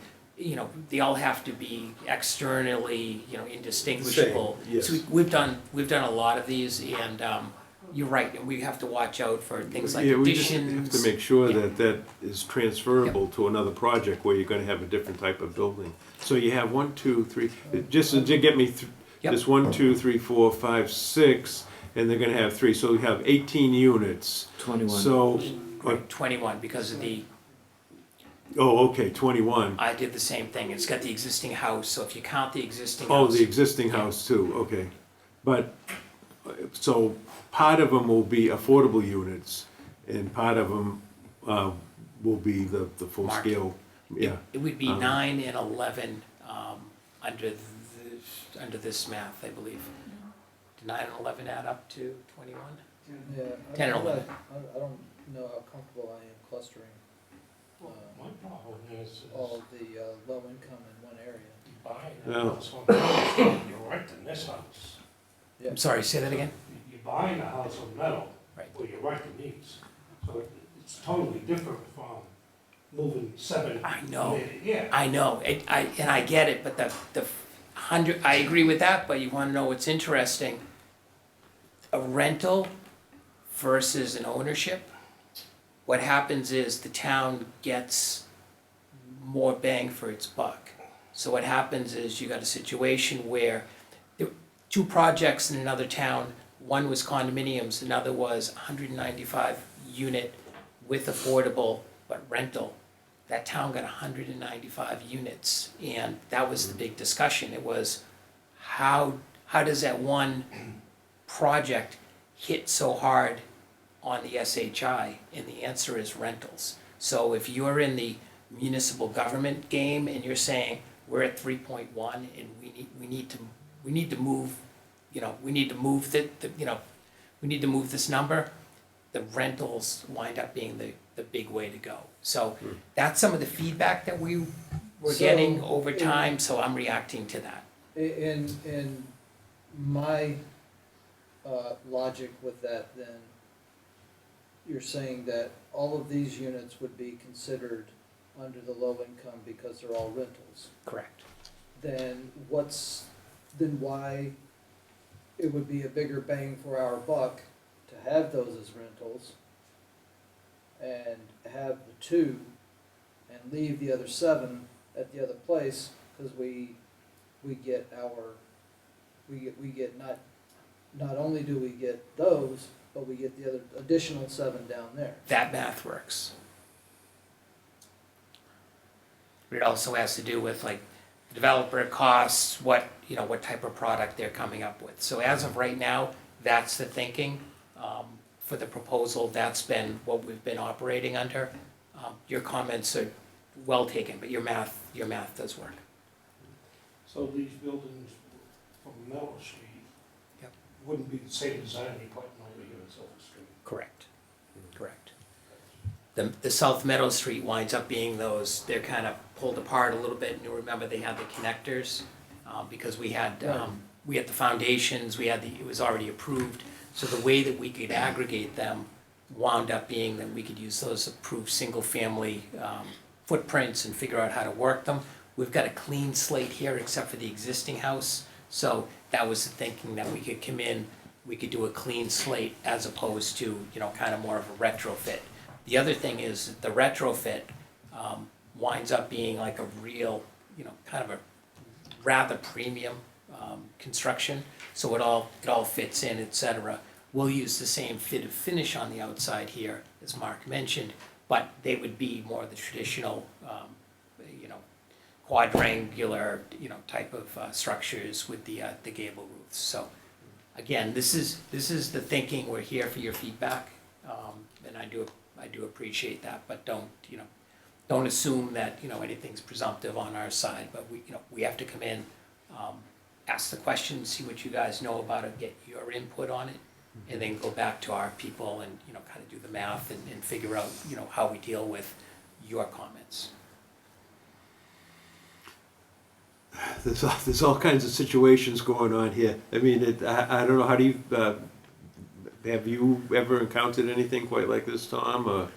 they all have to be externally, indistinguishable. Same, yes. So we've done a lot of these, and you're right, and we have to watch out for things like Yeah, we just additions. have to make sure Yeah. that is transferable to another project where you're gonna have a different type of building. So you have 1, 2, 3, just to get me through, Yep. this 1, 2, 3, 4, 5, 6, and they're gonna have 3, so we have 18 units. 21. So, Right, 21, because of okay, 21. I did the same thing, it's got the existing house, so if you count the existing Oh, house. the existing house too, okay. But, so part of them will be affordable units, and part of them will be the full Market. scale, yeah. It would be 9 and 11 under this math, I believe. Did 9 and 11 add up to 21? Yeah, 10 and 11. I don't know how comfortable I am clustering My problem is all the low income in one area. buying Yeah. a house on Meadow, you're renting this house. I'm sorry, say that again? You're buying a house on Meadow, Right. where you're renting these. So it's totally different from moving 7. I know. Yeah. I know, and I get it, but the 100, I agree with that, but you wanna know what's interesting? A rental versus an ownership, what happens is the town gets more bang for its buck. So what happens is you got a situation where there were 2 projects in another town, one was condominiums, another was 195 unit with affordable but rental. That town got 195 units, and that was the big discussion. It was, how does that one project hit so hard on the SHI? And the answer is rentals. So if you're in the municipal government game and you're saying, we're at 3.1 and we need to move, we need to move we need to move this number, the rentals wind up being the big way to go. So that's some of the feedback that we were So, getting over time, so I'm reacting to that. In my logic with that, then, you're saying that all of these units would be considered under the low income because they're all rentals. Correct. Then why it would be a bigger bang for our buck to have those as rentals and have the 2 and leave the other 7 at the other place, because we get not only do we get those, but we get the other additional 7 down there. That math works. But it also has to do with like developer costs, what type of product they're coming up with. So as of right now, that's the thinking for the proposal. That's been what we've been operating under. Your comments are well taken, but your math does work. So these buildings from Meadow Street Yep. wouldn't be the same design you put over here in Silver Street. Correct. The South Meadow Street winds up being they're kind of pulled apart a little bit, and you remember they had the connectors, because we had the foundations, it was already approved, so the way that we could aggregate them wound up being that we could use those approved single-family footprints and figure out how to work them. We've got a clean slate here except for the existing house, so that was the thinking, that we could come in we could do a clean slate as opposed to, you know, kind of more of a retrofit. The other thing is that the retrofit winds up being like a real, you know, kind of a rather premium construction, so it all fits in, etc. We'll use the same fit of finish on the outside here, as Mark mentioned, but they would be more the traditional, you know, quadrangular, you know, type of structures with the gable roofs. So again, this is the thinking. We're here for your feedback, and I do appreciate that. But don't assume that, you know, anything's presumptive on our side. But we have to come in, ask the questions, see what you guys know about it, get your input on it, and then go back to our people and, you know, kind of do the math and figure out, you know, how we deal with your comments. There's all kinds of situations going on here. I mean, I don't know, how do you, have you ever encountered anything quite like this, Tom, or?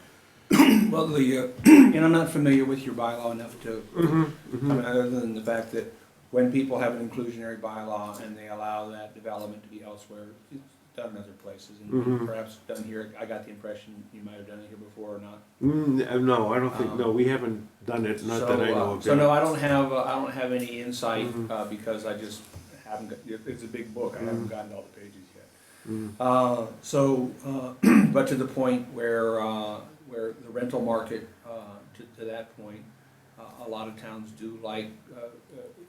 Well, and I'm not familiar with your bylaw enough to, I mean, other than the fact that when people have an inclusionary bylaw and they allow that development to be elsewhere, it's done in other places, and perhaps done here. I got the impression you might have done it here before or not. No, I don't think, no, we haven't done it, not that I know of. So no, I don't have any insight, because I just haven't got, it's a big book, I haven't gotten all the pages yet. But to the point where the rental market, to that point, a lot of towns do like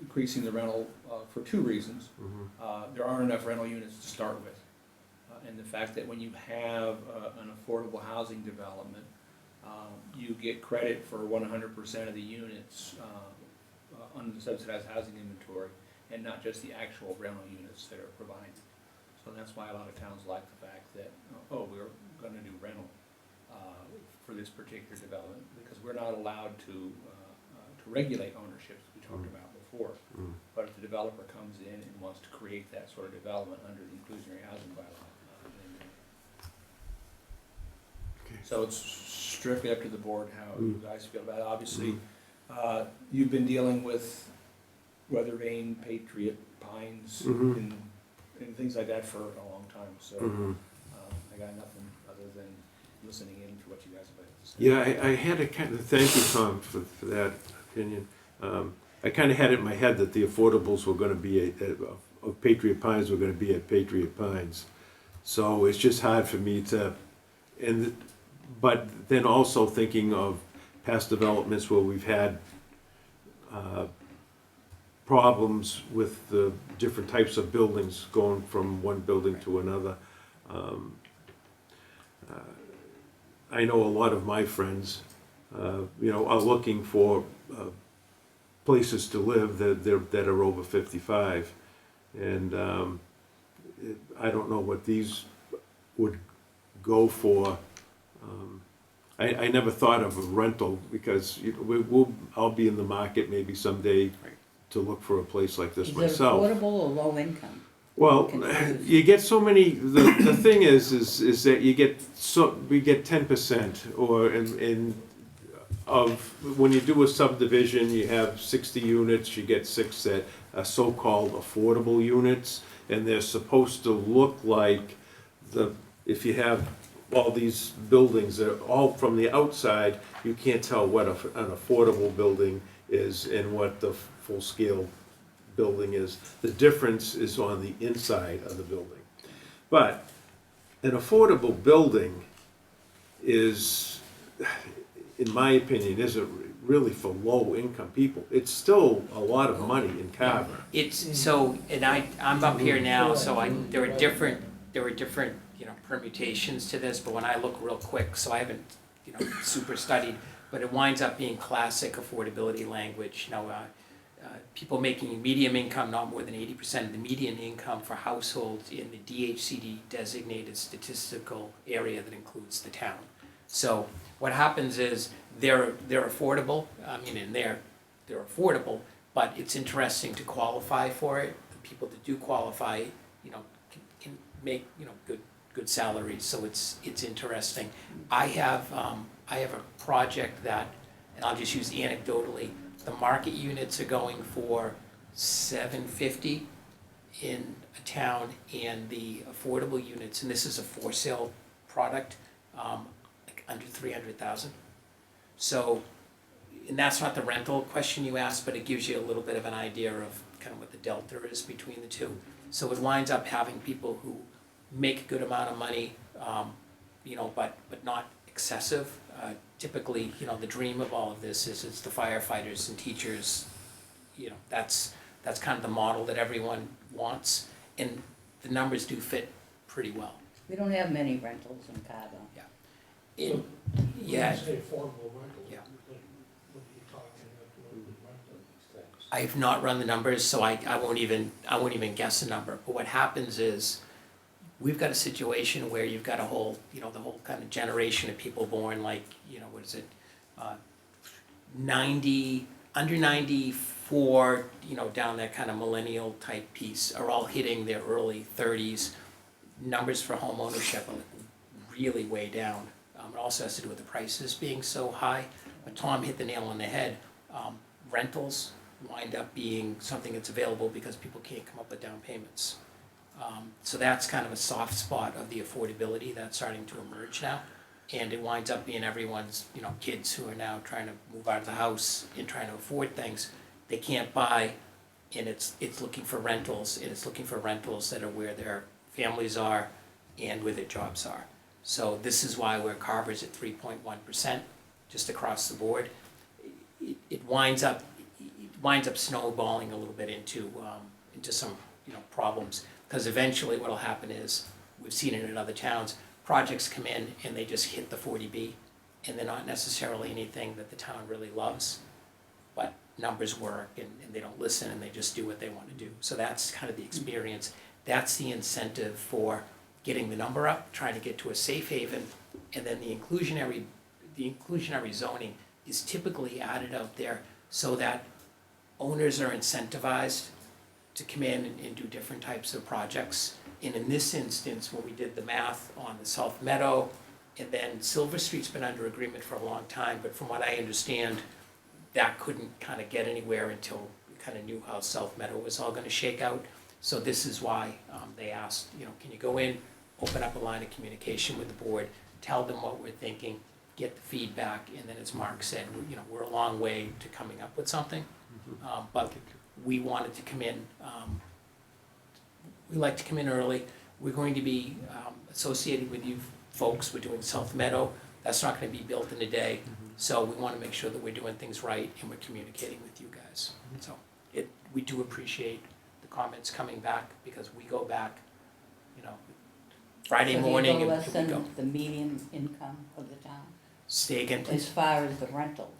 increasing the rental for two reasons. There aren't enough rental units to start with. And the fact that when you have an affordable housing development, you get credit for 100% of the units under the subsidized housing inventory, and not just the actual rental units that are provided. So that's why a lot of towns like the fact that, oh, we're going to do rental for this particular development, because we're not allowed to regulate ownership, as we talked about before. But if the developer comes in and wants to create that sort of development under the inclusionary housing bylaw, so it's strictly up to the board how you guys feel about it. Obviously, you've been dealing with weather vane, Patriot, Pines, and things like that for a long time. So I got nothing other than listening in to what you guys have to say. Yeah, I had a kind of, thank you, Tom, for that opinion. I kind of had it in my head that the affordables were going to be of Patriot Pines were going to be at Patriot Pines. So it's just hard for me to, but then also thinking of past developments where we've had problems with the different types of buildings going from one building to another. I know a lot of my friends, you know, are looking for places to live that are over 55, and I don't know what these would go for. I never thought of a rental, because I'll be in the market maybe someday to look for a place like this myself. Is it affordable or low income? Well, you get so many. The thing is that we get 10%, or of when you do a subdivision, you have 60 units, you get 6 that are so-called affordable units, and they're supposed to look like if you have all these buildings that are all from the outside, you can't tell what an affordable building is and what the full-scale building is. The difference is on the inside of the building. But an affordable building is, in my opinion, isn't really for low-income people. It's still a lot of money in Carver. It's so, and I'm up here now, so there were different you know, permutations to this, but when I look real quick, so I haven't, you know, super studied, but it winds up being classic affordability language. You know, people making medium income, not more than 80% of the median income for households in the DHCD designated statistical area that includes the town. So what happens is they're affordable. I mean, and they're affordable, but it's interesting to qualify for it. The people that do qualify, you know, can make, you know, good salaries. So it's interesting. I have a project that, and I'll just use the market units are going for $750 in a town and the affordable units, and this is a for sale product, like under 300,000. So, and that's not the rental question you asked, but it gives you a little bit of an idea of kind of what the delta is between the two. So it winds up having people who make a good amount of money, you know, but not excessive. Typically, you know, the dream of all of this is it's the firefighters and teachers, you know, that's kind of the model that everyone wants, and the numbers do fit pretty well. We don't have many rentals in Carver. In, yeah, When you say affordable rentals, Yeah. what are you talking about doing with rental these things? I have not run the numbers, so I won't even guess a number. But what happens is, we've got a situation where you've got a whole, you know, the whole kind of generation of people born like, you know, what is it, 90, under 94, you know, down that kind of millennial type piece, are all hitting their early 30s. Numbers for home ownership are really way down. It also has to do with the prices being so high. But Tom hit the nail on the head. Rentals wind up being something that's available because people can't come up with down payments. So that's kind of a soft spot of the affordability that's starting to emerge now. And it winds up being everyone's, you know, kids who are now trying to move out of the house and trying to afford things. They can't buy, and it's looking for rentals, and it's looking for rentals that are where their families are and where their jobs are. So this is why we're Carver's at 3.1%, just across the board. It winds up snowballing a little bit into some, you know, problems, because eventually what'll happen is, we've seen it in other towns, projects come in and they just hit the 40B, and they're not necessarily anything that the town really loves, but numbers work, and they don't listen, and they just do what they want to do. So that's kind of the experience. That's the incentive for getting the number up, trying to get to a safe haven, and then the inclusionary zoning is typically added out there so that owners are incentivized to come in and do different types of projects. And in this instance, when we did the math on the South Meadow, and then Silver Street's been under agreement for a long time, but from what I understand, that couldn't kind of get anywhere until we kind of knew how South Meadow was all gonna shake out. So this is why they asked, you know, can you go in, open up a line of communication with the board, tell them what we're thinking, get the feedback, and then as Mark said, you know, we're a long way to coming up with something. But we wanted to come in, we like to come in early. We're going to be associated with you folks. We're doing South Meadow. That's not gonna be built in a day. So we wanna make sure that we're doing things right and we're communicating with you guys. So we do appreciate the comments coming back, because we go back, you know, Friday morning. So do you go and less we go. than the median income of the town? Stay again, please. As far as the rentals,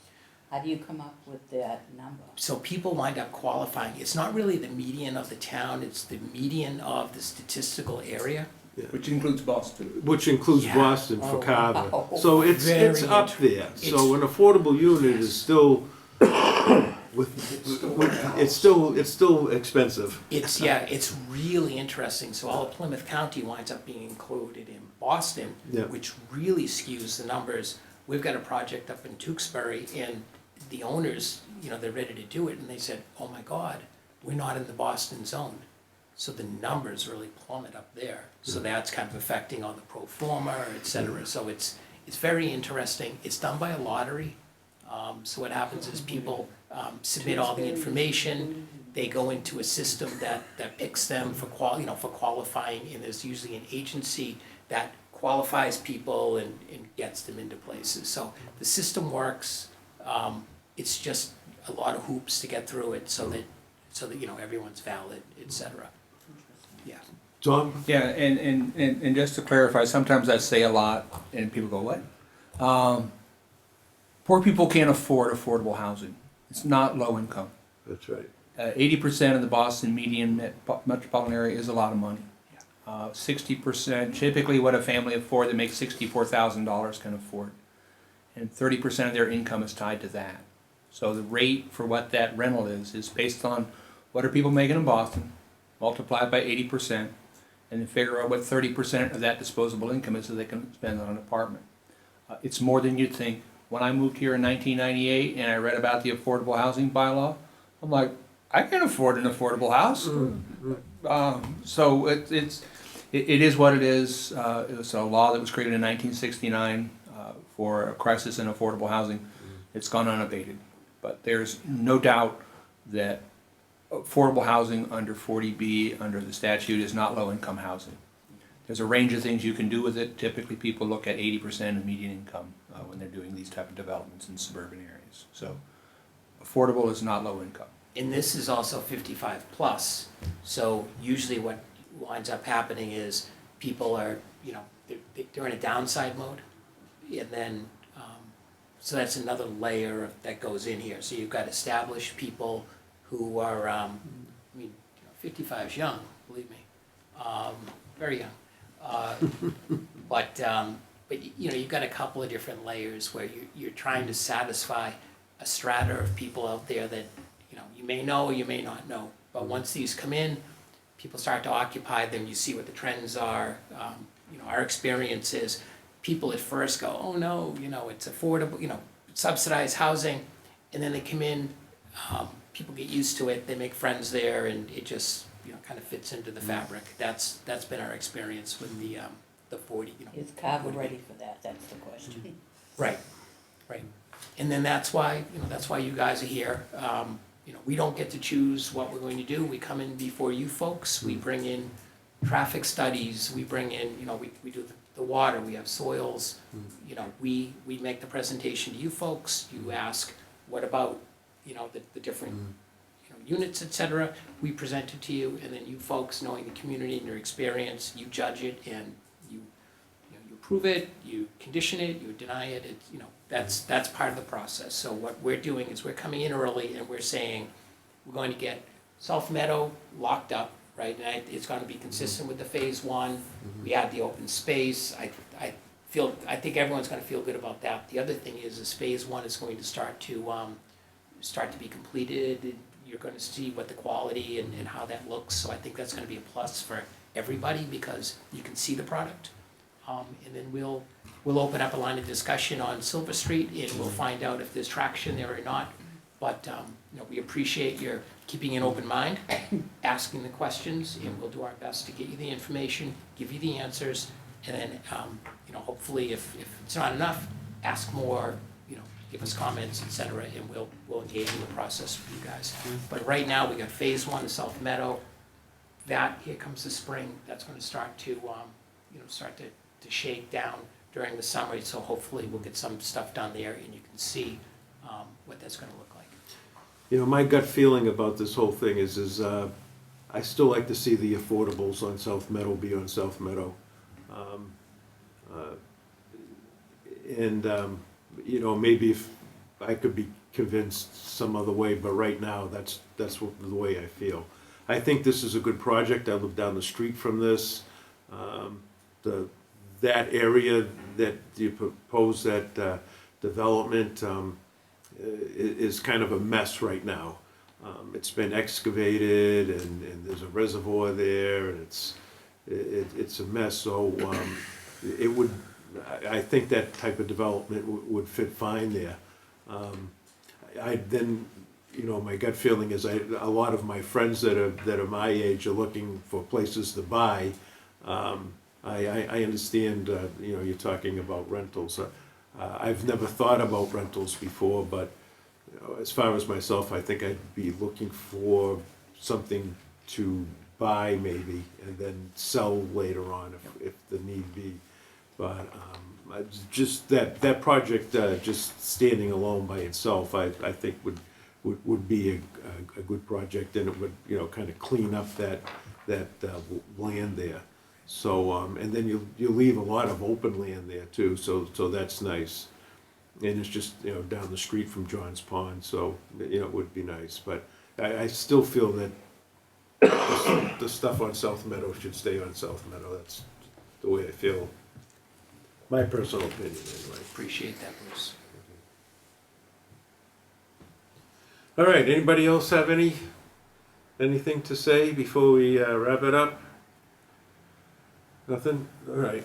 how do you come up with that number? So people wind up qualifying. It's not really the median of the town, it's the median of the statistical area. Which includes Boston. Which includes Yeah. Boston for Oh, Carver. wow. So it's Very up there. it's- So an affordable unit is still, it's still expensive. It's really interesting. So all of Plymouth County winds up being included in Boston, Yeah. which really skews the numbers. We've got a project up in Tewksbury, and the owners, you know, they're ready to do it, and they said, oh my God, we're not in the Boston zone. So the numbers really plummet up there. So that's kind of affecting on the pro forma, et cetera. So it's very interesting. It's done by a lottery. So what happens is people submit all the information. They go into a system that picks them for qualifying, and there's usually an agency that qualifies people and gets them into places. So the system works. It's just a lot of hoops to get through it so that you know, everyone's valid, et cetera. Yeah. Tom? Yeah, and just to clarify, sometimes I say a lot and people go, what? Poor people can't afford affordable housing. It's not low income. That's right. 80% of the Boston median metropolitan area is a lot of money. 60%, typically what a family of four that makes $64,000 can afford. And 30% of their income is tied to that. So the rate for what that rental is based on what are people making in Boston, multiply it by 80%, and then figure out what 30% of that disposable income is so they can spend on an apartment. It's more than you'd think. When I moved here in 1998 and I read about the affordable housing bylaw, I'm like, I can't afford an affordable house. So it is what it is. It was a law that was created in 1969 for a crisis in affordable housing. It's gone unabated. But there's no doubt that affordable housing under 40B, under the statute, is not low-income housing. There's a range of things you can do with it. Typically, people look at 80% of median income when they're doing these type of developments in suburban areas. So affordable is not low income. And this is also 55 plus, so usually what winds up happening is people are, you know, they're in a downside mode, and then, so that's another layer that goes in here. So you've got established people who are, I mean, 55 is young, believe me, very young. But you know, you've got a couple of different layers where you're trying to satisfy a strata of people out there that, you know, you may know or you may not know. But once these come in, people start to occupy them, you see what the trends are. You know, our experience is people at first go, oh no, you know, it's affordable, you know, subsidized housing, and then they come in, people get used to it, they make friends there, and it just, you know, kind of fits into the fabric. That's been our experience with the 40, you know. Is Carver ready for that? That's the question. Right, right. And then that's why, you know, that's why you guys are here. You know, we don't get to choose what we're going to do. We come in before you folks. We bring in traffic studies. We bring in, you know, we do the water. We have soils. You know, we make the presentation to you folks. You ask, what about, you know, the different, you know, units, et cetera. We present it to you, and then you folks, knowing the community and your experience, you judge it, and you approve it, you condition it, you deny it. It's, you know, that's part of the process. So what we're doing is we're coming in early and we're saying we're going to get South Meadow locked up, right? And it's going to be consistent with the phase one. We add the open space. I think everyone's going to feel good about that. The other thing is phase one is going to start to be completed. You're going to see what the quality and how that looks. So I think that's going to be a plus for everybody because you can see the product. And then we'll open up a line of discussion on Silver Street, and we'll find out if there's traction there or not. But you know, we appreciate your keeping an open mind, asking the questions, and we'll do our best to get you the information, give you the answers, and then you know, hopefully, if it's not enough, ask more. You know, give us comments, etc., and we'll engage in the process for you guys. But right now, we got phase one of South Meadow. That here comes the spring. That's going to start to you know, start to shake down during the summer, so hopefully we'll get some stuff done there and you can see what that's going to look like. You know, my gut feeling about this whole thing is I still like to see the affordables on South Meadow be on South Meadow. You know, maybe if I could be convinced some other way, but right now that's the way I feel. I think this is a good project. I live down the street from this. That area that you propose, that development, is kind of a mess right now. It's been excavated and there's a reservoir there and it's a mess. So I think that type of development would fit fine there. You know, my gut feeling is a lot of my friends that are my age are looking for places to buy. I understand, you know, you're talking about rentals. I've never thought about rentals before, but you know, as far as myself, I think I'd be looking for something to buy maybe and then sell later on if the need be. But just that project, just standing alone by itself, I think would be a good project, and it would, you know, kind of clean up that land there. So and then you leave a lot of open land there too, so that's nice. And it's just, you know, down the street from John's Pond, so you know, it would be nice. But I still feel that the stuff on South Meadow should stay on South Meadow. That's the way I feel. My personal opinion, anyway. Appreciate that, Bruce. All right. Anybody else have anything to say before we wrap it up? Nothing? All right.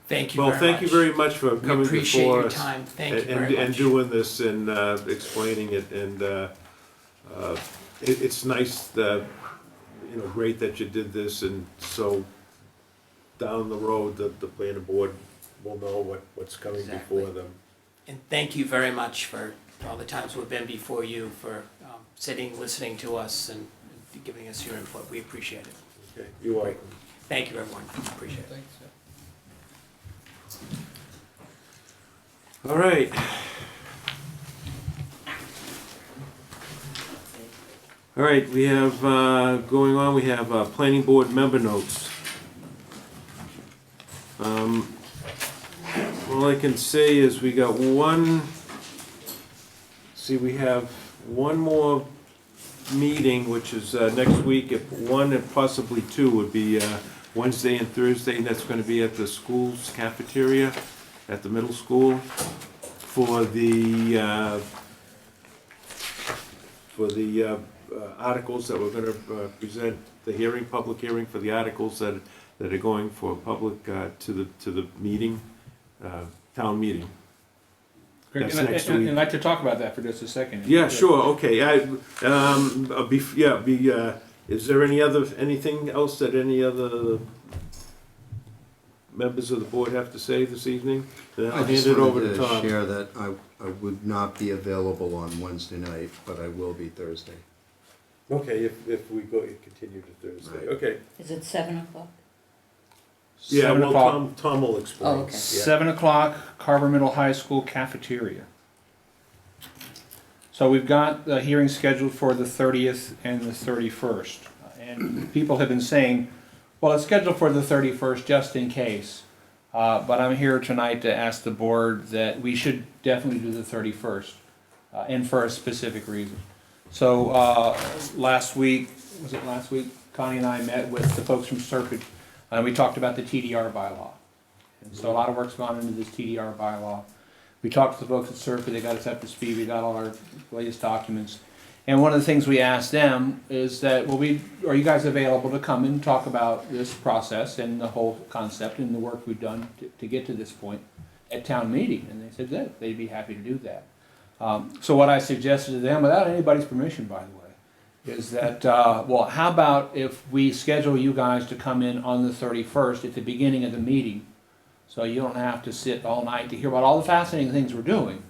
Thank you very much. Well, thank you very much for coming appreciate before your us time. Thank you very much. and doing this and explaining it. And it's nice that, great that you did this, and so down the road, the planning board will know what's coming Exactly. before them. And thank you very much for all the times we've been before you, for sitting, listening to us, and giving us your input. We appreciate it. Okay, you're welcome. Thank you, everyone. Appreciate it. Thanks. All right. All right, we have, going on, we have planning board member notes. All I can say is we got we have one more meeting, which is next week, if one and possibly two would be Wednesday and Thursday, and that's gonna be at the school's cafeteria at the middle school for the articles that we're gonna present, the hearing, public hearing for the articles that are going for public to the meeting, town meeting. Great, That's and next I'd week. like to talk about that for just a second. Yeah, sure, okay, is there anything else that any other members of the board have to say this evening? Then I'll I just hand it over wanted to to Tom. share that I would not be available on Wednesday night, but I will be Thursday. Okay, if we continue to Thursday, Right. okay. Is it 7 o'clock? Yeah, 7 well, o'clock. Tom will explain. Oh, okay. Yeah. 7 o'clock, Carver Middle High School cafeteria. So we've got the hearing scheduled for the 30th and the 31st. And people have been saying, well, it's scheduled for the 31st just in case. But I'm here tonight to ask the board that we should definitely do the 31st, and for a specific reason. So last week, Connie and I met with the folks from Serpent, and we talked about the TDR bylaw. And so a lot of work's gone into this TDR bylaw. We talked to the folks at Serpent, they got us up to speed, we got all our latest documents. And one of the things we asked them is that, are you guys available to come and talk about this process and the whole concept and the work we've done to get to this point at town meeting? And they said that they'd be happy to do that. So what I suggested to them, without anybody's permission, by the way, is that, how about if we schedule you guys to come in on the 31st at the beginning of the meeting, so you don't have to sit all night to hear about all the fascinating things we're doing,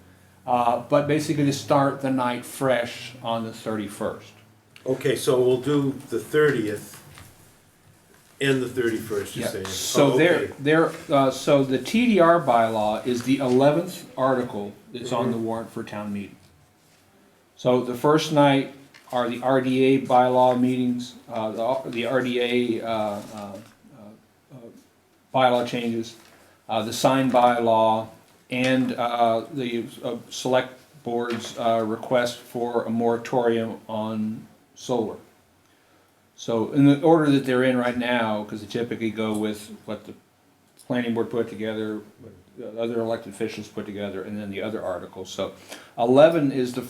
but basically to start the night fresh on the 31st. Okay, so we'll do the 30th and the 31st, you're saying? So Oh, okay. so the TDR bylaw is the 11th article that's on the warrant for town meeting. So the first night are the RDA bylaw meetings, the RDA bylaw changes, the sign bylaw, and the select board's request for a moratorium on solar. So in the order that they're in right now, because they typically go with what the planning board put together, what the other elected officials put together, and then the other articles. So 11 is the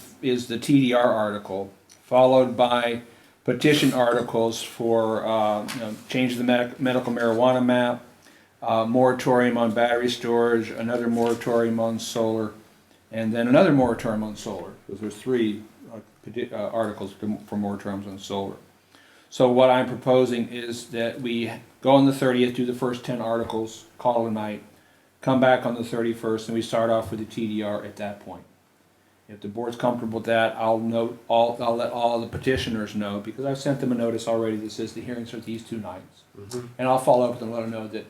TDR article, followed by petition articles for change the medical marijuana map, moratorium on battery storage, another moratorium on solar, and then another moratorium on solar, because there's 3 articles for moratoriums on solar. So what I'm proposing is that we go on the 30th, do the first 10 articles, call it a night, come back on the 31st, and we start off with the TDR at that point. If the board's comfortable with that, I'll let all the petitioners know, because I've sent them a notice already that says the hearings are these 2 nights. Mhm. And I'll follow up with them and let them know that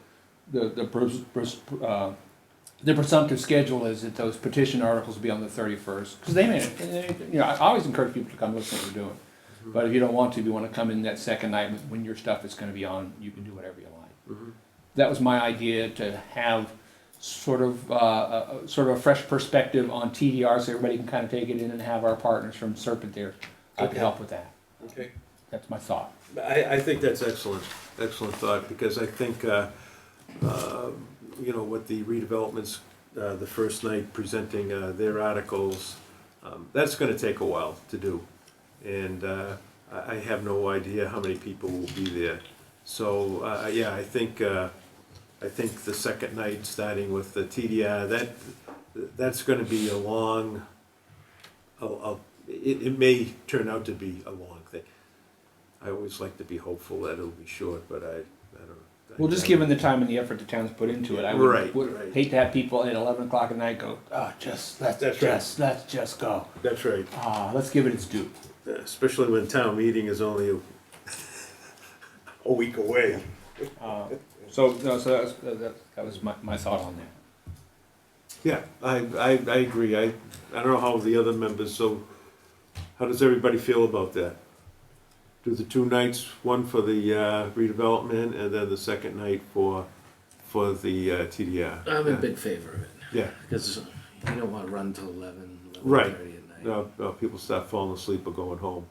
the presumptive schedule is that those petition articles will be on the 31st. Because I always encourage people to come listen to what we're doing. But if you don't want to, if you want to come in that second night when your stuff is going to be on, you can do whatever you like. Mhm. That was my idea, to have sort of a fresh perspective on TDR, so everybody can kind of take it in, and have our partners from Serpent there to Okay. help with that. Okay. That's my thought. I think that's excellent thought, because I think, with the redevelopments, the first night presenting their articles, that's gonna take a while to do. And I have no idea how many people will be there. So, I think the second night, starting with the TDR, that's gonna be a long, it may turn out to be a long thing. I always like to be hopeful that it'll be short, but I don't know. Well, just given the time and the effort the town's put into it, I would, Right, would right. hate to have people at 11 o'clock at night go, let's just go. That's right. Let's give it its due. Especially when town meeting is only a week away. So that was my thought on that. Yeah, I agree. I don't know how the other members, so how does everybody feel about that? Do the 2 nights, one for the redevelopment and then the second night for the TDR? I'm in big favor of it. Yeah. Because you don't want to run till 11, 11:30 Right. at night. No, people start falling asleep or going home.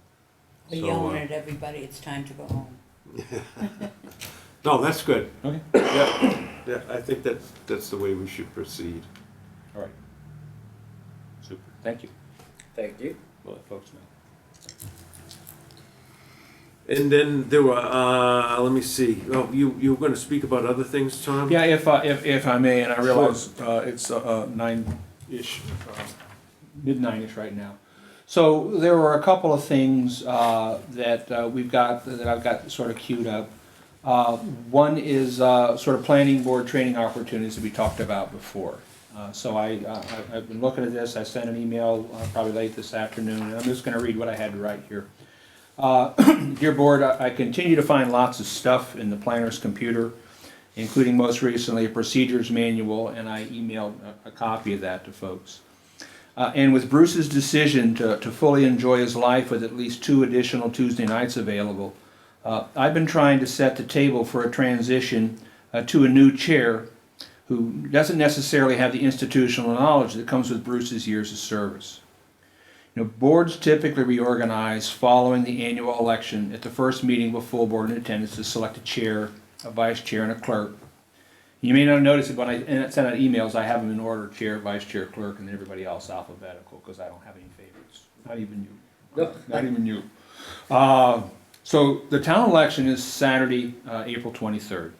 We're So, yelling at everybody, it's time to go home. No, that's good. Okay. Yeah, I think that's the way we should proceed. All right. Super. Thank you. Thank you. We'll let folks know. And then there were, let me see, oh, you were gonna speak about other things, Tom? Yeah, if I may, and I realize it's 9-ish, mid-9-ish right now. So there were a couple of things that I've got sort of queued up. One is sort of planning board training opportunities that we talked about before. So I've been looking at this. I sent an email probably late this afternoon, and I'm just going to read what I had to write here. Dear board, I continue to find lots of stuff in the planner's computer, including most recently a procedures manual, and I emailed a copy of that to folks. And with Bruce's decision to fully enjoy his life with at least 2 additional Tuesday nights available, I've been trying to set the table for a transition to a new chair who doesn't necessarily have the institutional knowledge that comes with Bruce's years of service. You know, boards typically reorganize following the annual election at the first meeting with full board in attendance to select a chair, a vice chair, and a clerk. You may not notice it when I send out emails, I have them in order: chair, vice chair, clerk, and everybody else alphabetical, because I don't have any favorites. Not even you. Not even you. So the town election is Saturday, April 23rd.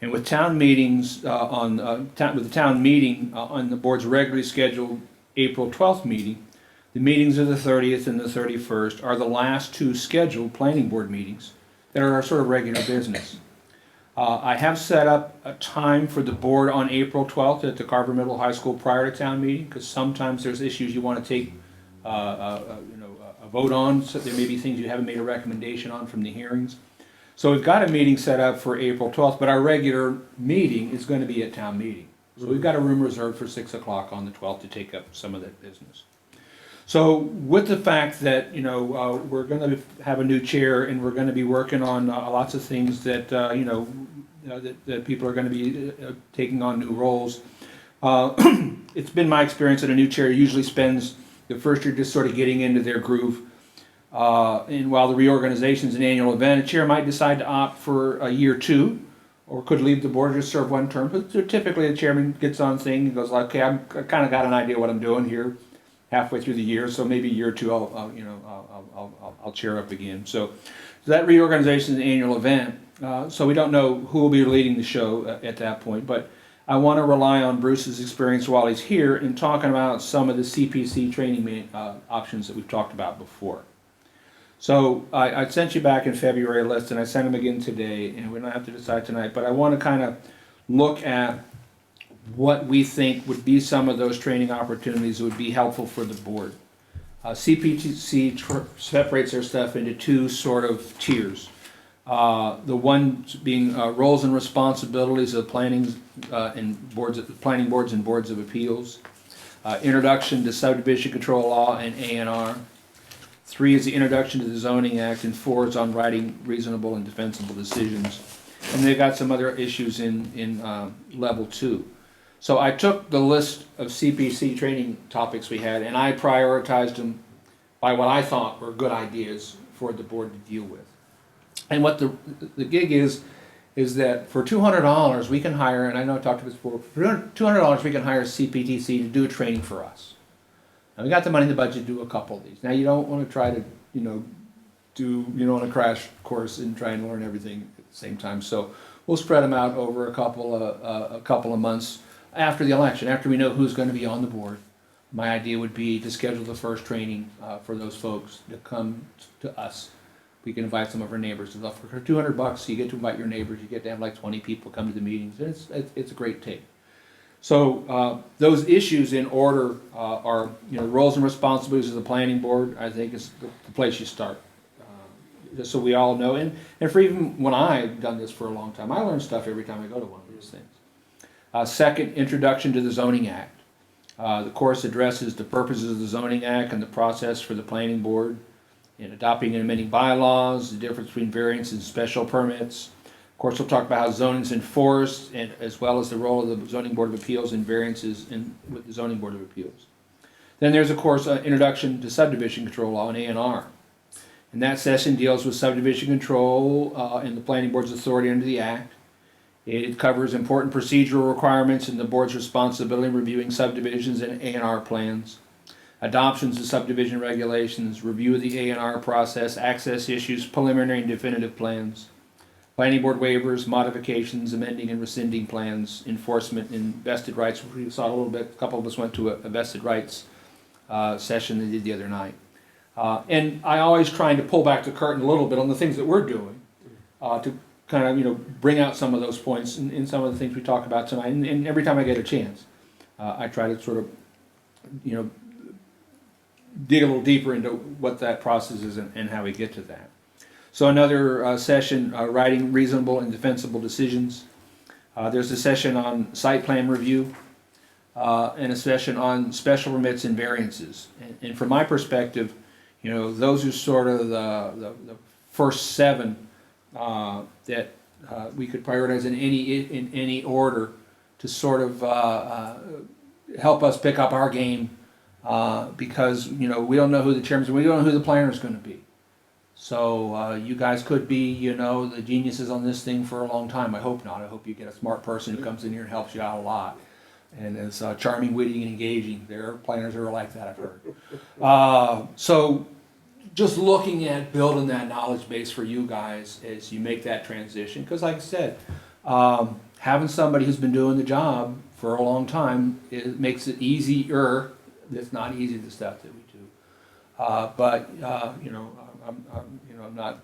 And with town meetings on the board's regularly scheduled April 12th meeting, the meetings of the 30th and the 31st are the last 2 scheduled planning board meetings that are our sort of regular business. I have set up a time for the board on April 12th at the Carver Middle High School prior to town meeting, because sometimes there's issues you want to take a vote on. So there may be things you haven't made a recommendation on from the hearings. So we've got a meeting set up for April 12th, but our regular meeting is going to be at town meeting. So we've got a room reserved for 6 o'clock on the 12th to take up some of that business. So with the fact that, we're going to have a new chair and we're going to be working on lots of things that, that people are going to be taking on new roles, it's been my experience that a new chair usually spends the first year just sort of getting into their groove. And while the reorganization is an annual event, a chair might decide to opt for a year 2, or could leave the board and just serve 1 term. But typically the chairman gets on thing and goes like, okay, I kind of got an idea what I'm doing here halfway through the year, so maybe year 2 I'll chair up again. So that reorganization is an annual event, so we don't know who will be leading the show at that point. But I want to rely on Bruce's experience while he's here in talking about some of the CPC training options that we've talked about before. So I sent you back in February a list, and I sent them again today, and we don't have to decide tonight, but I want to kind of look at what we think would be some of those training opportunities that would be helpful for the board. CPC separates their stuff into 2 sort of tiers. The one being roles and responsibilities of planning boards and boards of appeals. Introduction to subdivision control law and A&R. 3 is the introduction to the Zoning Act, and 4 is on writing reasonable and defensible decisions. And they've got some other issues in level 2. So I took the list of CPC training topics we had, and I prioritized them by what I thought were good ideas for the board to deal with. And what the gig is that for $200 we can hire, and I know I talked about this before, for $200 we can hire CPTC to do a training for us. Now we got the money in the budget to do a couple of these. Now you don't want to try to, on a crash course and try and learn everything at the same time. So we'll spread them out over a couple of months after the election, after we know who's going to be on the board. My idea would be to schedule the first training for those folks to come to us we can invite some of our neighbors. For $200, you get to invite your neighbors, you get to have like 20 people come to the meetings, and it's a great take. So those issues in order are, roles and responsibilities of the planning board, I think is the place you start. Just so we all know, and for even when I've done this for a long time, I learn stuff every time I go to one of these things. Second, introduction to the Zoning Act. The course addresses the purposes of the Zoning Act and the process for the planning board in adopting and amending bylaws, the difference between variance and special permits. Of course, we'll talk about how zoning is enforced, and as well as the role of the Zoning Board of Appeals and variances with the Zoning Board of Appeals. Then there's, of course, introduction to subdivision control law and A&R. And that session deals with subdivision control and the planning board's authority under the Act. It covers important procedural requirements and the board's responsibility in reviewing subdivisions and A&R plans, adoptions of subdivision regulations, review of the A&R process, access issues, preliminary and definitive plans, planning board waivers, modifications, amending and rescinding plans, enforcement and vested rights. We saw a little bit, a couple of us went to a vested rights session they did the other night. And I always trying to pull back the curtain a little bit on the things that we're doing to kind of bring out some of those points in some of the things we talk about tonight. And every time I get a chance, I try to sort of, dig a little deeper into what that process is and how we get to that. So another session, writing reasonable and defensible decisions. There's a session on site plan review and a session on special permits and variances. And from my perspective, those are sort of the first 7 that we could prioritize in any order to sort of help us pick up our game because we don't know who the chairman is, we don't know who the planner is going to be. So you guys could be the geniuses on this thing for a long time. I hope not. I hope you get a smart person who comes in here and helps you out a lot and is charming, witty, and engaging. There are planners who are like that, I've heard. So just looking at building that knowledge base for you guys as you make that transition, because like I said, having somebody who's been doing the job for a long time, it makes it easier. It's not easy, the stuff that we do, but I'm not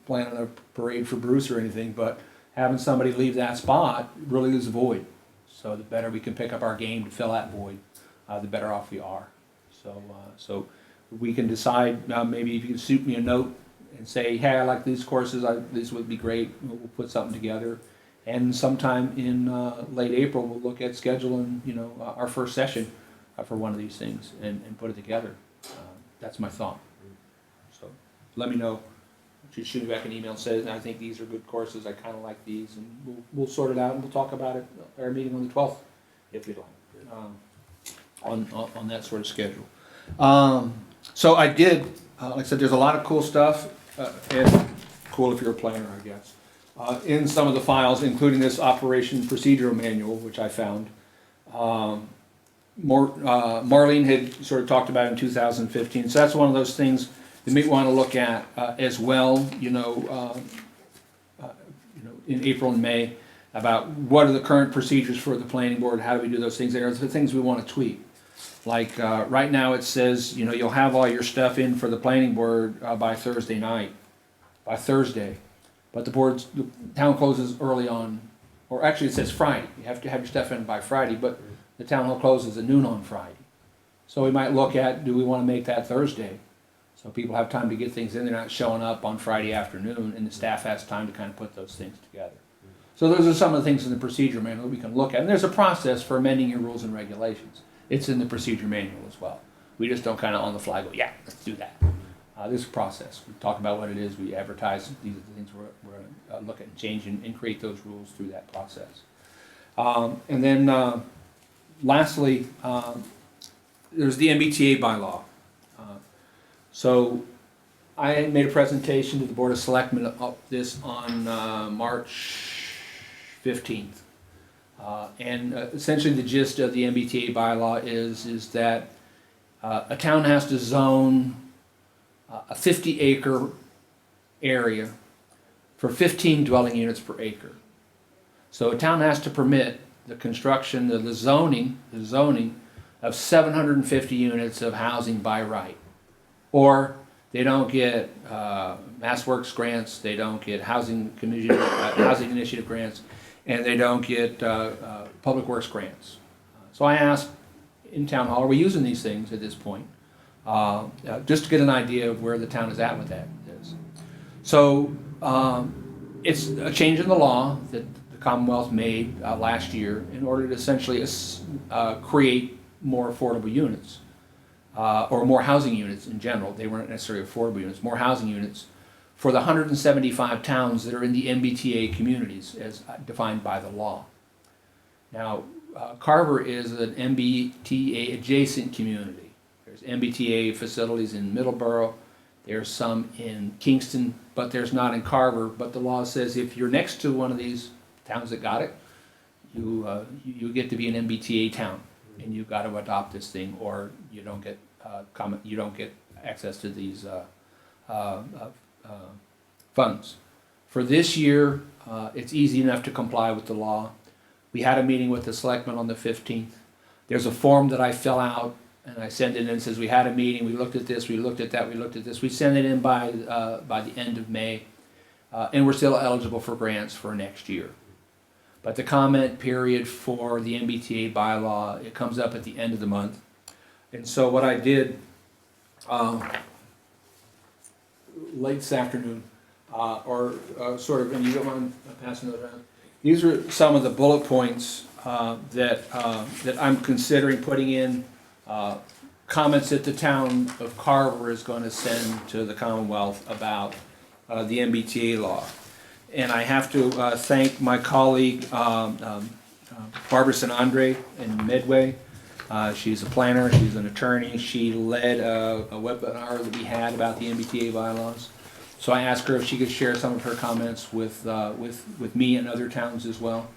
planning a parade for Bruce or anything, but having somebody leave that spot really is a void. So the better we can pick up our game to fill that void, the better off we are. So we can decide, maybe if you can shoot me a note and say, hey, I like these courses, these would be great, we'll put something together. And sometime in late April, we'll look at scheduling, our first session for one of these things and put it together. That's my thought. So let me know. Just shoot me back an email and say, I think these are good courses, I kind of like these, and we'll sort it out and we'll talk about it at our meeting on the 12th, if you'd like, on that sort of schedule. So I did, like I said, there's a lot of cool stuff, and cool if you're a planner, I guess, in some of the files, including this operation procedural manual, which I found. Marlene had sort of talked about in 2015, so that's one of those things you may want to look at as well, in April and May, about what are the current procedures for the planning board, how do we do those things, there are the things we want to tweak. Like right now it says, you'll have all your stuff in for the planning board by Thursday night, by Thursday, but the town closes early on, or actually it says Friday, you have to have your stuff in by Friday, but the town hall closes at noon on Friday. So we might look at, do we want to make that Thursday? So people have time to get things in, they're not showing up on Friday afternoon, and the staff has time to kind of put those things together. So those are some of the things in the procedure manual that we can look at. And there's a process for amending your rules and regulations. It's in the procedure manual as well. We just don't kind of on the fly go, yeah, let's do that. There's a process. We talk about what it is, we advertise, these are the things we're going to look at and change and create those rules through that process. And then lastly, there's the MBTA bylaw. So I made a presentation to the Board of Selectmen of this on March 15th. And essentially the gist of the MBTA bylaw is that a town has to zone a 50-acre area for 15 dwelling units per acre. So a town has to permit the construction of the zoning of 750 units of housing by right, or They don't get Mass Works grants, they don't get housing initiative grants, and they don't get public works grants. So I asked in town hall, are we using these things at this point? Just to get an idea of where the town is at with that. So it's a change in the law that the Commonwealth made last year in order to essentially create more affordable units. Or more housing units in general. They weren't necessarily affordable units, more housing units for the 175 towns that are in the MBTA communities as defined by the law. Now, Carver is an MBTA adjacent community. There's MBTA facilities in Middleborough, there's some in Kingston, but there's not in Carver. But the law says if you're next to one of these towns that got it, you get to be an MBTA town. And you've got to adopt this thing, or you don't get access to these funds. For this year, it's easy enough to comply with the law. We had a meeting with the selectmen on the 15th. There's a form that I fill out, and I send it in and says we had a meeting, we looked at this, we looked at that, we looked at this. We send it in by the end of May, and we're still eligible for grants for next year. But the comment period for the MBTA bylaw, it comes up at the end of the month. And so what I did late this afternoon, and you don't mind passing those around? These are some of the bullet points that I'm considering putting in, comments that the town of Carver is going to send to the Commonwealth about the MBTA law. And I have to thank my colleague, Barbara St. Andre in Medway. She's a planner, she's an attorney. She led a webinar that we had about the MBTA bylaws. So I asked her if she could share some of her comments with me and other towns as well.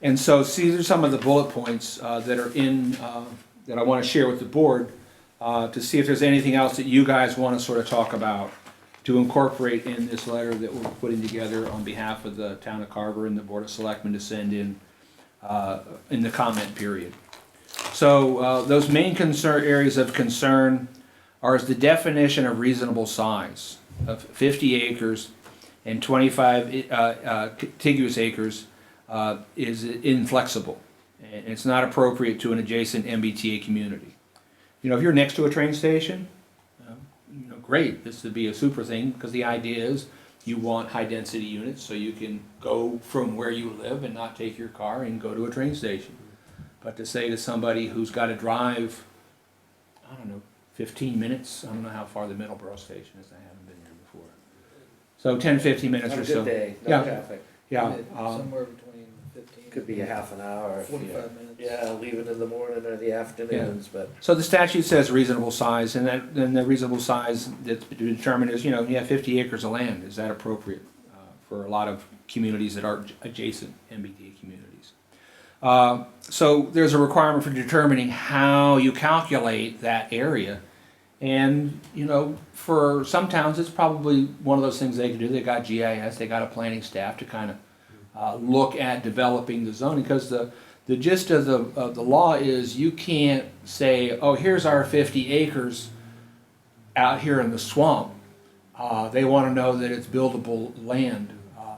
And so these are some of the bullet points that are in, that I want to share with the board to see if there's anything else that you guys want to sort of talk about, to incorporate in this letter that we're putting together on behalf of the town of Carver and the Board of Selectmen to send in the comment period. So those main areas of concern are the definition of reasonable size of 50 acres and 25 contiguous acres is inflexible. And it's not appropriate to an adjacent MBTA community. You know, if you're next to a train station, great, this would be a super thing, because the idea is you want high density units so you can go from where you live and not take your car and go to a train station. But to say to somebody who's got to drive, I don't know, 15 minutes, I don't know how far the Middleborough station is, I haven't been there before. So 10, 15 minutes On or a so. good day, no Yeah. traffic. Yeah. Somewhere between 15. Could be a half an hour. if you- 45 minutes. Yeah, leaving in the morning or the afternoons, but. So the statute says reasonable size, and the reasonable size that's determined is, you have 50 acres of land. Is that appropriate for a lot of communities that are adjacent MBTA communities? So there's a requirement for determining how you calculate that area. And, for some towns, it's probably one of those things they can do. They got GIS, they got a planning staff to kind of look at developing the zoning, because the gist of the law is you can't say, oh, here's our 50 acres out here in the swamp. They want to know that it's buildable land.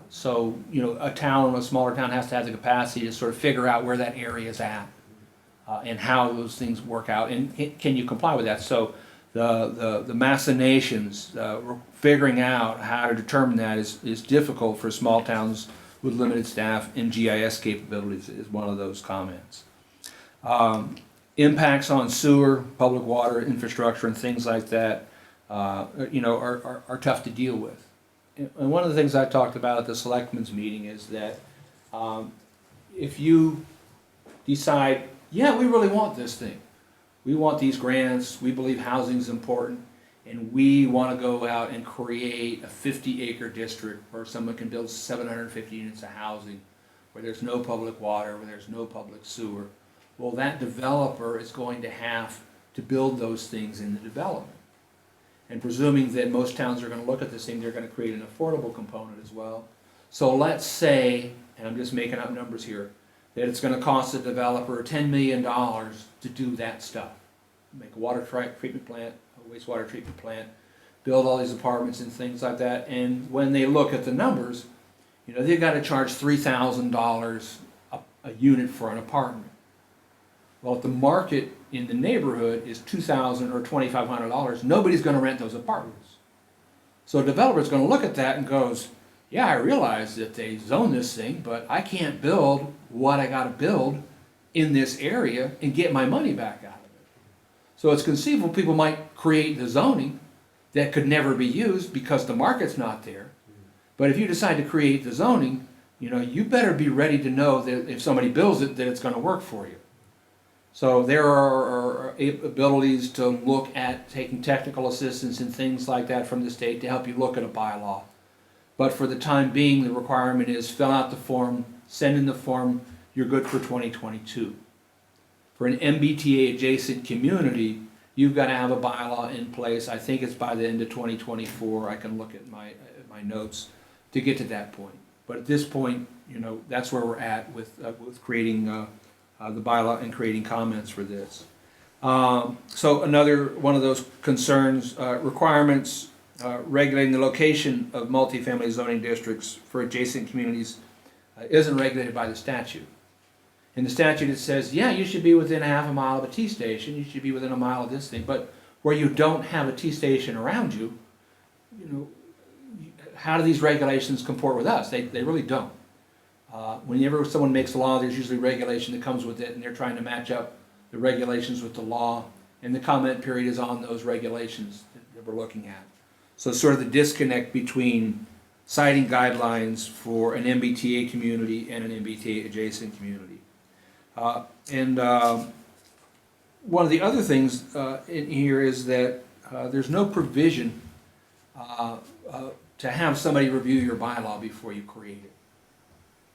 So, a smaller town has to have the capacity to sort of figure out where that area is at and how those things work out. And can you comply with that? So the machinations, figuring out how to determine that is difficult for small towns with limited staff and GIS capabilities is one of those comments. Impacts on sewer, public water infrastructure, and things like that, are tough to deal with. And one of the things I talked about at the selectmen's meeting is that if you decide, yeah, we really want this thing, we want these grants, we believe housing is important, and we want to go out and create a 50-acre district where someone can build 750 units of housing, where there's no public water, where there's no public sewer. Well, that developer is going to have to build those things in the development. And presuming that most towns are going to look at this thing, they're going to create an affordable component as well. So let's say, and I'm just making up numbers here, that it's going to cost the developer $10 million to do that stuff. Make a water treatment plant, a wastewater treatment plant, build all these apartments and things like that, and when they look at the numbers, you know, they've got to charge $3,000 a unit for an apartment. Well, if the market in the neighborhood is $2,000 or $2,500, nobody's going to rent those apartments. So a developer's going to look at that and goes, yeah, I realize that they zone this thing, but I can't build what I got to build in this area and get my money back out of it. So it's conceivable people might create the zoning that could never be used because the market's not there. But if you decide to create the zoning, you know, you better be ready to know that if somebody builds it, that it's going to work for you. So there are abilities to look at taking technical assistance and things like that from the state to help you look at a bylaw. But for the time being, the requirement is fill out the form, send in the form, you're good for 2022. For an MBTA adjacent community, you've got to have a bylaw in place. I think it's by the end of 2024. I can look at my notes to get to that point. But at this point, you know, that's where we're at with creating the bylaw and creating comments for this. So another one of those concerns, requirements regulating the location of multifamily zoning districts for adjacent communities isn't regulated by the statute. In the statute it says, yeah, you should be within a half a mile of a T station, you should be within a mile of this thing, but where you don't have a T station around you, you know, how do these regulations comport with us? They really don't. Whenever someone makes a law, there's usually regulation that comes with it, and they're trying to match up the regulations with the law, and the comment period is on those regulations that we're looking at. So sort of the disconnect between citing guidelines for an MBTA community and an MBTA adjacent community. One of the other things in here is that there's no provision to have somebody review your bylaw before you create it.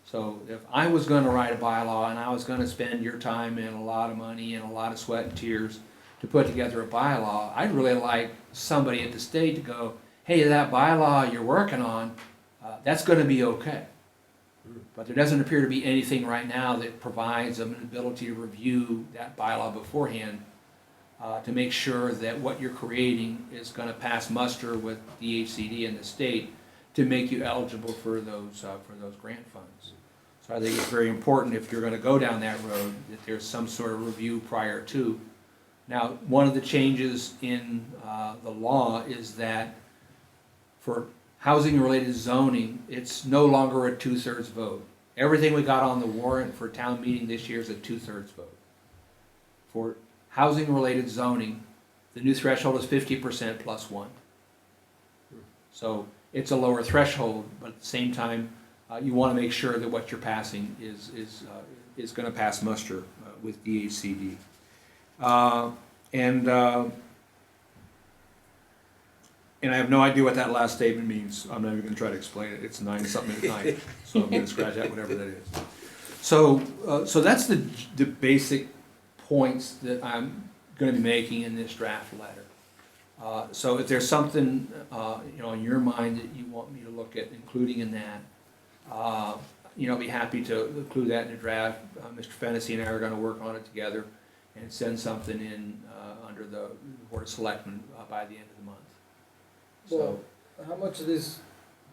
So if I was going to write a bylaw and I was going to spend your time and a lot of money and a lot of sweat and tears to put together a bylaw, I'd really like somebody at the state to go, hey, that bylaw you're working on, that's going to be okay. But there doesn't appear to be anything right now that provides them an ability to review that bylaw beforehand to make sure that what you're creating is going to pass muster with the HCD and the state to make you eligible for those grant funds. So I think it's very important if you're going to go down that road that there's some sort of review prior to. Now, one of the changes in the law is that for housing-related zoning, it's no longer a 2/3 vote. Everything we got on the warrant for town meeting this year is a 2/3 vote. For housing-related zoning, the new threshold is 50% plus 1. So it's a lower threshold, but at the same time, you want to make sure that what you're passing is going to pass muster with DHCD. And I have no idea what that last statement means. I'm not even going to try to explain it. It's 9 something at night, so I'm going to scratch out whatever that is. So that's the basic points that I'm going to be making in this draft letter. So if there's something in your mind that you want me to look at including in that, I'll be happy to include that in the draft. Mr. Fennessy and I are going to work on it together and send something in under the Board of Selectmen by the end of the month. Well, how much of this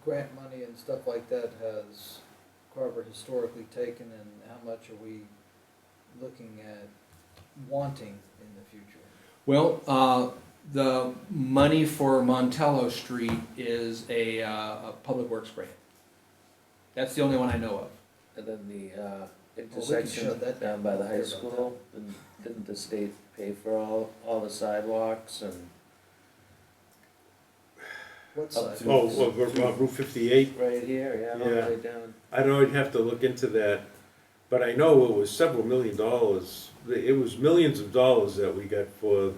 grant money and stuff like that has Carver historically taken, and how much are we looking at wanting in the future? Well, the money for Montello Street is a Public Works grant. That's the only one I know of. And then the intersection down by the high school, didn't the state pay for all the sidewalks and? What Up side? to- Oh, Route 58? Right here, yeah, all Yeah. the way down. I know I'd have to look into that, but I know it was several $1 million. It was millions of dollars that we got for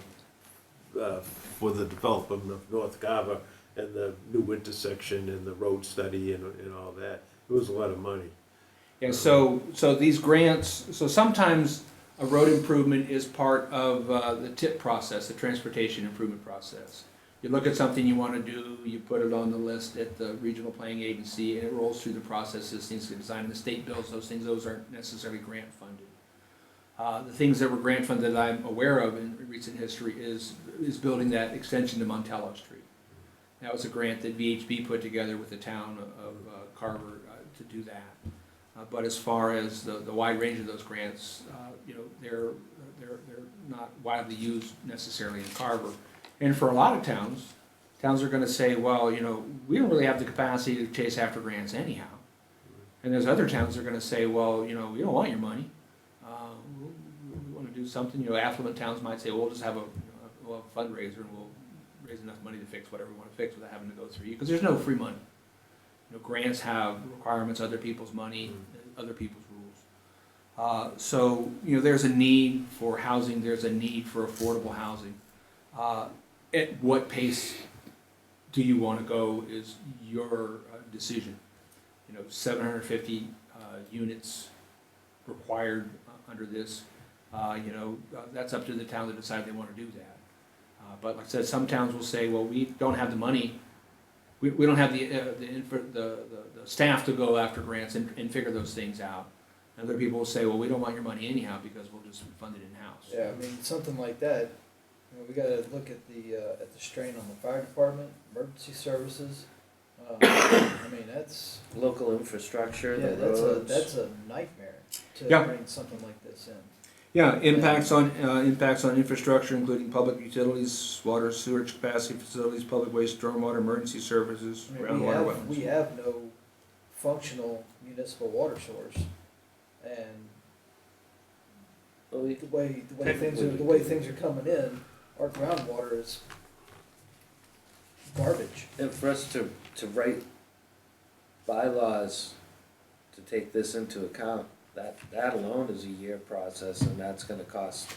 the development of North Carver and the new intersection and the road study and all that. It was a lot of money. Yeah, so these grants, so sometimes a road improvement is part of the TIP process, the transportation improvement process. You look at something you want to do, you put it on the list at the regional planning agency, and it rolls through the process as things get designed. And the state builds those things; those aren't necessarily grant funded. The things that were grant funded that I'm aware of in recent history is building that extension to Montello Street. That was a grant that VHB put together with the town of Carver to do that. But as far as the wide range of those grants, you know, they're not widely used necessarily in Carver. And for a lot of towns, towns are gonna say, well, you know, we don't really have the capacity to chase after grants anyhow. And there's other towns that are gonna say, well, you know, we don't want your money. We wanna do something, you know, affluent towns might say, well, we'll just have we'll have a fundraiser and we'll raise enough money to fix whatever we wanna fix without having to go through you, because there's no free money. You know, grants have requirements, other people's money, other people's rules. So, you know, there's a need for housing, there's a need for affordable housing. At what pace do you want to go is your decision. You know, 750 units required under this, you know, that's up to the town to decide they want to do that. But like I said, some towns will say, well, we don't have the money, we don't have the staff to go after grants and figure those things out. And other people will say, well, we don't want your money anyhow because we'll just fund it in-house. Yeah, I mean, something like that, you know, we gotta look at the strain on the fire department, emergency services. I mean, that's, Local infrastructure, yeah, the roads. that's a nightmare to Yeah. bring something like this in. Yeah, impacts on infrastructure, including public utilities, water, sewage capacity facilities, public waste, stormwater, emergency services, I mean, groundwater, wetlands. we have no functional municipal water source, and Well, we- the way things are coming in, our groundwater is garbage. And for us to write bylaws to take this into account, that alone is a year process, and that's gonna cost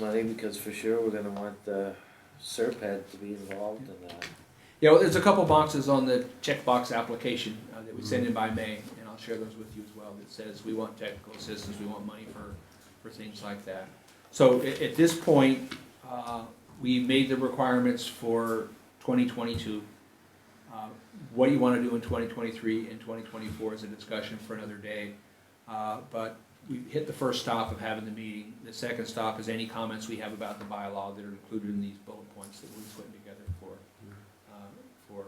money, because for sure we're gonna want the SERP head to be involved in that. Yeah, well, there's a couple boxes on the checkbox application that we send in by May, and I'll share those with you as well, that says we want technical assistance, we want money for things like that. So at this point, we made the requirements for 2022. What do you want to do in 2023 and 2024 is a discussion for another day. But we hit the first stop of having the meeting. The second stop is any comments we have about the bylaw that are included in these bullet points that we're putting together for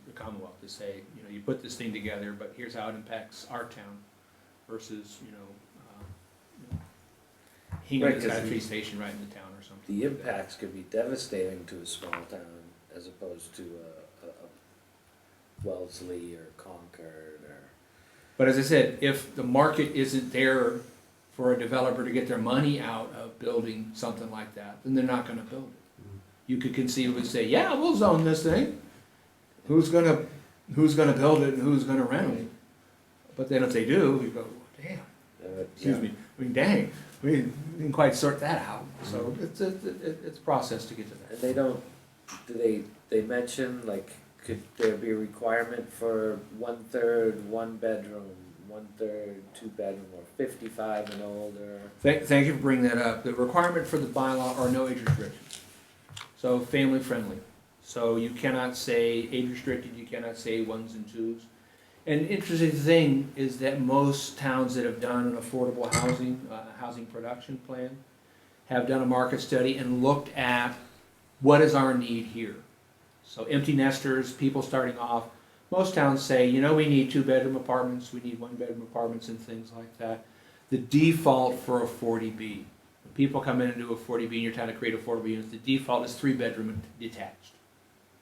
the Commonwealth to say, you know, you put this thing together, but here's how it impacts our town versus, you know, hanging Right, this 'cause country station right in the town or something. The impacts could be devastating to a small town as opposed to a Wellesley or Concord or. But as I said, if the market isn't there for a developer to get their money out of building something like that, then they're not gonna build it. You could conceivably say, yeah, we'll zone this thing. Who's gonna build it and who's gonna rent it? But then if they do, you go, damn, excuse me, I mean, dang, we didn't quite sort that out. So it's a process to get to that. And they don't, do they mention, like, could there be a requirement for 1/3, 1 bedroom, 1/3, 2 bedroom, or 55 and older? Thank you for bringing that up. The requirement for the bylaw are no age restrictions. So family friendly. So you cannot say age restricted, you cannot say 1s and 2s. And interesting thing is that most towns that have done an affordable housing production plan have done a market study and looked at what is our need here. So empty nesters, people starting off, most towns say, you know, we need 2-bedroom apartments, we need 1-bedroom apartments and things like that. The default for a 40B, when people come in and do a 40B and you're trying to create affordable units, the default is 3-bedroom and detached.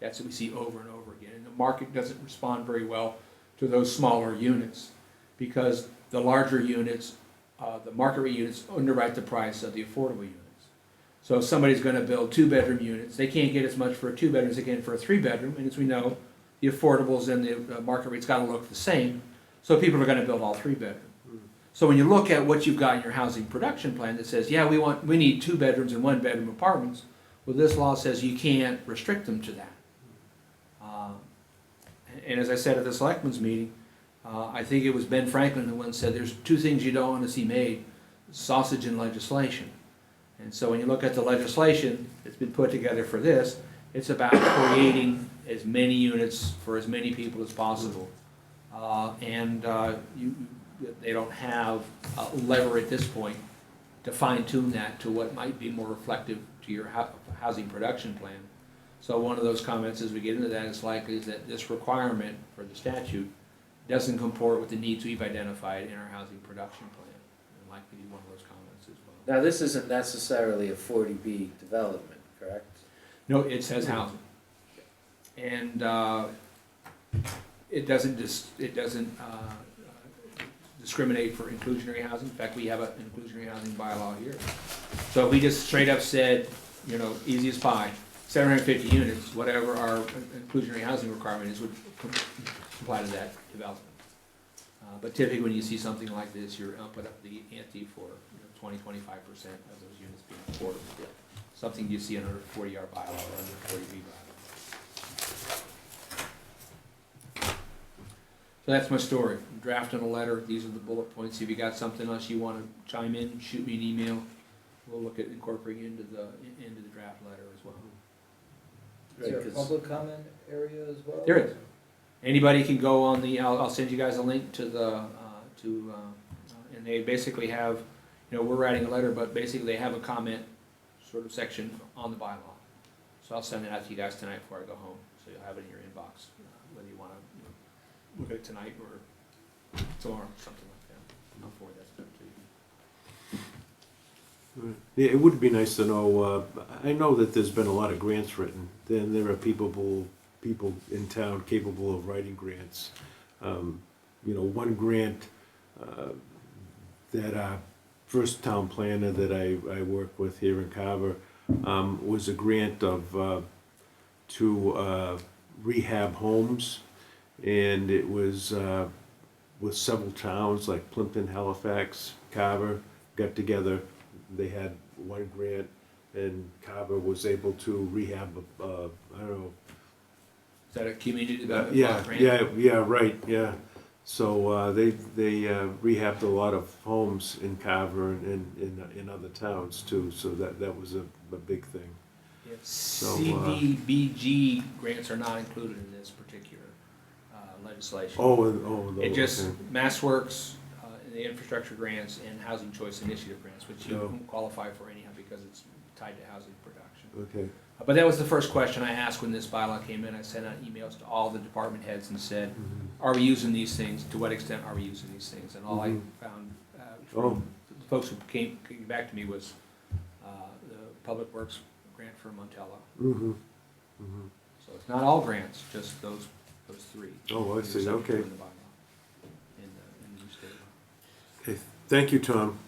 That's what we see over and over again. And the market doesn't respond very well to those smaller units because the larger units, the market rate units underwrite the price of the affordable units. So if somebody's gonna build 2-bedroom units, they can't get as much for a 2-bedroom as they can for a 3-bedroom, and as we know, the affordables and the market rate's gotta look the same, so people are gonna build all 3-bedroom. So when you look at what you've got in your housing production plan that says, yeah, we need 2 bedrooms and 1-bedroom apartments, well, this law says you can't restrict them to that. And as I said at the selectmen's meeting, I think it was Ben Franklin who once said, there's 2 things you don't want to see made, sausage and legislation. And so when you look at the legislation that's been put together for this, it's about creating as many units for as many people as possible. They don't have a lever at this point to fine tune that to what might be more reflective to your housing production plan. So one of those comments as we get into that is likely is that this requirement for the statute doesn't comport with the needs we've identified in our housing production plan. And likely be one of those comments as well. Now, this isn't necessarily a 40B development, correct? No, it says housing. And it doesn't discriminate for inclusionary housing. In fact, we have an inclusionary housing bylaw here. So if we just straight up said, you know, easy as pie, 750 units, whatever our inclusionary housing requirement is, would comply to that development. But typically when you see something like this, you're put up the ante for 20-25% of those units being affordable. Something you see under 40R bylaw or under 40B bylaw. So that's my story. I'm drafting a letter. These are the bullet points. If you got something else you want to chime in, shoot me an email. We'll look at incorporating into the draft letter as well. Is there a public comment area as well? There is. Anybody can go on the. I'll send you guys a link to the and they basically have, we're writing a letter, but basically they have a comment sort of section on the bylaw. So I'll send it out to you guys tonight before I go home, so you'll have it in your inbox, whether you want to look at it tonight or tomorrow, something like that. I'll forward that stuff to you. Yeah, it would be nice to know, I know that there's been a lot of grants written, then there are people in town capable of writing grants. One grant that our first town planner that I work with here in Carver was a grant of to rehab homes, and it was with several towns like Plimpton, Halifax, Carver got together. They had one grant, and Carver was able to rehab I don't know. Is that a community development grant? Yeah, right, yeah. So they rehabbed a lot of homes in Carver and in other towns too. So that was a big thing. Yeah. So, CDBG grants are not included in this particular legislation. It just MassWorks, the infrastructure grants, and Housing Choice Initiative grants, which you don't qualify for anyhow because it's tied to housing production. Okay. But that was the first question I asked when this bylaw came in. I sent out emails to all the department heads and said, are we using these things? To what extent are we using these things? And all I found from the folks who came back to me was the Public Works grant for Montella. So it's not all grants, just those three. Oh, I see, okay. In the bylaw, in the new state law. Okay, thank you, Tom.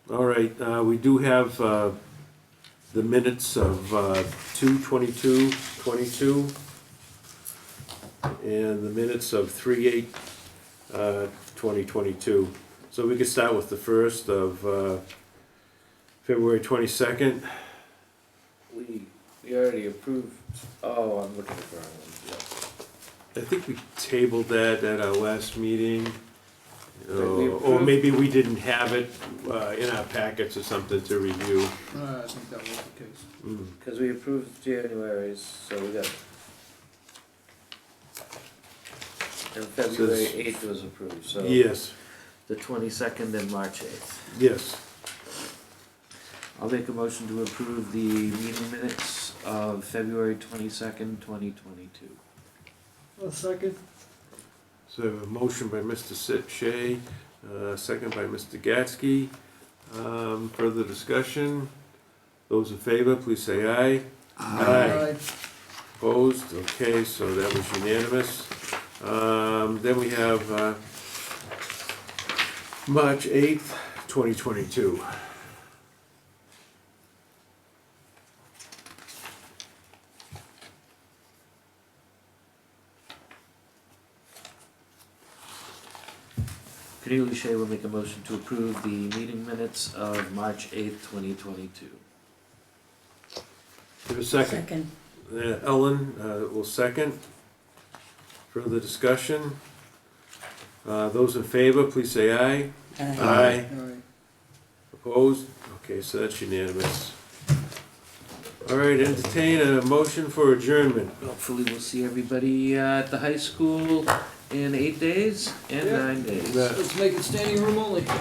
All right, we do have the minutes of 2/22/22 and the minutes of 3/8/2022. So we could start with the first of February 22nd. We already approved, I'm looking for one, I think we tabled that at our last meeting. We Or approved- maybe we didn't have it in our packets or something to review. I think that was the case. Because we approved January's, so we got. And February 8th was approved, so. Yes, The 22nd and March 8th. yes. I'll make a motion to approve the meeting minutes of February 22nd, 2022. A second. So a motion by Mr. Shea, second by Mr. Gatsky. Further discussion? Those in favor, please say aye. Aye. Opposed? Okay, so that was unanimous. Then we have March 8th, 2022. Cornelia Shea will make a motion to approve the meeting minutes of March 8th, 2022. Give a second. Second. Ellen will second. Further discussion? Those in favor, please say aye. Aye. Opposed? Okay, so that's unanimous. All right, entertain a motion for adjournment. Hopefully we'll see everybody at the high school in 8 days and 9 days. Let's make it standing room only. And I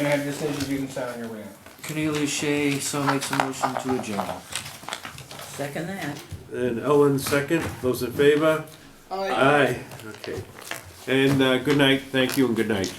have decisions you can sign on your way out. Cornelia Shea, so makes a motion to adjourn. Second that. And Ellen second, those in favor? Aye. Okay. And good night, thank you and good night.